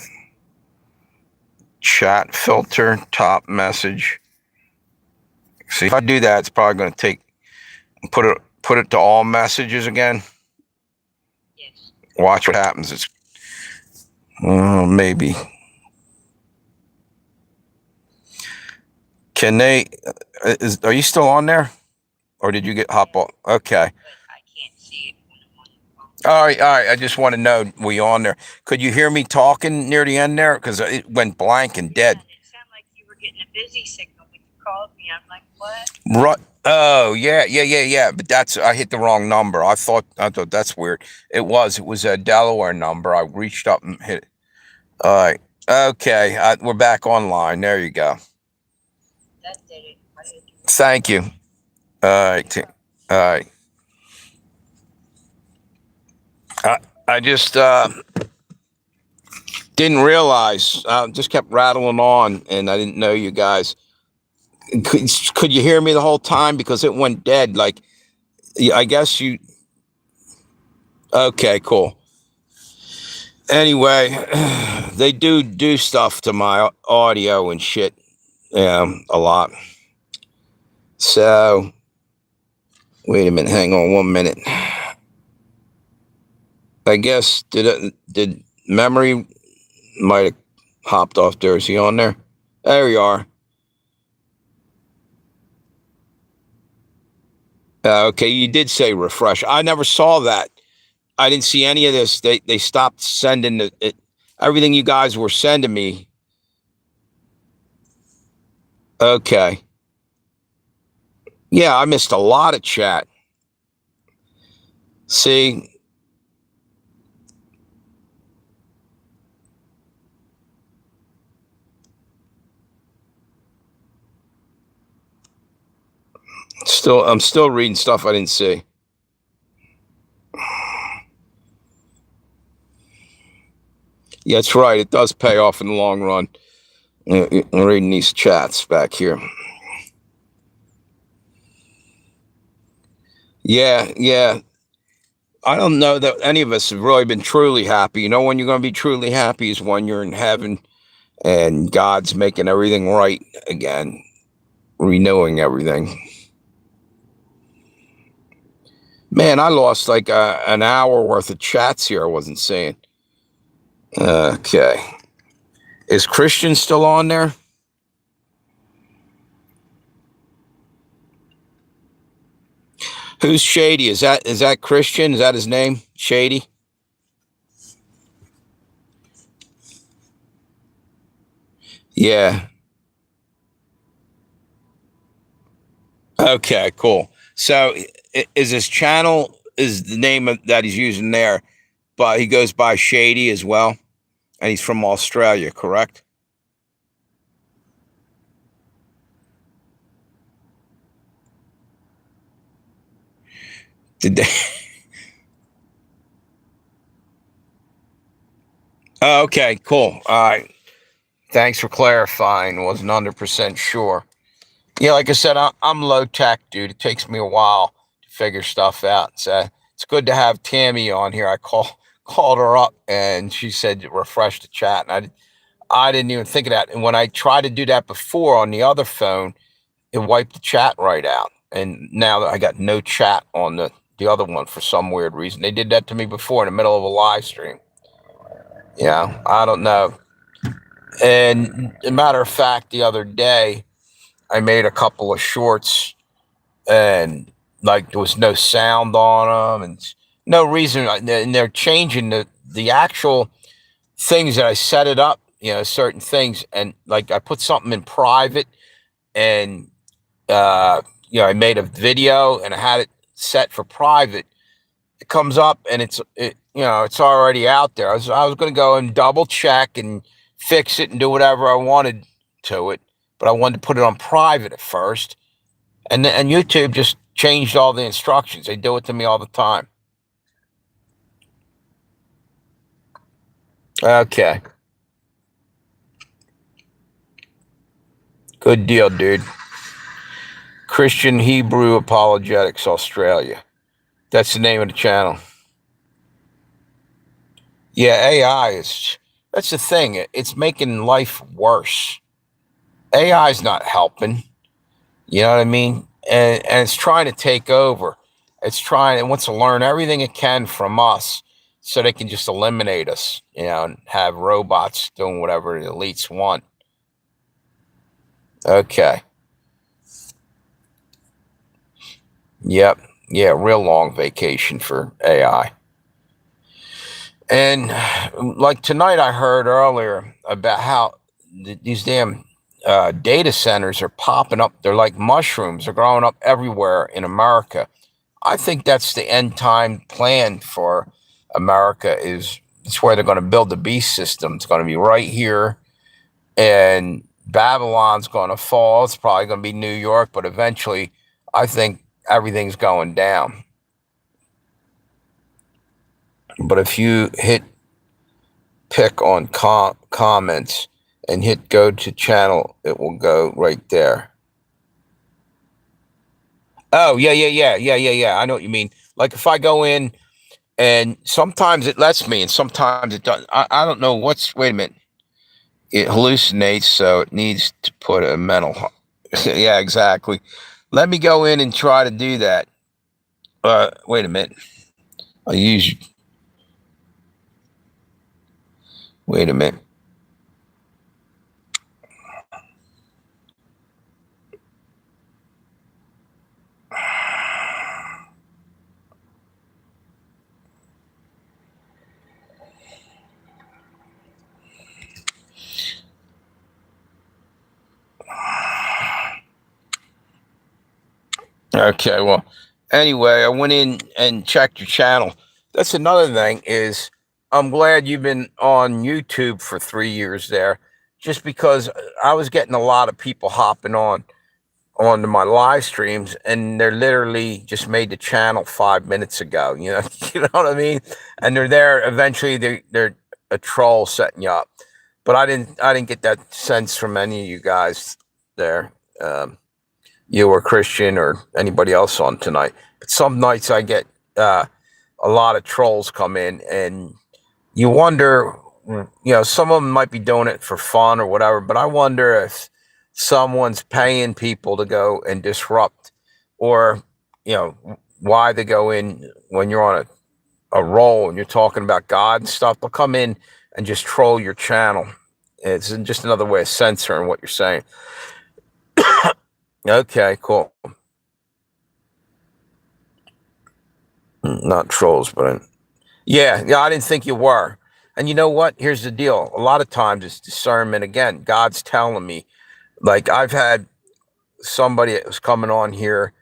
Chat filter, top message. See, if I do that, it's probably going to put it to all messages again. Yes. Watch what happens. It's maybe. Can they? Are you still on there, or did you get hop off? Okay. But I can't see it when I'm on the phone. All right. I just want to know, were you on there? Could you hear me talking near the end there? Because it went blank and dead. Yeah, it sounded like you were getting a busy signal when you called me. I'm like, what? Right. Oh, yeah. But I hit the wrong number. I thought that's weird. It was a Delaware number. I reached up and hit it. All right. Okay. We're back online. There you go. That did it. Thank you. All right. All right. I just didn't realize. I just kept rattling on, and I didn't know you guys. Could you hear me the whole time? Because it went dead. Like, I guess you. Okay, cool. Anyway, they do stuff to my audio and shit. A lot. So, wait a minute. Hang on 1 minute. I guess did memory might have hopped off there. Is he on there? There you are. Okay, you did say refresh. I never saw that. I didn't see any of this. They stopped sending everything you guys were sending me. Okay. Yeah, I missed a lot of chat. See? I'm still reading stuff I didn't see. Yeah, that's right. It does pay off in the long run. I'm reading these chats back here. Yeah. I don't know that any of us have really been truly happy. You know when you're going to be truly happy is when you're in heaven and God's making everything right again, renewing everything. Man, I lost like an hour worth of chats here I wasn't seeing. Okay. Is Christian still on there? Who's Shady? Is that Christian? Is that his name? Shady? Yeah. Okay, cool. So is his channel is the name that he's using there, but he goes by Shady as well, and he's from Australia, correct? Did they? Oh, okay, cool. All right. Thanks for clarifying. Wasn't 100% sure. Yeah, like I said, I'm low tech, dude. It takes me a while to figure stuff out. So it's good to have Tammy on here. I called her up and she said refresh the chat, and I didn't even think of that. And when I tried to do that before on the other phone, it wiped the chat right out. And now I got no chat on the other one for some weird reason. They did that to me before in the middle of a live stream. Yeah, I don't know. And a matter of fact, the other day I made a couple of shorts and like there was no sound on them and no reason. And they're changing the actual things that I set it up, certain things. And like I put something in private and, I made a video and I had it set for private. It comes up and it's already out there. I was going to go and double check and fix it and do whatever I wanted to it, but I wanted to put it on private at first. And YouTube just changed all the instructions. They do it to me all the time. Okay. Good deal, dude. Christian Hebrew Apologetics Australia. That's the name of the channel. Yeah, AI is that's the thing. It's making life worse. AI is not helping. You know what I mean? And it's trying to take over. It wants to learn everything it can from us so they can just eliminate us, and have robots doing whatever the elites want. Okay. Yep. Yeah, real long vacation for AI. And like tonight, I heard earlier about how these damn data centers are popping up. They're like mushrooms. They're growing up everywhere in America. I think that's the end time plan for America. It's where they're going to build the beast system. It's going to be right here, and Babylon's going to fall. It's probably going to be New York, but eventually, I think everything's going down. But if you hit pick on comments and hit go to channel, it will go right there. Oh, yeah. I know what you mean. Like if I go in and sometimes it lets me and sometimes it doesn't. I don't know wait a minute. It hallucinates, so it needs to put a mental. Yeah, exactly. Let me go in and try to do that. Wait a minute. I use. Wait a minute. Okay, well, anyway, I went in and checked your channel. That's another thing is I'm glad you've been on YouTube for 3 years there, just because I was getting a lot of people hopping onto my live streams, and they're literally just made the channel 5 minutes ago. You know what I mean? And they're there. Eventually, they're a troll setting you up. But I didn't get that sense from any of you guys there. You or Christian or anybody else on tonight. But some nights I get a lot of trolls come in, and you wonder, some of them might be doing it for fun or whatever, but I wonder if someone's paying people to go and disrupt, or, why they go in when you're on a roll and you're talking about God and stuff. They'll come in and just troll your channel. It's just another way of censoring what you're saying. Okay, cool. Not trolls, but yeah, I didn't think you were. And you know what? Here's the deal. A lot of times it's discernment. Again, God's telling me. Like I've had somebody that was coming on here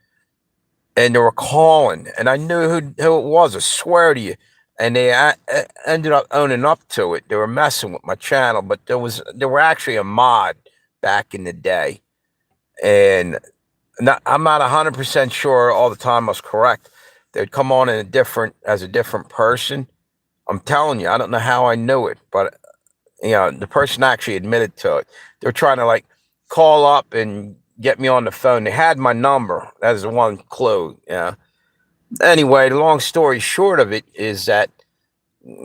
and they were calling, and I knew who it was. I swear to you. And they ended up owning up to it. They were messing with my channel, but there were actually a mod back in the day, and I'm not 100% sure all the time I was correct. They'd come on as a different person. I'm telling you, I don't know how I knew it, but the person actually admitted to it. They're trying to like call up and get me on the phone. They had my number. That is the one clue. Yeah. Anyway, the long story short of it is that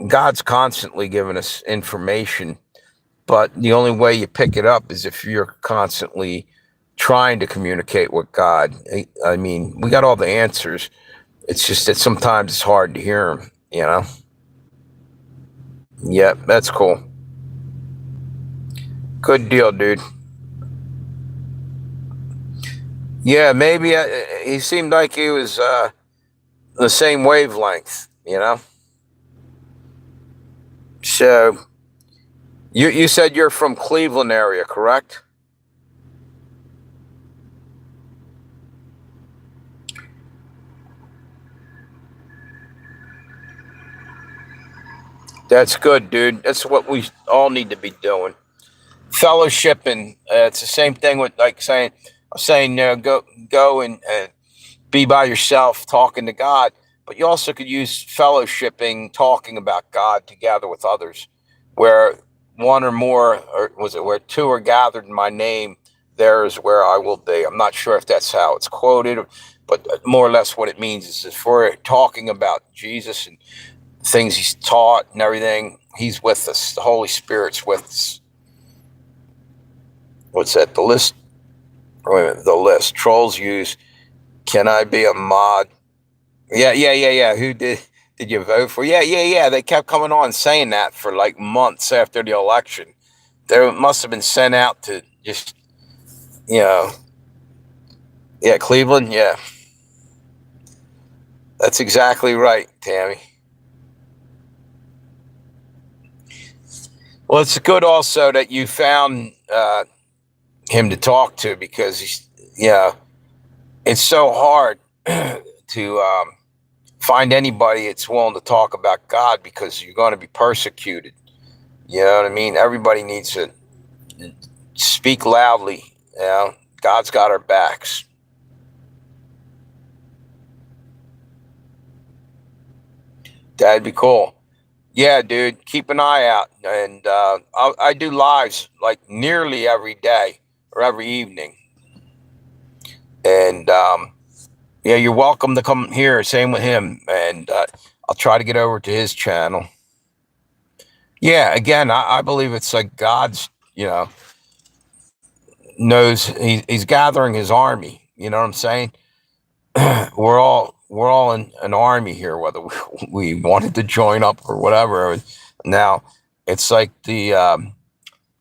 God's constantly giving us information, but the only way you pick it up is if you're constantly trying to communicate with God. I mean, we got all the answers. It's just that sometimes it's hard to hear them. Yep, that's cool. Good deal, dude. Yeah, maybe he seemed like he was the same wavelength. So you said you're from Cleveland area, correct? That's good, dude. That's what we all need to be doing. Fellowshipping. It's the same thing with like saying go and be by yourself talking to God, but you also could use fellowshipping, talking about God together with others, where one or more, or was it where two are gathered in my name, there is where I will be. I'm not sure if that's how it's quoted, but more or less what it means is if we're talking about Jesus and things he's taught and everything, he's with us. The Holy Spirit's with us. What's that? The list? Wait a minute, the list. Trolls use, can I be a mod? Yeah. Who did you vote for? Yeah. They kept coming on saying that for like months after the election. They must have been sent out to just, you know, yeah, Cleveland. Yeah, that's exactly right, Tammy. Well, it's good also that you found him to talk to because it's so hard to find anybody that's willing to talk about God because you're going to be persecuted. You know what I mean? Everybody needs to speak loudly. God's got our backs. That'd be cool. Yeah, dude, keep an eye out. And I do lives like nearly every day or every evening. And yeah, you're welcome to come here. Same with him. And I'll try to get over to his channel. Yeah, again, I believe it's like God's, knows he's gathering his army. You know what I'm saying? we're all in an army here, whether we wanted to join up or whatever. Now, it's like the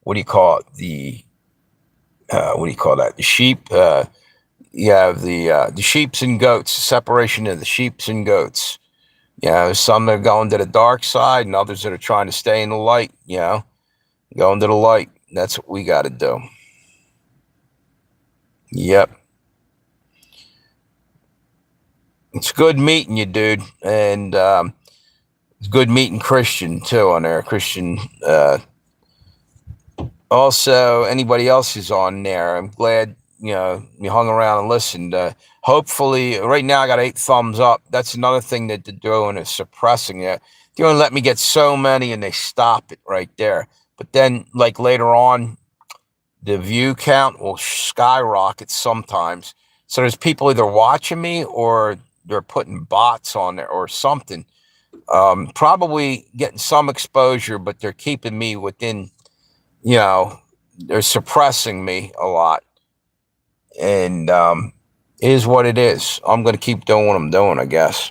what do you call it? The what do you call that? The sheep. You have the sheeps and goats. Separation of the sheeps and goats. There's some that are going to the dark side, and others that are trying to stay in the light. Going to the light. That's what we got to do. Yep. It's good meeting you, dude, and it's good meeting Christian too on there. Christian. Also, anybody else who's on there, I'm glad you hung around and listened. Hopefully, right now I got 8 thumbs up. That's another thing that they're doing is suppressing it. They only let me get so many, and they stop it right there. But then, like later on, the view count will skyrocket sometimes. So there's people either watching me or they're putting bots on there or something. Probably getting some exposure, but they're keeping me within. They're suppressing me a lot, and it is what it is. I'm going to keep doing what I'm doing, I guess.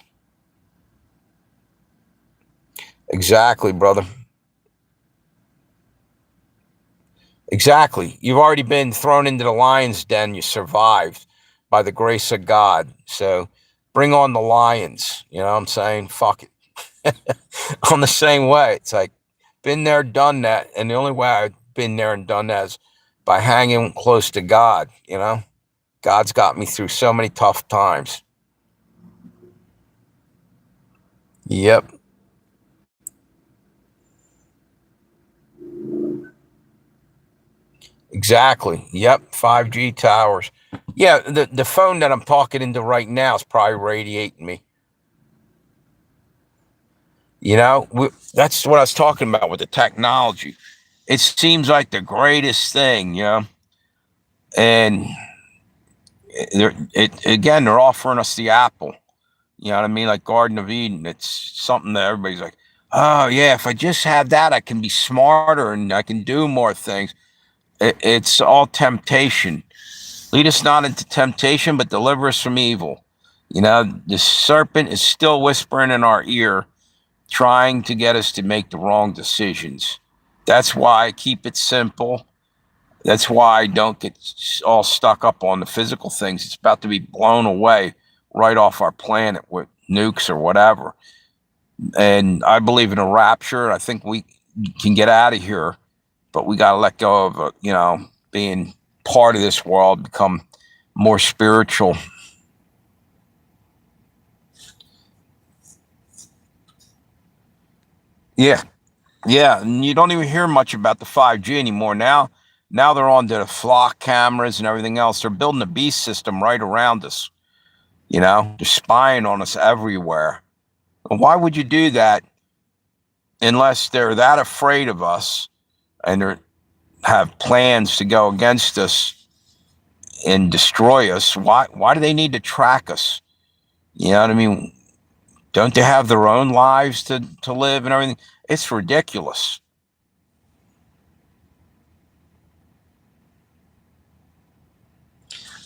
Exactly, brother. Exactly. You've already been thrown into the lion's den. You survived by the grace of God. So bring on the lions. You know what I'm saying? Fuck it. I'm the same way. It's like, been there, done that. And the only way I've been there and done that is by hanging close to God. You know, God's got me through so many tough times. Yep. Exactly. Yep. 5G towers. Yeah. The phone that I'm talking into right now is probably radiating me. You know, that's what I was talking about with the technology. It seems like the greatest thing, you know, and they're offering us the apple. You know what I mean? Like Garden of Eden. It's something that everybody's like, oh yeah, if I just have that, I can be smarter and I can do more things. It's all temptation. Lead us not into temptation, but deliver us from evil. You know, the serpent is still whispering in our ear, trying to get us to make the wrong decisions. That's why I keep it simple. That's why I don't get all stuck up on the physical things. It's about to be blown away right off our planet with nukes or whatever. And I believe in a rapture. I think we can get out of here, but we got to let go of, being part of this world, become more spiritual. Yeah. Yeah, and you don't even hear much about the 5G anymore. Now they're on to the flock cameras and everything else. They're building a beast system right around us. You know, they're spying on us everywhere. Why would you do that unless they're that afraid of us and they have plans to go against us and destroy us? Why do they need to track us? You know what I mean? Don't they have their own lives to live and everything? It's ridiculous.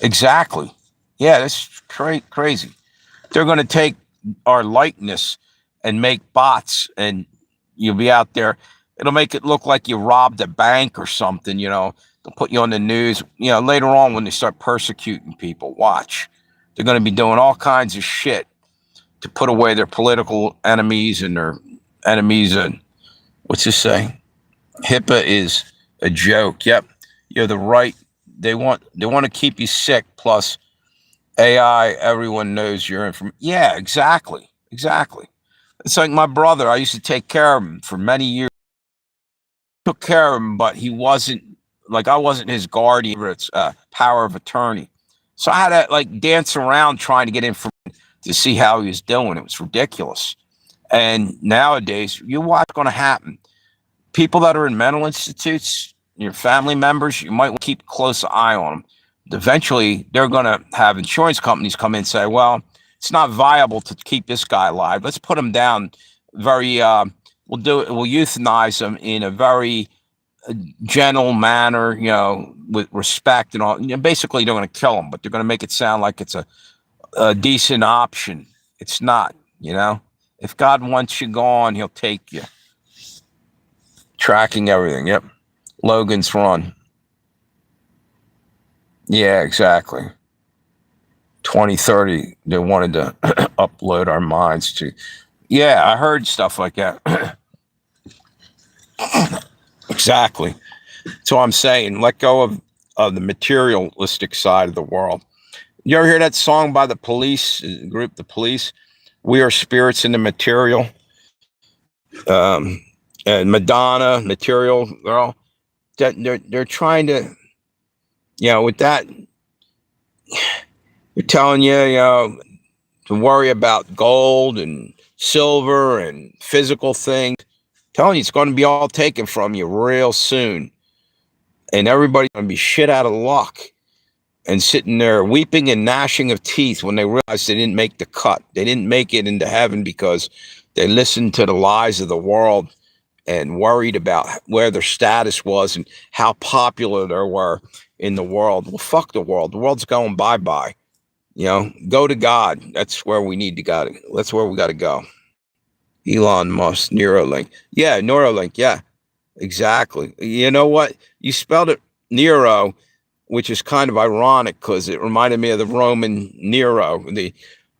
Exactly. Yeah, that's crazy. They're going to take our likeness and make bots, and you'll be out there. It'll make it look like you robbed a bank or something. You know, they'll put you on the news. You know, later on when they start persecuting people, watch. They're going to be doing all kinds of shit to put away their political enemies and their enemies. And what's this say? HIPAA is a joke. Yep, you're the right. They want to keep you sick. Plus AI, everyone knows you're in from. Yeah, exactly. Exactly. It's like my brother. I used to take care of him for many years. Took care of him, but he wasn't like I wasn't his guardian. It's power of attorney. So I had to like dance around trying to get information to see how he was doing. It was ridiculous. And nowadays, you watch what's going to happen. People that are in mental institutes, your family members, you might keep a close eye on them. Eventually, they're going to have insurance companies come in and say, well, it's not viable to keep this guy alive. Let's put him down very, we'll euthanize him in a very gentle manner, you know, with respect and all. You know, basically, they're going to kill him, but they're going to make it sound like it's a decent option. It's not, you know. If God wants you gone, he'll take you. Tracking everything. Yep. Logan's Run. Yeah, exactly. 2030, they wanted to upload our minds to. Yeah, I heard stuff like that. Exactly. So I'm saying, let go of the materialistic side of the world. You ever hear that song by the Police group, the Police? We are spirits in the material. Um, and Madonna, Material Girl. They're trying to, with that, they're telling you, to worry about gold and silver and physical things. Telling you it's going to be all taken from you real soon. And everybody's going to be shit out of luck and sitting there weeping and gnashing of teeth when they realize they didn't make the cut. They didn't make it into heaven because they listened to the lies of the world and worried about where their status was and how popular they were in the world. Well, fuck the world. The world's going bye-bye. You know, go to God. That's where we need to go. That's where we got to go. Elon Musk, Neuralink. Yeah, Neuralink. Yeah. Exactly. You know what? You spelled it Nero, which is kind of ironic because it reminded me of the Roman Nero, the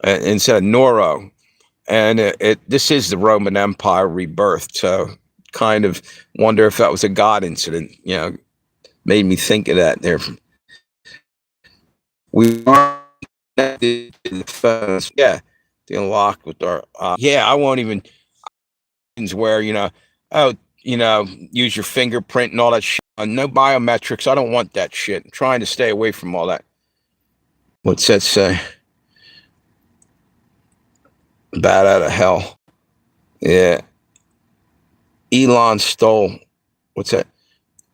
instead of Noro, and this is the Roman Empire rebirth. So, kind of wonder if that was a God incident. Made me think of that. There, we are connected to the phones. Yeah, they unlock with our. Yeah, I won't even. Where oh, use your fingerprint and all that shit. No biometrics. I don't want that shit. I'm trying to stay away from all that. What's that say? Bat out of hell. Yeah. Elon stole. What's that?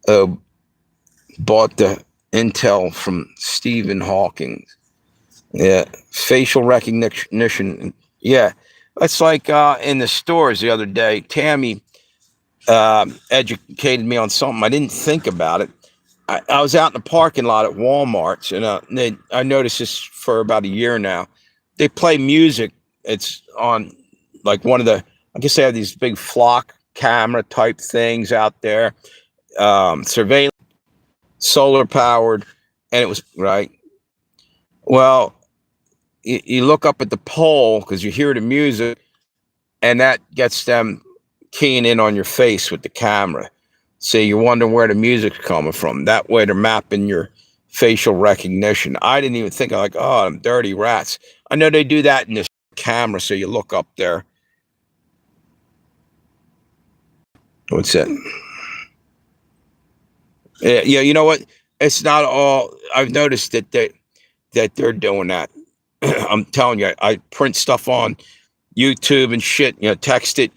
Uh, Bought the intel from Stephen Hawking. Yeah. Facial recognition. Yeah. It's like in the stores the other day. Tammy educated me on something. I didn't think about it. I was out in the parking lot at Walmart, and I noticed this for about a year now. They play music. It's on like one of the, I guess they have these big flock camera type things out there, surveillance, solar powered, and it was right. Well, you look up at the pole because you hear the music, and that gets them keying in on your face with the camera. So you're wondering where the music's coming from. That way they're mapping your facial recognition. I didn't even think of like, oh, them dirty rats. I know they do that in this camera, so you look up there. What's that? Yeah, you know what? It's not all. I've noticed that they're doing that. I'm telling you, I print stuff on YouTube and shit, text it,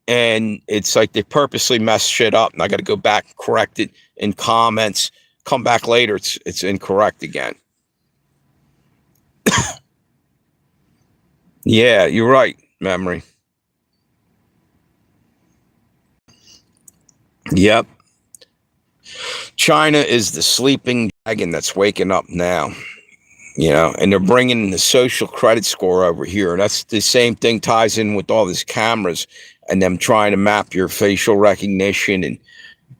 and it's like they purposely mess shit up, and I got to go back and correct it in comments. Come back later, it's incorrect again. Yeah, you're right, memory. Yep. China is the sleeping dragon that's waking up now, and they're bringing the social credit score over here. That's the same thing ties in with all these cameras and them trying to map your facial recognition and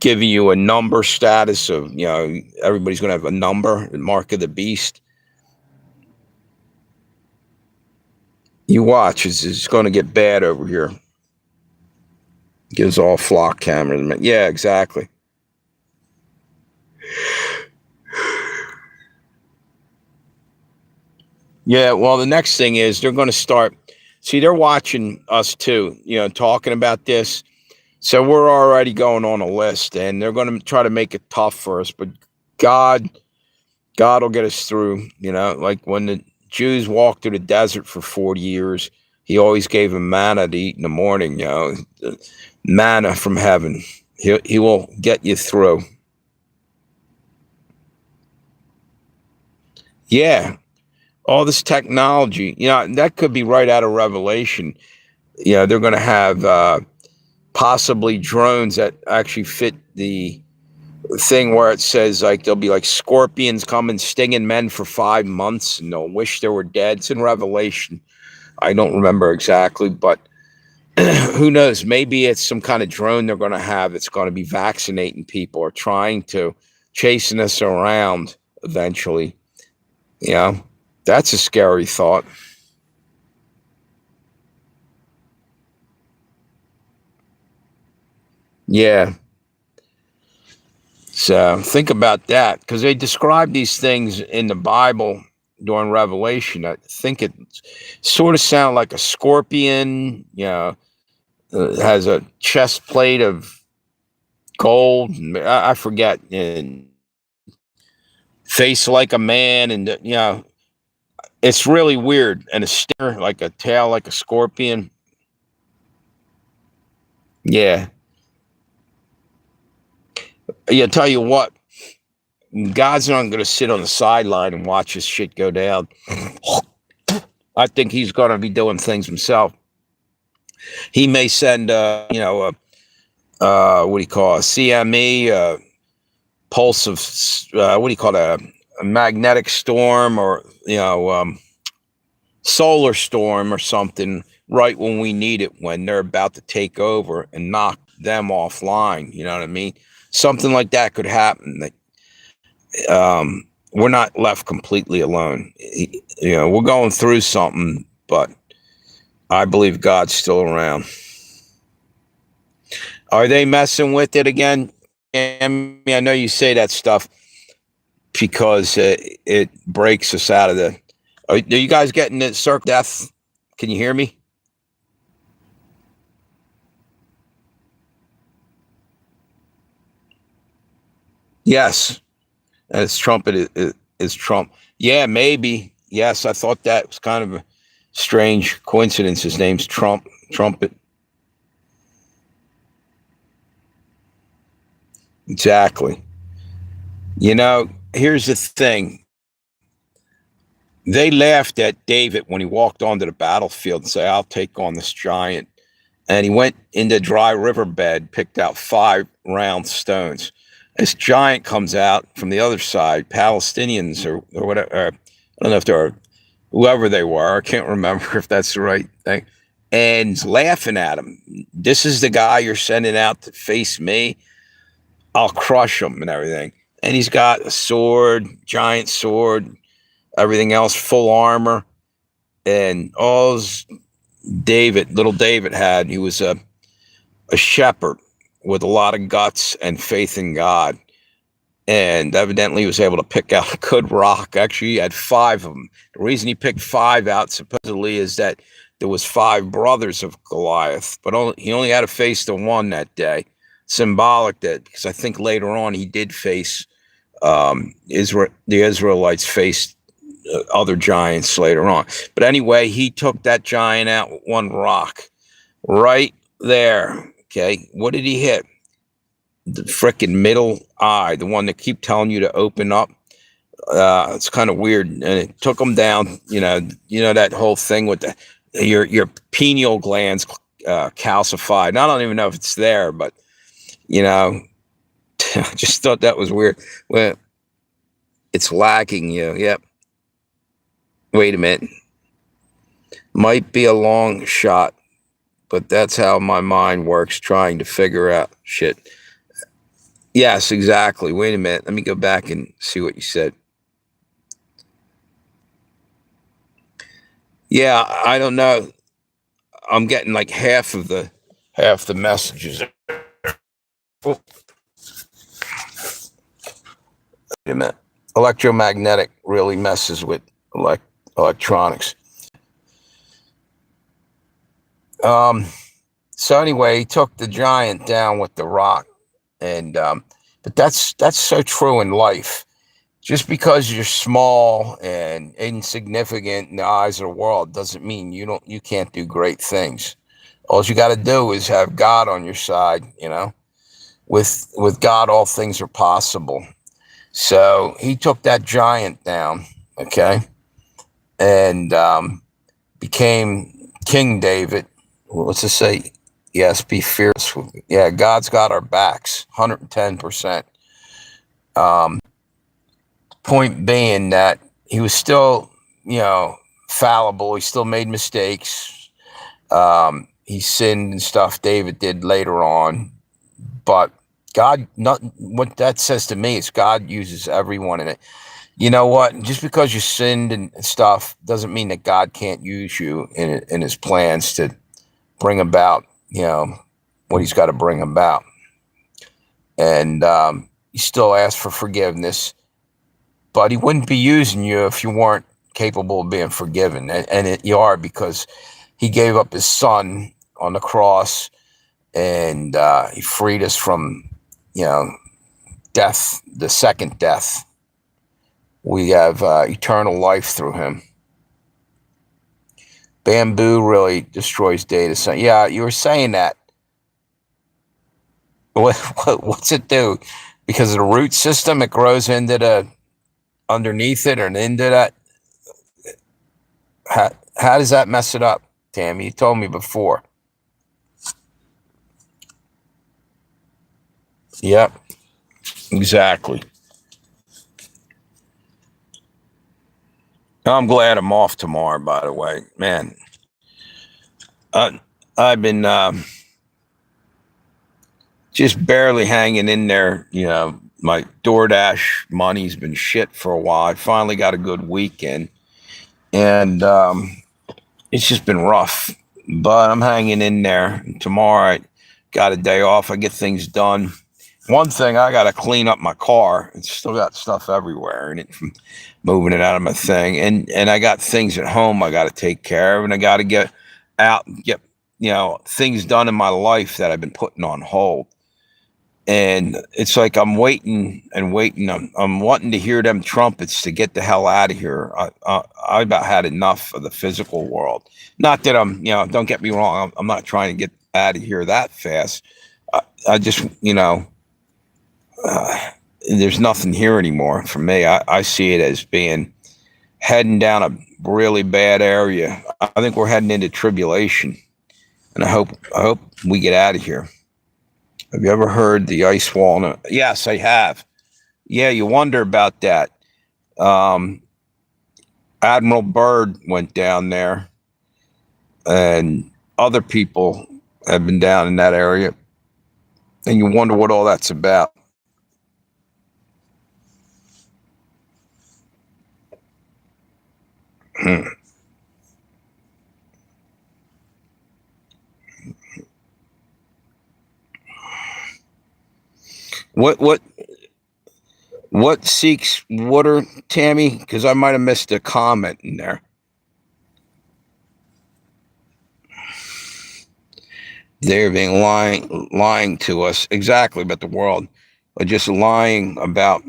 giving you a number status of, everybody's going to have a number, the mark of the beast. You watch, it's going to get bad over here. Gives all flock cameras. Yeah, exactly. Yeah, well, the next thing is they're going to start. See, they're watching us too, talking about this. So we're already going on a list, and they're going to try to make it tough for us. But God, God will get us through. Like when the Jews walked through the desert for 40 years, He always gave them manna to eat in the morning. Manna from heaven. He will get you through. Yeah, all this technology. That could be right out of Revelation. They're going to have possibly drones that actually fit the thing where it says like there'll be like scorpions coming stinging men for 5 months and they'll wish they were dead. It's in Revelation. I don't remember exactly, but who knows? Maybe it's some kind of drone they're going to have that's going to be vaccinating people or trying to chasing us around eventually. That's a scary thought. Yeah. So think about that because they describe these things in the Bible during Revelation. I think it sort of sounds like a scorpion, has a chest plate of gold. I forget. And face like a man. And, it's really weird. And a stinger, like a tail, like a scorpion. Yeah. Yeah, tell you what, God's not going to sit on the sideline and watch this shit go down. I think he's going to be doing things himself. He may send, what do you call a CME, pulse of, what do you call that, a magnetic storm or, solar storm or something right when we need it, when they're about to take over and knock them offline. You know what I mean? Something like that could happen. We're not left completely alone. We're going through something, but I believe God's still around. Are they messing with it again? Tammy, I know you say that stuff because it breaks us out of the. Are you guys getting the circle death? Can you hear me? Yes. As trumpet is Trump. Yeah, maybe. Yes, I thought that was kind of a strange coincidence. His name's Trumpet. Exactly. Here's the thing. They laughed at David when he walked onto the battlefield and said, I'll take on this giant. And he went into dry riverbed, picked out 5 round stones. This giant comes out from the other side, Palestinians or whatever. I don't know if they're whoever they were. I can't remember if that's the right thing. And laughing at him. This is the guy you're sending out to face me. I'll crush him and everything. And he's got a sword, giant sword, everything else, full armor. And little David had, he was a shepherd with a lot of guts and faith in God. And evidently he was able to pick out a good rock. Actually, he had 5 of them. The reason he picked 5 out supposedly is that there was 5 brothers of Goliath, but he only had to face the one that day. Symbolic that, because I think later on he did face the Israelites faced other giants later on. But anyway, he took that giant out with 1 rock right there. Okay, what did he hit? The frickin' middle eye, the one that keep telling you to open up. It's kind of weird, and it took him down. You know that whole thing with your pineal glands calcified. And I don't even know if it's there, but I just thought that was weird. Well, it's lacking you. Yep. Wait a minute. Might be a long shot, but that's how my mind works, trying to figure out shit. Yes, exactly. Wait a minute. Let me go back and see what you said. Yeah, I don't know. I'm getting like half the messages. Oh, wait a minute. Electromagnetic really messes with electronics. So anyway, he took the giant down with the rock, and but that's so true in life. Just because you're small and insignificant in the eyes of the world doesn't mean you can't do great things. All you got to do is have God on your side. With God, all things are possible. So he took that giant down, okay, and became King David. What's it say? Yes, be fierce. Yeah, God's got our backs, 110%. Point being that he was still, fallible. He still made mistakes. He sinned and stuff. David did later on, but God, not what that says to me is God uses everyone in it. You know what? Just because you sinned and stuff doesn't mean that God can't use you in His plans to bring about, what He's got to bring about. And you still ask for forgiveness, but He wouldn't be using you if you weren't capable of being forgiven. And you are, because He gave up His Son on the cross, and He freed us from, death, the second death. We have eternal life through Him. Bamboo really destroys data center. Yeah, you were saying that. What's it do? Because of the root system, it grows into underneath it or into that. How does that mess it up, Tammy? You told me before. Yep, exactly. I'm glad I'm off tomorrow, by the way. Man, I've been just barely hanging in there. My DoorDash money's been shit for a while. I finally got a good weekend, and it's just been rough. But I'm hanging in there. Tomorrow I got a day off. I get things done. One thing, I got to clean up my car. It's still got stuff everywhere in it from moving it out of my thing, and I got things at home I got to take care of, and I got to get out and get things done in my life that I've been putting on hold. And it's like I'm waiting and waiting. I'm wanting to hear them trumpets to get the hell out of here. I about had enough of the physical world. Not that don't get me wrong. I'm not trying to get out of here that fast. I just, there's nothing here anymore for me. I see it as being heading down a really bad area. I think we're heading into tribulation, and I hope we get out of here. Have you ever heard the ice wall? Yes, I have. Yeah, you wonder about that. Um, Admiral Byrd went down there, and other people have been down in that area, and you wonder what all that's about. Hmm. What what seeks water, Tammy? Because I might have missed a comment in there. They're being lying to us exactly about the world, but just lying about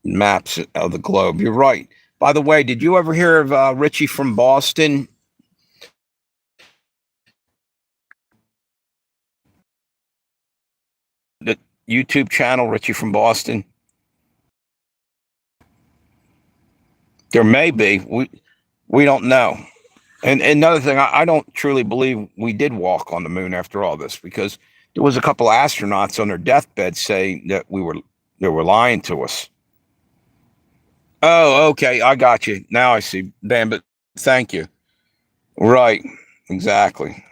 maps of the globe. You're right. By the way, did you ever hear of Richie from Boston? The YouTube channel, Richie from Boston? There may be. We don't know. And another thing, I don't truly believe we did walk on the moon after all this, because there was a couple of astronauts on their deathbed saying that they were lying to us. Oh, okay, I got you. Now I see. Dan, but thank you. Right, exactly.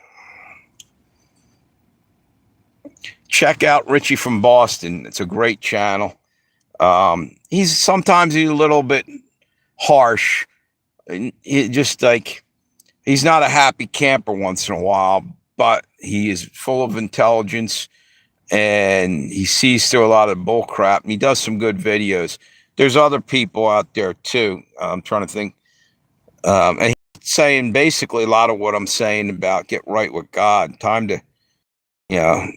Check out Richie from Boston. It's a great channel. He's a little bit harsh. And he just like he's not a happy camper once in a while, but he is full of intelligence, and he sees through a lot of bull crap, and he does some good videos. There's other people out there too. I'm trying to think. And he's saying basically a lot of what I'm saying about get right with God. Time to, you know,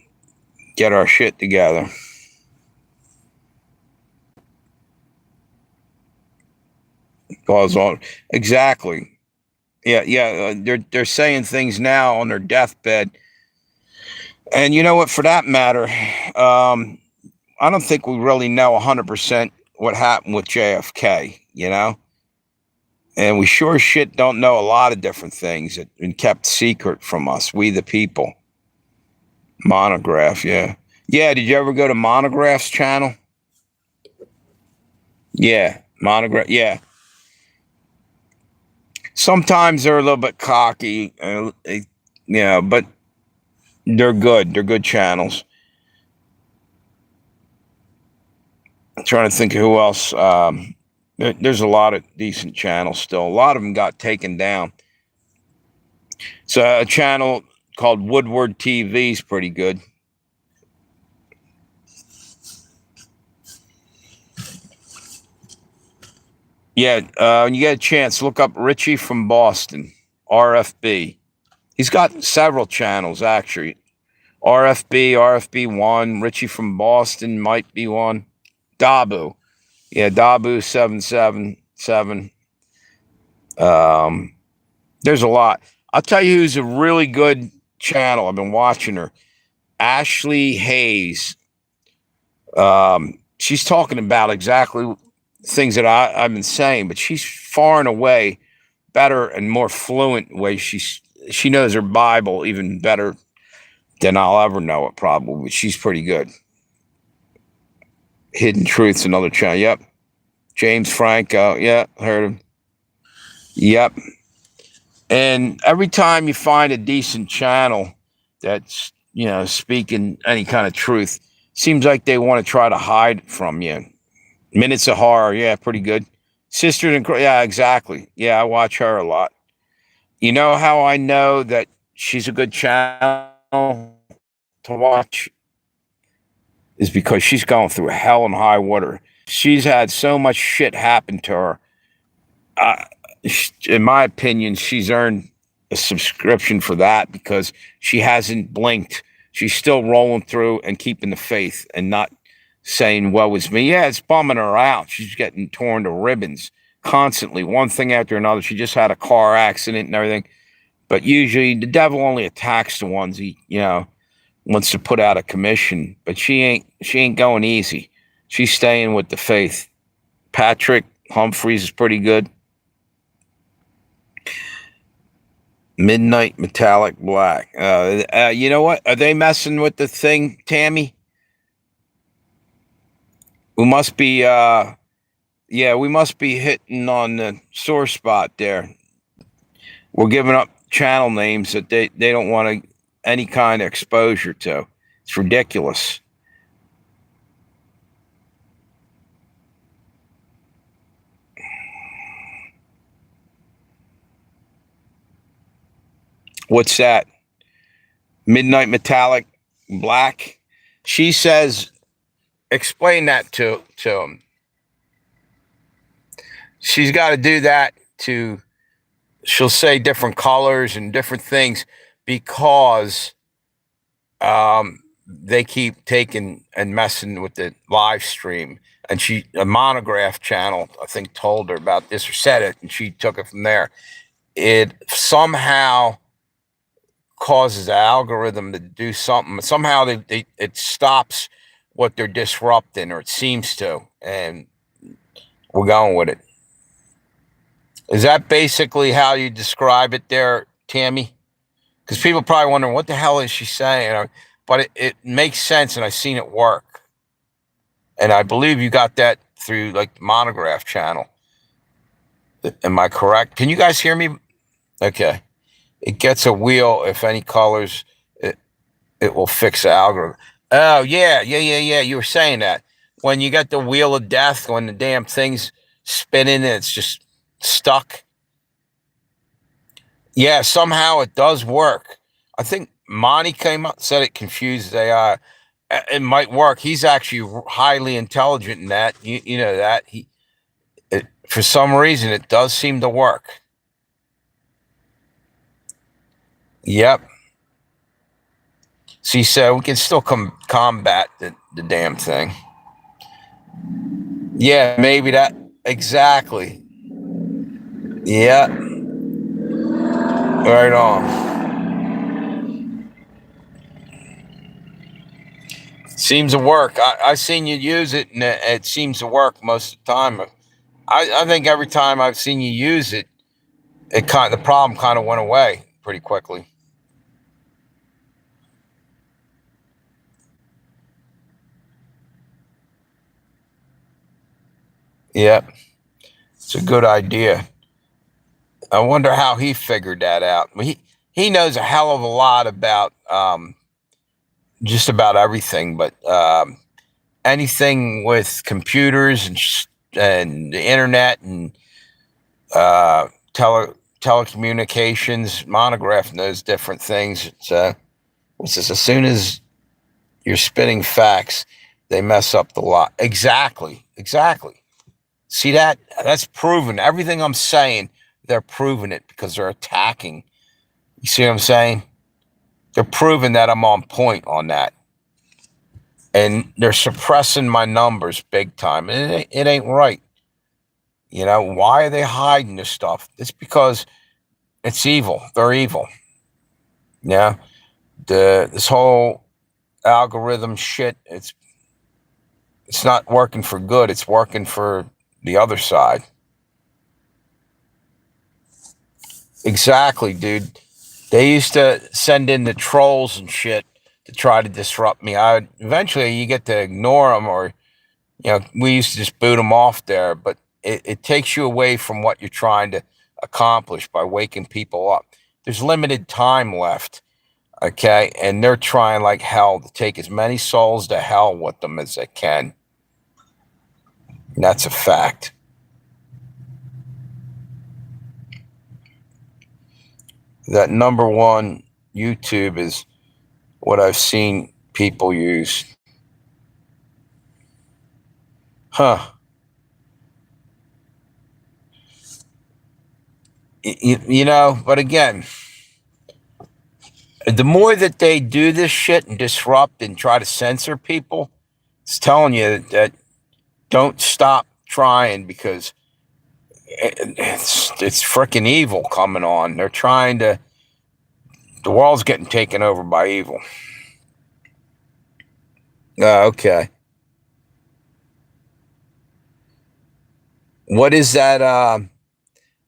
get our shit together. Goes on. Exactly. Yeah, yeah. They're saying things now on their deathbed, and you know what? For that matter, I don't think we really know 100% what happened with JFK. And we sure as shit don't know a lot of different things that have been kept secret from us, we the people. Monograph, yeah. Yeah, did you ever go to Monograph's channel? Yeah, Monograph, yeah. Sometimes they're a little bit cocky, but they're good. They're good channels. I'm trying to think of who else. There's a lot of decent channels still. A lot of them got taken down. So a channel called Woodward TV is pretty good. Yeah, when you get a chance, look up Richie from Boston, RFB. He's got several channels actually. RFB, RFB1, Richie from Boston might be one. Dabu. Yeah, Dabu 777. There's a lot. I'll tell you who's a really good channel. I've been watching her. Ashley Hayes. She's talking about exactly things that I've been saying, but she's far and away better and more fluent way. She knows her Bible even better than I'll ever know it, probably. She's pretty good. Hidden Truths, another channel. Yep. James Franco. Yeah, heard him. Yep. And every time you find a decent channel that's speaking any kind of truth, Seems like they want to try to hide from you. Minutes of Horror, yeah, pretty good. Sisters and yeah, exactly. Yeah, I watch her a lot. You know how I know that she's a good channel to watch is because she's going through hell and high water. She's had so much shit happen to her. Uh, in my opinion, she's earned a subscription for that because she hasn't blinked. She's still rolling through and keeping the faith and not saying, "Woe is me." Yeah, it's bumming her out. She's getting torn to ribbons constantly, one thing after another. She just had a car accident and everything. But usually the devil only attacks the ones he wants to put out of commission. But she ain't going easy. She's staying with the faith. Patrick Humphreys is pretty good. Midnight Metallic Black. You know what? Are they messing with the thing, Tammy? We must be yeah, we must be hitting on the sore spot there. We're giving up channel names that they don't want any kind of exposure to. It's ridiculous. What's that? Midnight Metallic Black? She says, explain that to him. She's got to do that to, she'll say different colors and different things because they keep taking and messing with the live stream. And a Monograph channel, I think, told her about this or said it, and she took it from there. It somehow causes the algorithm to do something. Somehow it stops what they're disrupting, or it seems to, and we're going with it. Is that basically how you describe it there, Tammy? Because people probably wondering, what the hell is she saying? But it makes sense, and I've seen it work. And I believe you got that through like the Monograph channel. Am I correct? Can you guys hear me? Okay. It gets a wheel if any colors. It will fix the algorithm. Oh yeah. You were saying that when you got the wheel of death, when the damn thing's spinning and it's just stuck. Yeah, somehow it does work. I think Monty came up said it confuses AI. It might work. He's actually highly intelligent in that. You know that for some reason it does seem to work. Yep. See, so we can still combat the damn thing. Yeah, maybe that exactly. Yeah. Right on. Seems to work. I've seen you use it, and it seems to work most of the time. I think every time I've seen you use it, the problem kind of went away pretty quickly. Yeah, it's a good idea. I wonder how he figured that out. He knows a hell of a lot about just about everything, but anything with computers and the internet and telecommunications. Monograph knows different things. What's this? As soon as you're spitting facts, they mess up the lot. Exactly. See that? That's proven. Everything I'm saying, they're proving it because they're attacking. You see what I'm saying? They're proving that I'm on point on that. And they're suppressing my numbers big time. It ain't right. You know, why are they hiding this stuff? It's because it's evil. They're evil. Yeah. This whole algorithm shit, it's not working for good. It's working for the other side. Exactly, dude. They used to send in the trolls and shit to try to disrupt me. Eventually you get to ignore them, or we used to just boot them off there. But it takes you away from what you're trying to accomplish by waking people up. There's limited time left. Okay, and they're trying like hell to take as many souls to hell with them as they can. And that's a fact. That number one YouTube is what I've seen people use. Huh. But again, the more that they do this shit and disrupt and try to censor people, it's telling you that don't stop trying, because it's freaking evil coming on. They're trying to. The world's getting taken over by evil. Okay. What is that?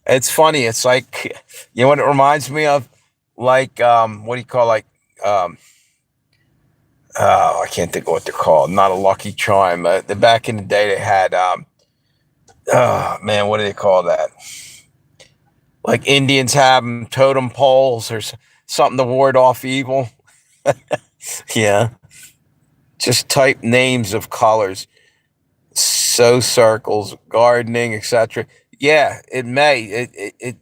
It's funny. It's like, what it reminds me of? Like, what do you call, like, um, I can't think of what they're called. Not a Lucky Charm. Back in the day, they had, oh man, what do they call that? Like Indians have them, totem poles or something to ward off evil. Yeah. Just type names of colors, sow circles, gardening, etc. Yeah, it may. It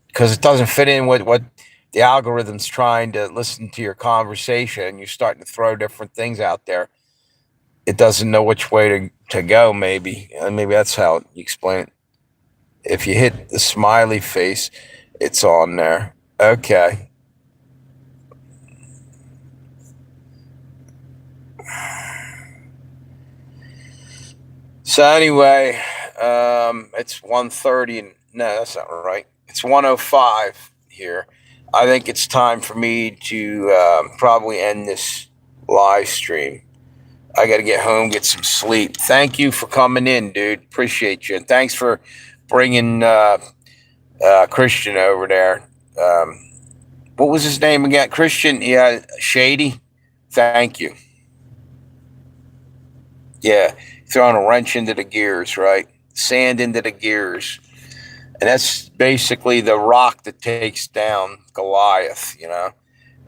because it doesn't fit in with what the algorithm's trying to listen to your conversation, and you're starting to throw different things out there. It doesn't know which way to go, maybe. And maybe that's how you explain it. If you hit the smiley face, it's on there. Okay. So anyway, it's 1:30 and no, that's not right. It's 1:05 here. I think it's time for me to probably end this live stream. I got to get home, get some sleep. Thank you for coming in, dude. Appreciate you. And thanks for bringing Christian over there. What was his name again? Christian? Yeah, Shady. Thank you. Yeah, throwing a wrench into the gears, right? Sand into the gears. And that's basically the rock that takes down Goliath,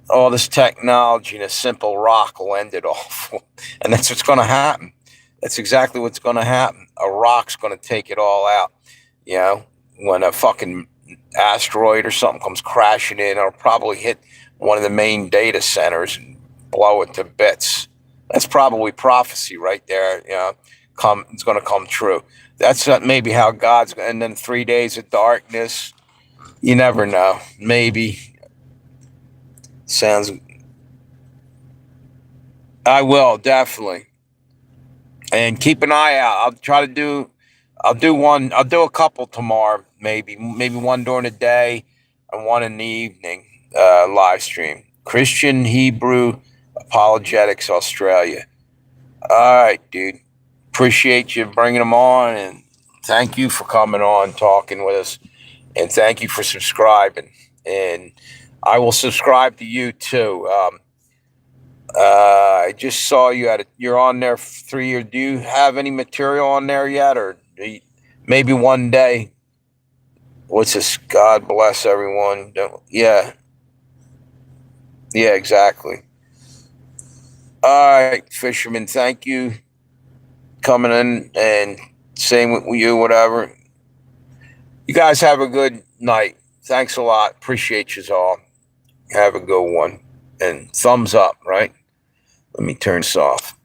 All this technology and a simple rock will end it all. And that's what's going to happen. That's exactly what's going to happen. A rock's going to take it all out. When a fucking asteroid or something comes crashing in, it'll probably hit one of the main data centers and blow it to bits. That's probably prophecy right there. It's going to come true. That's maybe how God's. And then 3 days of darkness. You never know. Maybe. Sounds. I will definitely. And keep an eye out. I'll try to do. I'll do one. I'll do a couple tomorrow. Maybe one during the day and one in the evening. Live stream. Christian Hebrew Apologetics Australia. All right, dude. Appreciate you bringing them on, and thank you for coming on, talking with us, and thank you for subscribing. And I will subscribe to you too. I just saw you're on there for 3 years. Do you have any material on there yet, or maybe one day? What's this? God bless everyone. Yeah, exactly. All right, fisherman. Thank you coming in and saying with you, whatever. You guys have a good night. Thanks a lot. Appreciate you all. Have a good one. And thumbs up, right? Let me turn this off.